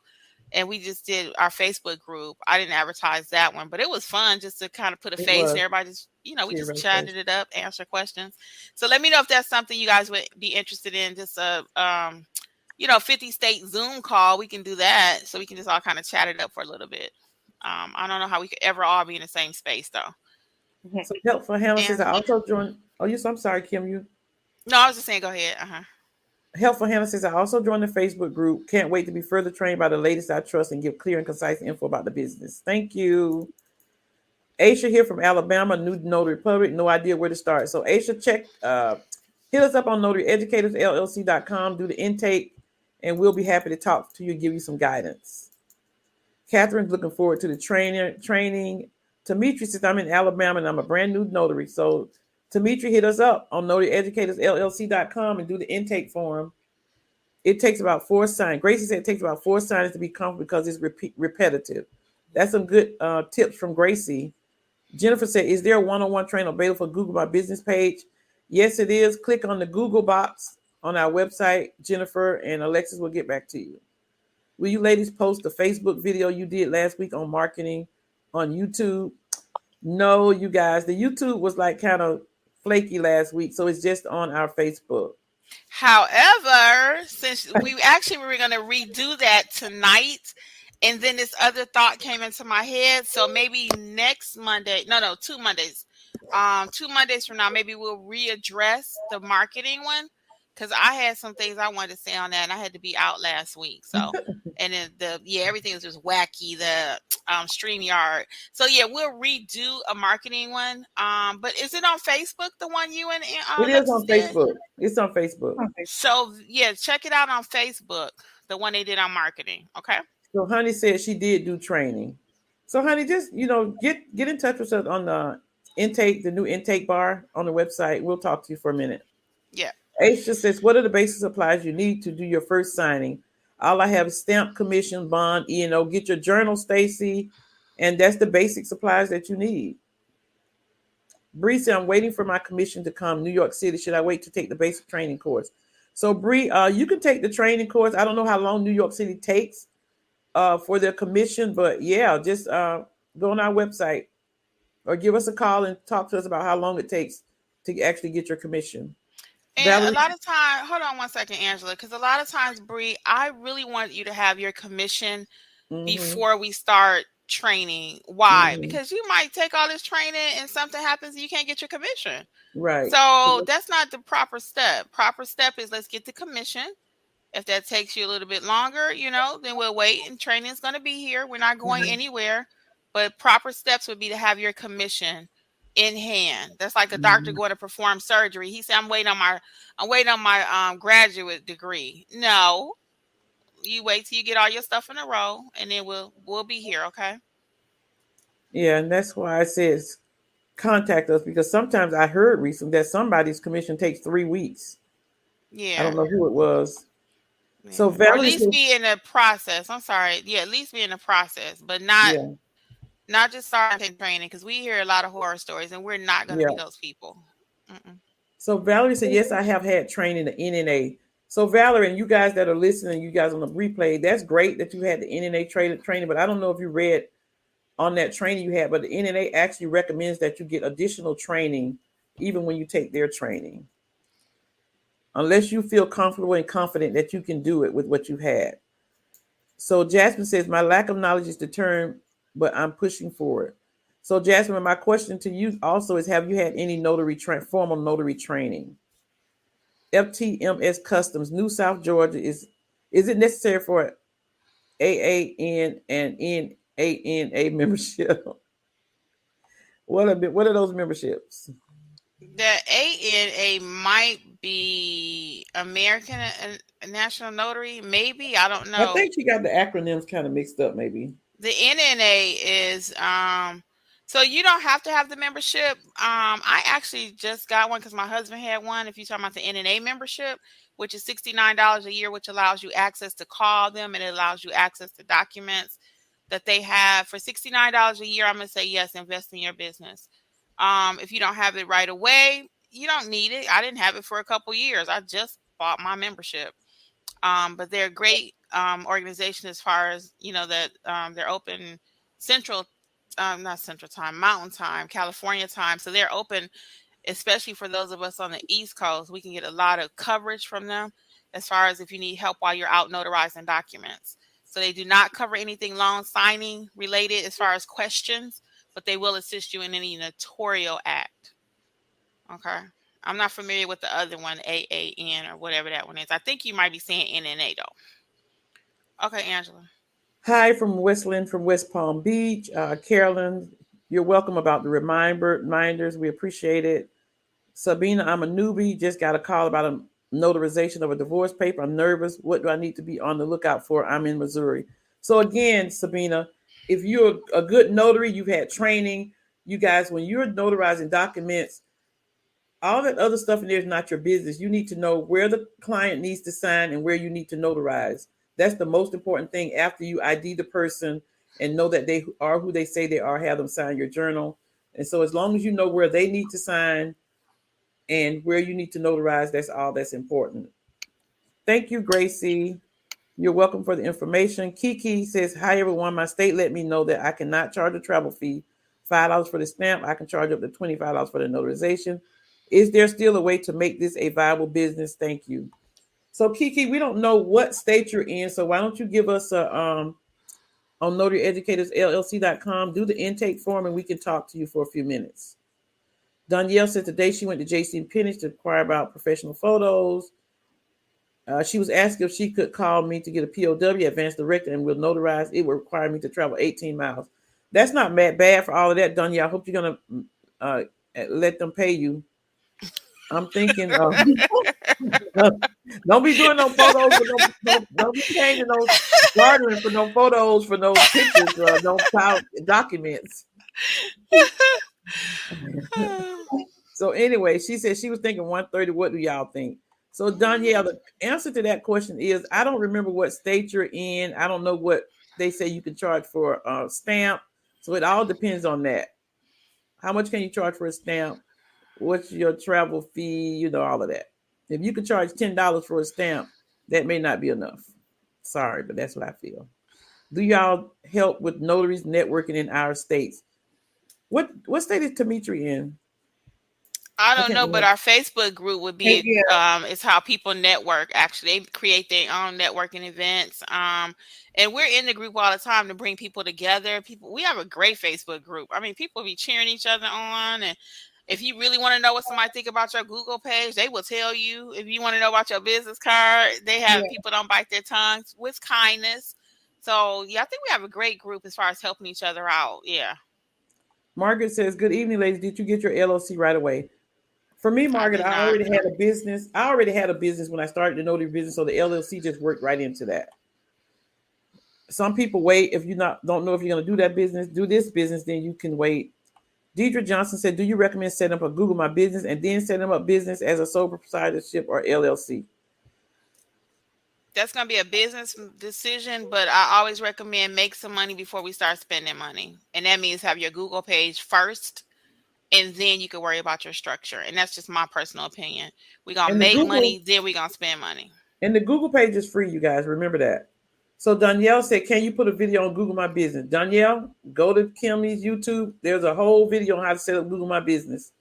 And we just did our Facebook group. I didn't advertise that one, but it was fun just to kind of put a face and everybody just, we just chatted it up, answer questions. So let me know if that's something you guys would be interested in, just a, 50 state Zoom call. We can do that. So we can just all kind of chat it up for a little bit. I don't know how we could ever all be in the same space though. So Helpful Hannah says, And I also joined. Oh, I'm sorry, Kim. no, I was just saying, go ahead. Helpful Hannah says, I also joined the Facebook group. Can't wait to be further trained by the latest I trust and give clear and concise info about the business. Thank you. Aisha here from Alabama, New Notary Republic. No idea where to start. So Aisha, hit us up on notaryeducatorsllc.com, do the intake, and we'll be happy to talk to you and give you some guidance. Catherine's looking forward to the training. Demetri says, I'm in Alabama and I'm a brand new notary. So Demetri, hit us up on notaryeducatorsllc.com and do the intake form. It takes about 4 signs. Gracie said it takes about 4 signs to be comfortable because it's repetitive. That's some good tips from Gracie. Jennifer said, is there a one-on-one training available for Google My Business page? Yes, it is. Click on the Google box on our website. Jennifer and Alexis will get back to you. Will you ladies post the Facebook video you did last week on marketing on YouTube? No, you guys. The YouTube was like kind of flaky last week, so it's just on our Facebook. However, since we were going to redo that tonight, and then this other thought came into my head. So maybe next Monday, 2 Mondays, 2 Mondays from now, maybe we'll readdress the marketing one. Because I had some things I wanted to say on that, and I had to be out last week. So, and then everything was just wacky. The StreamYard. So yeah, we'll redo a marketing one. But is it on Facebook? The one you and it is on Facebook. It's on Facebook. So yeah, check it out on Facebook. The one they did on marketing. Okay. So Honey said she did do training. So Honey, just get in touch with us on the intake, the new intake bar on the website. We'll talk to you for a minute. Yeah. Aisha says, what are the basic supplies you need to do your first signing? All I have is stamp, commission, bond, E&O. Get your journal, Stacy, and that's the basic supplies that you need. Bree said, I'm waiting for my commission to come. New York City. Should I wait to take the basic training course? So Bree, you can take the training course. I don't know how long New York City takes for their commission, but yeah, just go on our website or give us a call and talk to us about how long it takes to actually get your commission. And Valerie? A lot of times, hold on one second, Angela, because a lot of times, Bree, I really want you to have your commission before we start training. Why? Because you might take all this training and something happens and you can't get your commission. Right. So that's not the proper step. Proper step is let's get the commission. If that takes you a little bit longer, then we'll wait, and training is going to be here. We're not going anywhere. But proper steps would be to have your commission in hand. That's like a doctor going to perform surgery. He said, I'm waiting on my graduate degree. No, you wait till you get all your stuff in a row, and then we'll be here. Okay. Yeah. And that's why I says contact us, because sometimes I heard recently that somebody's commission takes 3 weeks. Yeah. I don't know who it was. Yeah. So Valerie, or at least be in the process. I'm sorry. Yeah. At least be in the process, but not just starting training, because we hear a lot of horror stories, and we're not going to be those people. So Valerie said, yes, I have had training, the NNA. So Valerie, and you guys that are listening, you guys on the replay, that's great that you had the NNA training, but I don't know if you read on that training you had, but the NNA actually recommends that you get additional training even when you take their training, unless you feel comfortable and confident that you can do it with what you had. So Jasmine says, my lack of knowledge is determined, but I'm pushing forward. So Jasmine, my question to you also is, have you had any formal notary training? FTMS Customs, New South Georgia, is it necessary for AAN and NANA membership? What are those memberships? The ANA might be American National Notary, maybe. I don't know. I think she got the acronyms kind of mixed up, maybe. The NNA is so you don't have to have the membership. I actually just got one because my husband had one. If you're talking about the NNA membership, which is $69 a year, which allows you access to call them, and it allows you access to documents that they have. For $69 a year, I'm going to say yes, invest in your business. If you don't have it right away, you don't need it. I didn't have it for a couple years. I just bought my membership. But they're a great organization as far as, that they're open not Central Time, Mountain Time, California time. So they're open, especially for those of us on the East Coast. We can get a lot of coverage from them as far as if you need help while you're out notarizing documents. So they do not cover anything loan signing related as far as questions, but they will assist you in any notarial act. Okay. I'm not familiar with the other one, AAN or whatever that one is. I think you might be saying NNA though. Okay, Angela. Hi from Westland, from West Palm Beach. Carolyn, you're welcome about the reminders. We appreciate it. Sabina, I'm a newbie. Just got a call about a notarization of a divorce paper. I'm nervous. What do I need to be on the lookout for? I'm in Missouri. So again, Sabina, if you're a good notary, you've had training. You guys, when you're notarizing documents, all that other stuff in there is not your business. You need to know where the client needs to sign and where you need to notarize. That's the most important thing after you ID the person and know that they are who they say they are, have them sign your journal. And so as long as you know where they need to sign and where you need to notarize, that's all that's important. Thank you, Gracie. You're welcome for the information. Kiki says, hi, everyone. My state let me know that I cannot charge a travel fee, $5 for the stamp. I can charge up to $25 for the notarization. Is there still a way to make this a viable business? Thank you. So, Kiki, we don't know what state you're in, so why don't you give us a on notaryeducatorsllc.com, do the intake form, and we can talk to you for a few minutes. Danielle said today she went to J.C. Penney to inquire about professional photos. She was asked if she could call me to get a POW, advance director, and we'll notarize. It would require me to travel 18 miles. That's not bad for all of that, Danielle. I hope you're going to let them pay you. I'm thinking, don't be doing no photos for don't be changing no bartering for no photos for no pictures, no documents. So anyway, she said she was thinking 130. What do y'all think? So Danielle, the answer to that question is I don't remember what state you're in. I don't know what they say you can charge for a stamp. So it all depends on that. How much can you charge for a stamp? What's your travel fee? You know, all of that. If you could charge $10 for a stamp, that may not be enough. Sorry, but that's what I feel. Do y'all help with notaries networking in our states? What state is Dimitri in? I don't know, but our Facebook group would be it's how people network. Actually, they create their own networking events. And we're in the group all the time to bring people together. We have a great Facebook group. I mean, people be cheering each other on, and if you really want to know what somebody think about your Google page, they will tell you. If you want to know about your business card, they have people don't bite their tongues with kindness. So yeah, I think we have a great group as far as helping each other out. Yeah. Margaret says, good evening, ladies. Did you get your LLC right away? For me, Margaret, I already had a business. I already had a business when I started the notary business, so the LLC just worked right into that. Some people wait. If you don't know if you're going to do that business, do this business, then you can wait. Deidre Johnson said, do you recommend setting up a Google My Business and then setting up business as a sole proprietorship or LLC? That's going to be a business decision, but I always recommend make some money before we start spending money. And that means have your Google page first, and then you can worry about your structure. And that's just my personal opinion. We're going to make money, then we're going to spend money. And the Google page is free, you guys. Remember that. So Danielle said, can you put a video on Google My Business? Danielle, go to Kimmi's YouTube. There's a whole video on how to set up Google My Business.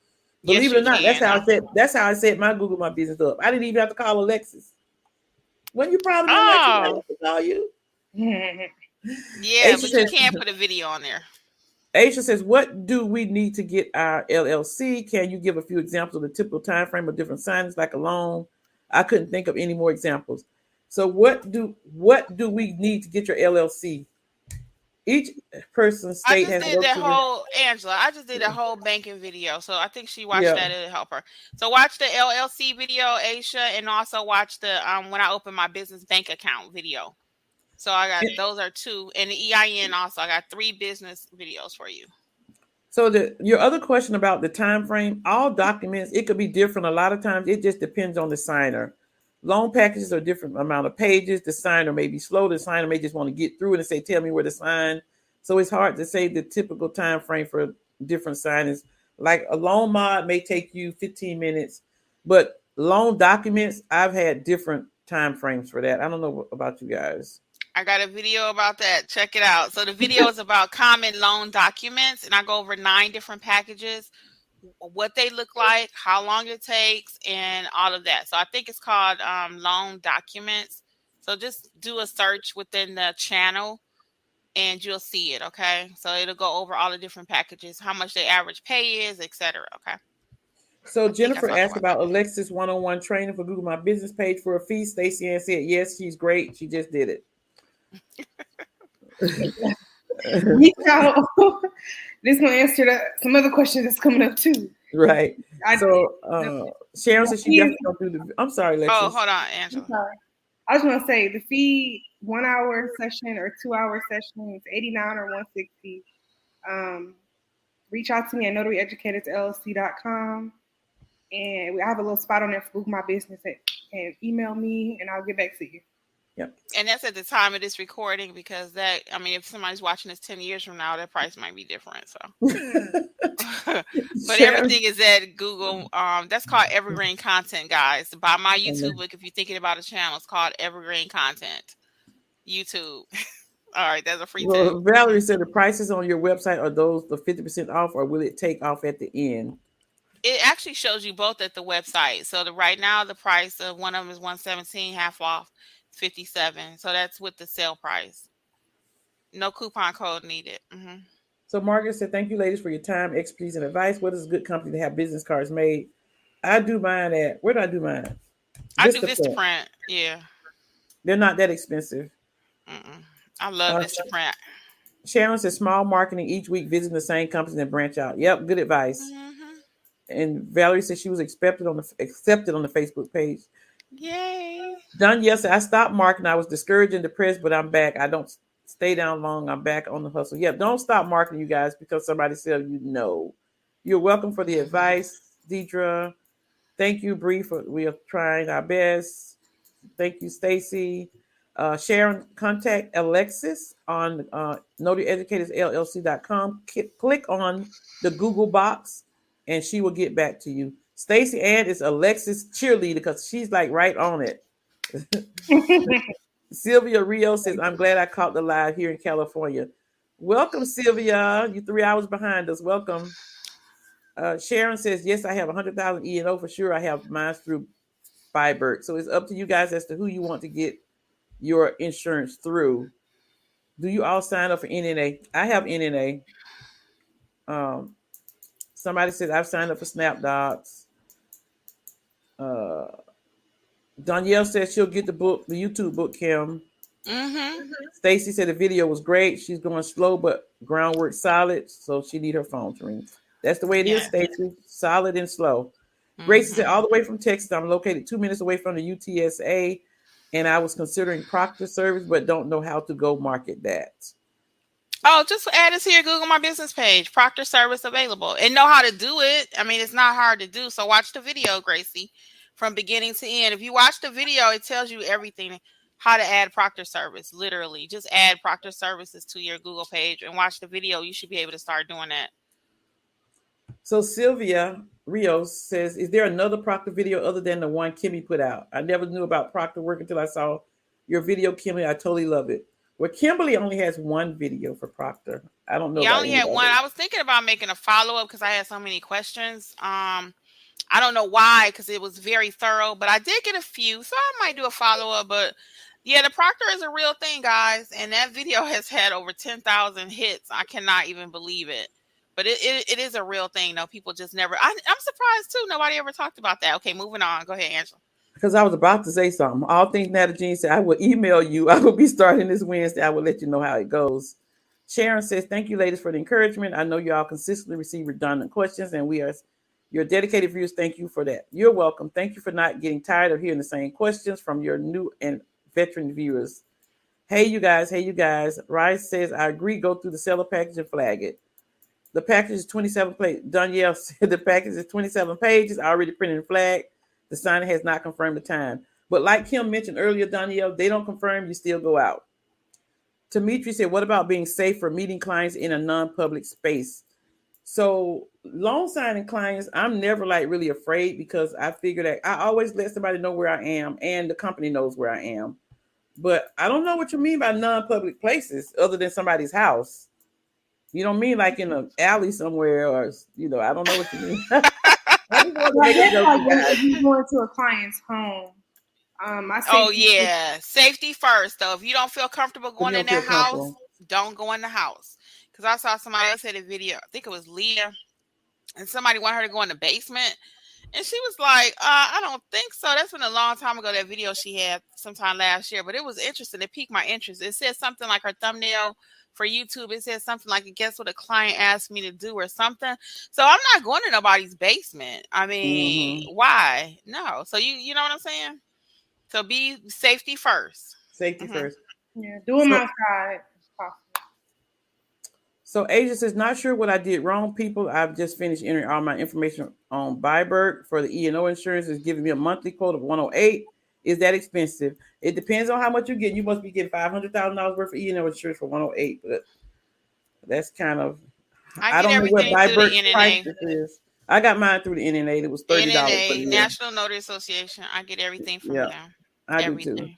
Believe it or not, that's how I set my Google My Business up. I didn't even have to call Alexis. When you proud of me, Alexis, I have to call you. Yeah, but you can't put a video on there. Aisha says, what do we need to get our LLC? Can you give a few examples of the typical time frame of different signings, like a loan? I couldn't think of any more examples. So what do we need to get your LLC? Each person's state has. Angela, I just did a whole banking video, so I think she watched that. It'll help her. So watch the LLC video, Aisha, and also watch the when I open my business bank account video. So I got those are two, and the EIN also. I got 3 business videos for you. So your other question about the time frame, all documents, it could be different. A lot of times it just depends on the signer. Loan packages are different amount of pages. The signer may be slow. The signer may just want to get through it and say, tell me where to sign. So it's hard to say the typical time frame for different signings. Like a loan mod may take you 15 minutes, but loan documents, I've had different time frames for that. I don't know about you guys. I got a video about that. Check it out. So the video is about common loan documents, and I go over 9 different packages, what they look like, how long it takes, and all of that. So I think it's called loan documents. So just do a search within the channel and you'll see it, okay? So it'll go over all the different packages, how much the average pay is, etc. Okay. So Jennifer asked about Alexis one-on-one training for Google My Business page for a fee. Stacey Ann said, yes, she's great. She just did it. Reach out. This will answer some other questions that's coming up too. Right. Sharon said she definitely don't do the. I'm sorry, Alexis. Oh, hold on, Angela. I'm sorry. I just want to say the fee 1 hour session or 2 hour session is $89 or $160. Reach out to me at notaryeducatorsllc.com. And I have a little spot on there for Google My Business and email me and I'll get back to you. Yep. And that's at the time of this recording because if somebody's watching this 10 years from now, that price might be different. So, but everything is at Google. That's called evergreen content, guys. Buy my YouTube book if you're thinking about a channel. It's called Evergreen Content. YouTube. All right, that's a free tip. Valerie said the prices on your website are those the 50% off, or will it take off at the end? It actually shows you both at the website. So right now the price of one of them is $117, half off $57. So that's with the sale price. No coupon code needed. Mm-hmm. So Margaret said, thank you ladies for your time, expertise, and advice. What is a good company to have business cards made? I do mine at, where do I do mine? I do Vistaprint. Yeah. They're not that expensive. I love Vistaprint. Sharon said, small marketing each week, visiting the same companies and branch out. Yep, good advice. Mm-hmm. And Valerie said she was accepted on the Facebook page. Yay. Danielle said, I stopped marketing. I was discouraged and depressed, but I'm back. I don't stay down long. I'm back on the hustle. Yeah, don't stop marketing, you guys, because somebody said you know. You're welcome for the advice, Deidre. Thank you, Bree, we are trying our best. Thank you, Stacy. Sharon, contact Alexis on notaryeducatorsllc.com. Click on the Google box and she will get back to you. Stacy Ann is Alexis cheerleader because she's like right on it. Sylvia Rio says, I'm glad I caught the live here in California. Welcome, Sylvia. You're 3 hours behind us. Welcome. Sharon says, yes, I have 100,000 E&O for sure. I have mine through Fiberg. So it's up to you guys as to who you want to get your insurance through. Do you all sign up for NNA? I have NNA. Somebody said I've signed up for SnapDocs. Danielle said she'll get the book, the YouTube book, Kim. Mm-hmm. Stacy said the video was great. She's going slow, but groundwork solid. So she need her phone to ring. That's the way it is, Stacy. Solid and slow. Mm-hmm. Gracie said, all the way from Texas. I'm located 2 minutes away from the UTSA. And I was considering Proctor service, but don't know how to go market that. Oh, just add us here, Google My Business page, Proctor service available, and know how to do it. I mean, it's not hard to do. So watch the video, Gracie, from beginning to end. If you watch the video, it tells you everything, how to add Proctor service. Literally, just add Proctor services to your Google page and watch the video. You should be able to start doing that. So Sylvia Rios says, is there another Proctor video other than the one Kimmi put out? I never knew about Proctor work until I saw your video, Kimmi. I totally love it. Well, Kimberly only has one video for Proctor. I don't know. Yeah, I only had one. I was thinking about making a follow-up because I had so many questions. I don't know why, because it was very thorough, but I did get a few, so I might do a follow-up. But yeah, the Proctor is a real thing, guys, and that video has had over 10,000 hits. I cannot even believe it. But it is a real thing, though. People just never. I'm surprised too. Nobody ever talked about that. Okay, moving on. Go ahead, Angela. Because I was about to say something. All things Nata Jean said, I will email you. I will be starting this Wednesday. I will let you know how it goes. Sharon says, thank you, ladies, for the encouragement. I know you all consistently receive redundant questions, and we are your dedicated viewers. Thank you for that. You're welcome. Thank you for not getting tired of hearing the same questions from your new and veteran viewers. Hey, you guys. Hey, you guys. Rice says, I agree. Go through the seller package and flag it. The package is 27 pages. Danielle said the package is 27 pages, already printed and flagged. The signer has not confirmed the time. But like Kim mentioned earlier, Danielle, they don't confirm, you still go out. Dimitri said, what about being safe for meeting clients in a non-public space? So loan signing clients, I'm never like really afraid because I figure that I always let somebody know where I am and the company knows where I am. But I don't know what you mean by non-public places other than somebody's house. You don't mean like in an alley somewhere or, I don't know what you mean. If you go into a client's home, Oh yeah, safety first though. If you don't feel comfortable going in that house, don't go in the house. Because I saw somebody else had a video. I think it was Leah, and somebody wanted her to go in the basement, and she was like, "I don't think so." That's been a long time ago. That video she had sometime last year, but it was interesting. It piqued my interest. It said something like her thumbnail for YouTube. It said something like, "Guess what a client asked me to do," or something. So I'm not going to nobody's basement. I mean, why? No. So you know what I'm saying? So be safety first. Safety first. Yeah, do them outside if possible. So Asia says, not sure what I did wrong, people. I've just finished entering all my information on Byberg for the E&O insurance. It's giving me a monthly quote of $108. Is that expensive? It depends on how much you get. You must be getting $500,000 worth of E&O insurance for $108. But that's kind of, I don't know what Byberg's price is. I got mine through the NNA. It was $30 for the year. National Notary Association. I get everything from them. I do too.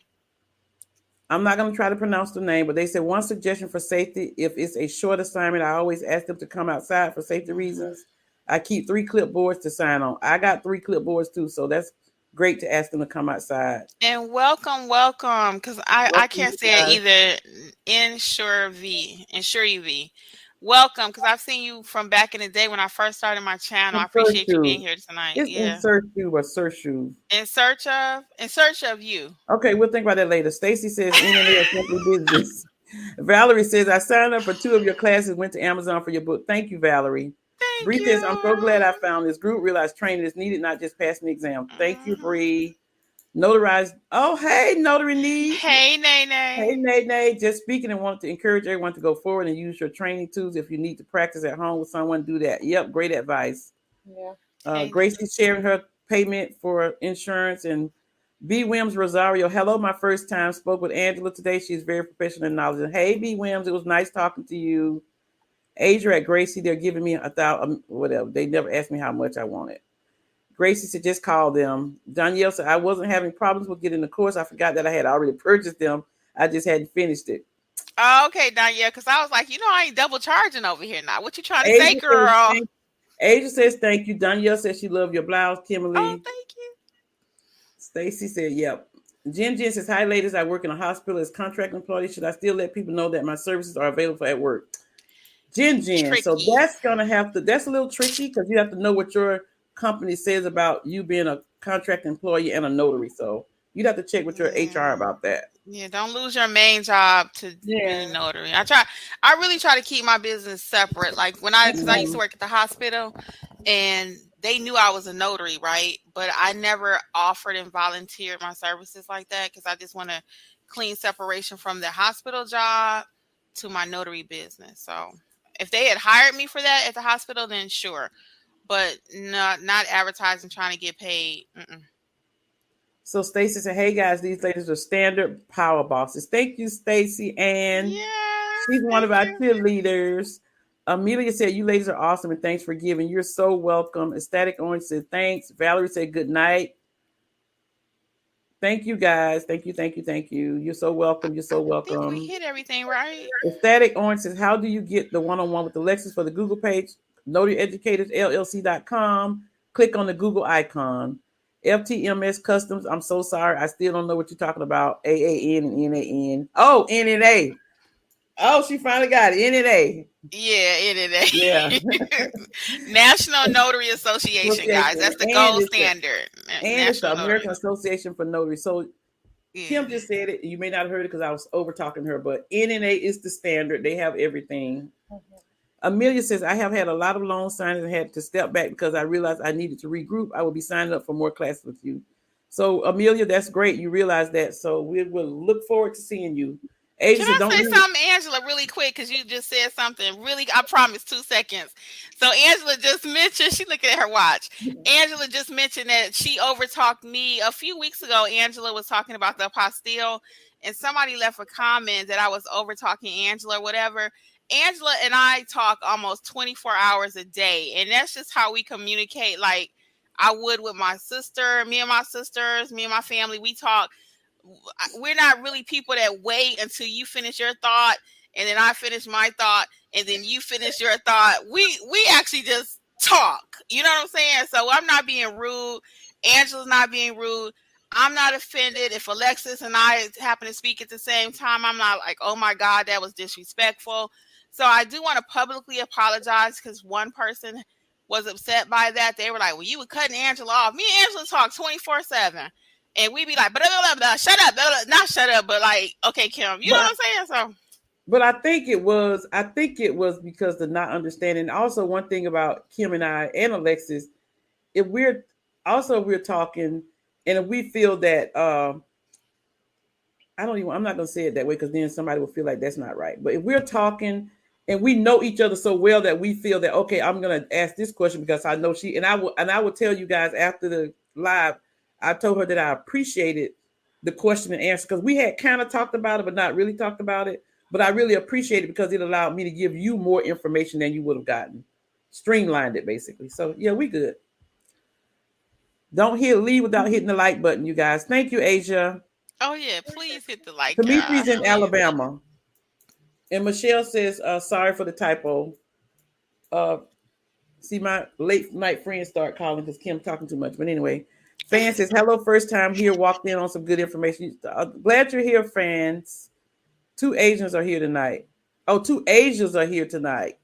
I'm not going to try to pronounce the name, but they said one suggestion for safety, if it's a short assignment, I always ask them to come outside for safety reasons. I keep 3 clipboards to sign on. I got 3 clipboards too, so that's great to ask them to come outside. And welcome, because I can't say it either. Insure UV. Welcome, because I've seen you from back in the day when I first started my channel. I appreciate you being here tonight. It's in search of or search you. In search of you. Okay, we'll think about that later. Stacy says, NNA Simply Business. Valerie says, I signed up for 2 of your classes, went to Amazon for your book. Thank you, Valerie. Bree says, I'm so glad I found this group. Realized training is needed, not just passing the exam. Thank you, Bree. Notarized. Oh, hey, Notary Need. Hey, Nay. Hey, Nay. Just speaking and want to encourage everyone to go forward and use your training tools. If you need to practice at home with someone, do that. Yep, great advice. Yeah. Gracie's sharing her payment for insurance. And B. Williams Rosario. Hello, my first time. Spoke with Angela today. She's very professional and knowledgeable. Hey, B. Williams. It was nice talking to you. Asia at Gracie, they're giving me $1,000, whatever. They never asked me how much I wanted. Gracie said, just call them. Danielle said, I wasn't having problems with getting the course. I forgot that I had already purchased them. I just hadn't finished it. Oh, okay, Danielle, because I was like, I ain't double charging over here now. What you trying to say, girl? Asia says, thank you. Danielle says she loved your blouse, Kimberly. Oh, thank you. Stacy said, yep. Jen says, hi, ladies. I work in a hospital as contract employee. Should I still let people know that my services are available at work? Jen. So that's that's a little tricky because you have to know what your company says about you being a contract employee and a notary. So you'd have to check with your HR about that. Yeah, don't lose your main job to be a notary. I really try to keep my business separate. Like because I used to work at the hospital and they knew I was a notary, right? But I never offered and volunteered my services like that because I just want a clean separation from the hospital job to my notary business. So if they had hired me for that at the hospital, then sure. But not advertising, trying to get paid. So Stacy said, hey guys, these ladies are standard power bosses. Thank you, Stacy. And she's one of our cheerleaders. Amelia said, you ladies are awesome and thanks for giving. You're so welcome. Ecstatic Orange said, thanks. Valerie said, good night. Thank you guys. Thank you. You're so welcome. I think we hit everything right. Ecstatic Orange says, how do you get the one-on-one with Alexis for the Google page? NotaryEducatorsLLC.com. Click on the Google icon. FTMS Customs. I'm so sorry. I still don't know what you're talking about. AAN and NAN. Oh, NNA. Oh, she finally got it. NNA. Yeah, NNA. Yeah. National Notary Association, guys. That's the gold standard. And it's the American Association for Notary. So Kim just said it. You may not have heard it because I was over talking to her, but NNA is the standard. They have everything. Amelia says, I have had a lot of loan signings and had to step back because I realized I needed to regroup. I will be signing up for more classes with you. So, Amelia, that's great. You realize that. So we will look forward to seeing you. Can I say something, Angela, really quick? Because you just said something really, I promise, 2 seconds. So Angela just mentioned, she looking at her watch. Angela just mentioned that she overtalked me. A few weeks ago, Angela was talking about the apostille, and somebody left a comment that I was overtalking Angela or whatever. Angela and I talk almost 24 hours a day, and that's just how we communicate. Like I would with my sister, me and my sisters, me and my family, we talk. We're not really people that wait until you finish your thought and then I finish my thought and then you finish your thought. We actually just talk. You know what I'm saying? So I'm not being rude. Angela's not being rude. I'm not offended. If Alexis and I happen to speak at the same time, I'm not like, oh my God, that was disrespectful. So I do want to publicly apologize because one person was upset by that. They were like, well, you were cutting Angela off. Me and Angela talk 24/7. And we be like, blah, blah, blah, shut up, blah, blah. Not shut up, but like, okay, Kim, you know what I'm saying? So, but I think it was because the not understanding. Also, one thing about Kim and I and Alexis, if we're talking, and if we feel that I'm not gonna say it that way because then somebody will feel like that's not right. But if we're talking and we know each other so well that we feel that, okay, I'm gonna ask this question because I know she, and I will tell you guys after the live, I told her that I appreciated the question and answer because we had kind of talked about it, but not really talked about it. But I really appreciate it because it allowed me to give you more information than you would have gotten. Streamlined it basically. So yeah, we good. Don't leave without hitting the like button, you guys. Thank you, Asia. oh yeah, please hit the like. Dimitri's in please. Alabama. And Michelle says, sorry for the typo. See, my late night friends start calling because Kim talking too much. But anyway, Fan says, hello, first time here. Walked in on some good information. Glad you're here, fans. 2 Asians are here tonight. Oh, 2 Asians are here tonight.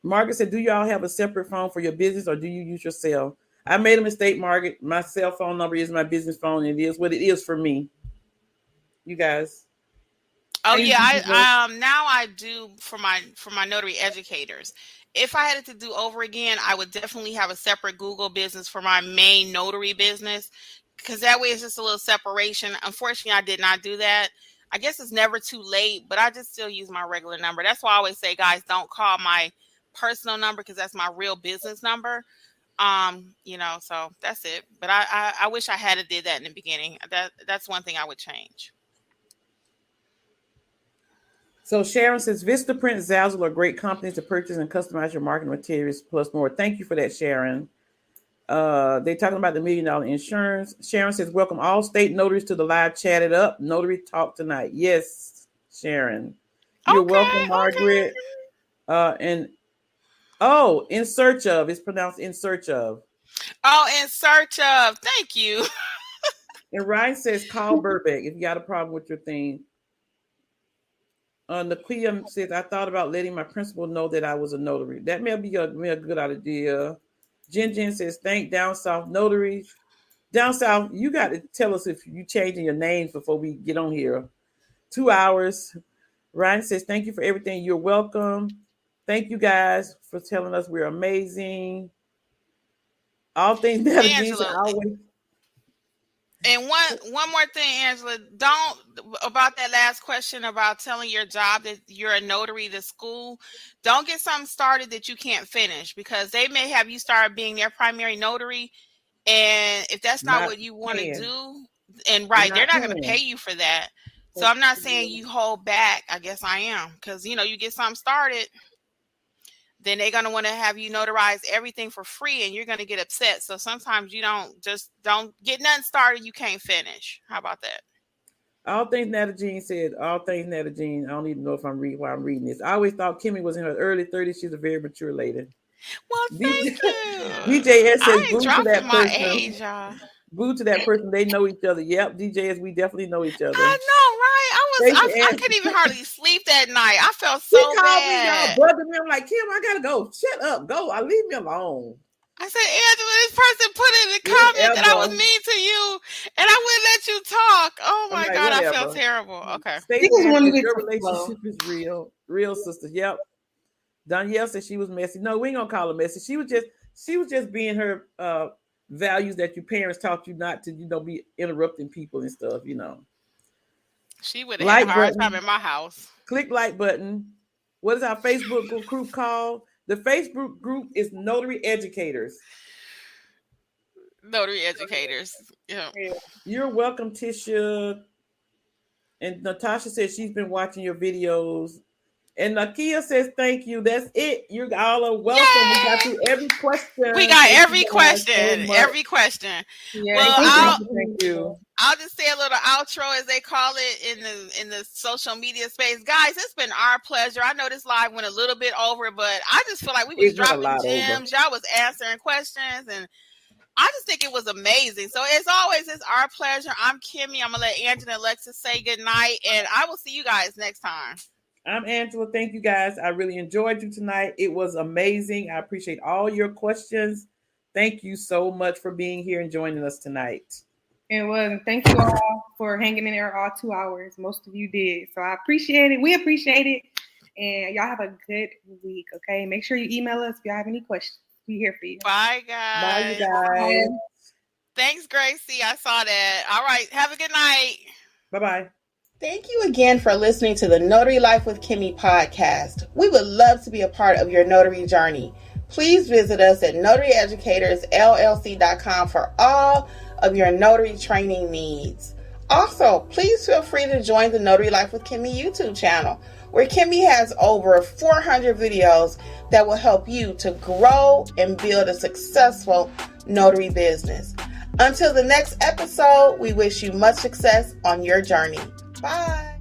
Margaret said, do y'all have a separate phone for your business or do you use your cell? I made a mistake, Margaret. My cell phone number is my business phone. And it is what it is for me. You guys. Oh yeah, I now I do for my notary educators. If I had it to do over again, I would definitely have a separate Google business for my main notary business because that way it's just a little separation. Unfortunately, I did not do that. I guess it's never too late, but I just still use my regular number. That's why I always say, guys, don't call my personal number because that's my real business number. So that's it. But I wish I had did that in the beginning. That's one thing I would change. So Sharon says, Vistaprint, Zazzle are great companies to purchase and customize your marketing materials plus more. Thank you for that, Sharon. They're talking about the $1 million insurance. Sharon says, welcome all state notaries to the live Chat It Up Notary Talk tonight. Yes, Sharon. You're welcome, Margaret. In search of. It's pronounced in search of. Oh, in search of. Thank you. And Ryan says, call Burbank if you got a problem with your thing. Nakia says, I thought about letting my principal know that I was a notary. That may be a good idea. Jen says, thank Down South Notaries. Down South, you got to tell us if you changing your names before we get on here. 2 hours. Ryan says, thank you for everything. You're welcome. Thank you guys for telling us we're amazing. All things that Angela, always. And one more thing, Angela, don't about that last question about telling your job that you're a notary to school. Don't get something started that you can't finish because they may have you start being their primary notary. And if that's not what you want to do, and they're not going to pay you for that. So I'm not saying you hold back. I guess I am because, you get something started. Then they're going to want to have you notarize everything for free and you're going to get upset. So sometimes you don't get nothing started. You can't finish. How about that? All things Netta Jean said, all things Netta Jean. I don't even know if I'm reading why I'm reading this. I always thought Kimmi was in her early 30s. She's a very mature lady. Well, thank you. DJS says, boo to that my person. age, y'all. Boo to that person. They know each other. Yep, DJS, we definitely know each other. I know, right? I couldn't even hardly sleep that night. I felt so bad. She called me, y'all, bugging me. I'm like, Kim, I gotta go. Shut up, go. Leave me alone. I said, Angela, this person put in the comment that I was mean to you, and I wouldn't let you talk. Oh my God, whatever. I felt terrible. Okay, your relationship is real sister. Yep. Danielle said she was messy. No, we ain't gonna call her messy. She was just being her values that your parents taught you not to, be interrupting people and stuff. She would have had a hard time in my house. Click like button. What is our Facebook group called? The Facebook group is Notary Educators. Notary Educators. Yeah. You're welcome, Tisha. And Natasha says she's been watching your videos. And Nakia says thank you. That's it. You all are welcome. Yay! We got through every question. We got every question. Every question. Yeah, well, thank you. I'll just say a little outro, as they call it in the social media space. Guys, it's been our pleasure. I know this live went a little bit over, but I just feel like we was dropping gems. Y'all was answering questions, and I just think it was amazing. So as always, it's our pleasure. I'm Kimmi. I'm going to let Angela and Alexis say goodnight, and I will see you guys next time. I'm Angela. Thank you, guys. I really enjoyed you tonight. It was amazing. I appreciate all your questions. Thank you so much for being here and joining us tonight. It was. Thank you all for hanging in there all 2 hours. Most of you did. So I appreciate it. We appreciate it. And y'all have a good week, okay? Make sure you email us if y'all have any questions. We're here for you. Bye, guys. Bye, you guys. Thanks, Gracie. I saw that. All right. Have a good night. Bye-bye. Thank you again for listening to the Notary Life with Kimmi podcast. We would love to be a part of your notary journey. Please visit us at notaryeducatorsllc.com for all of your notary training needs. Also, please feel free to join the Notary Life with Kimmi YouTube channel, where Kimmi has over 400 videos that will help you to grow and build a successful notary business. Until the next episode, we wish you much success on your journey. Bye.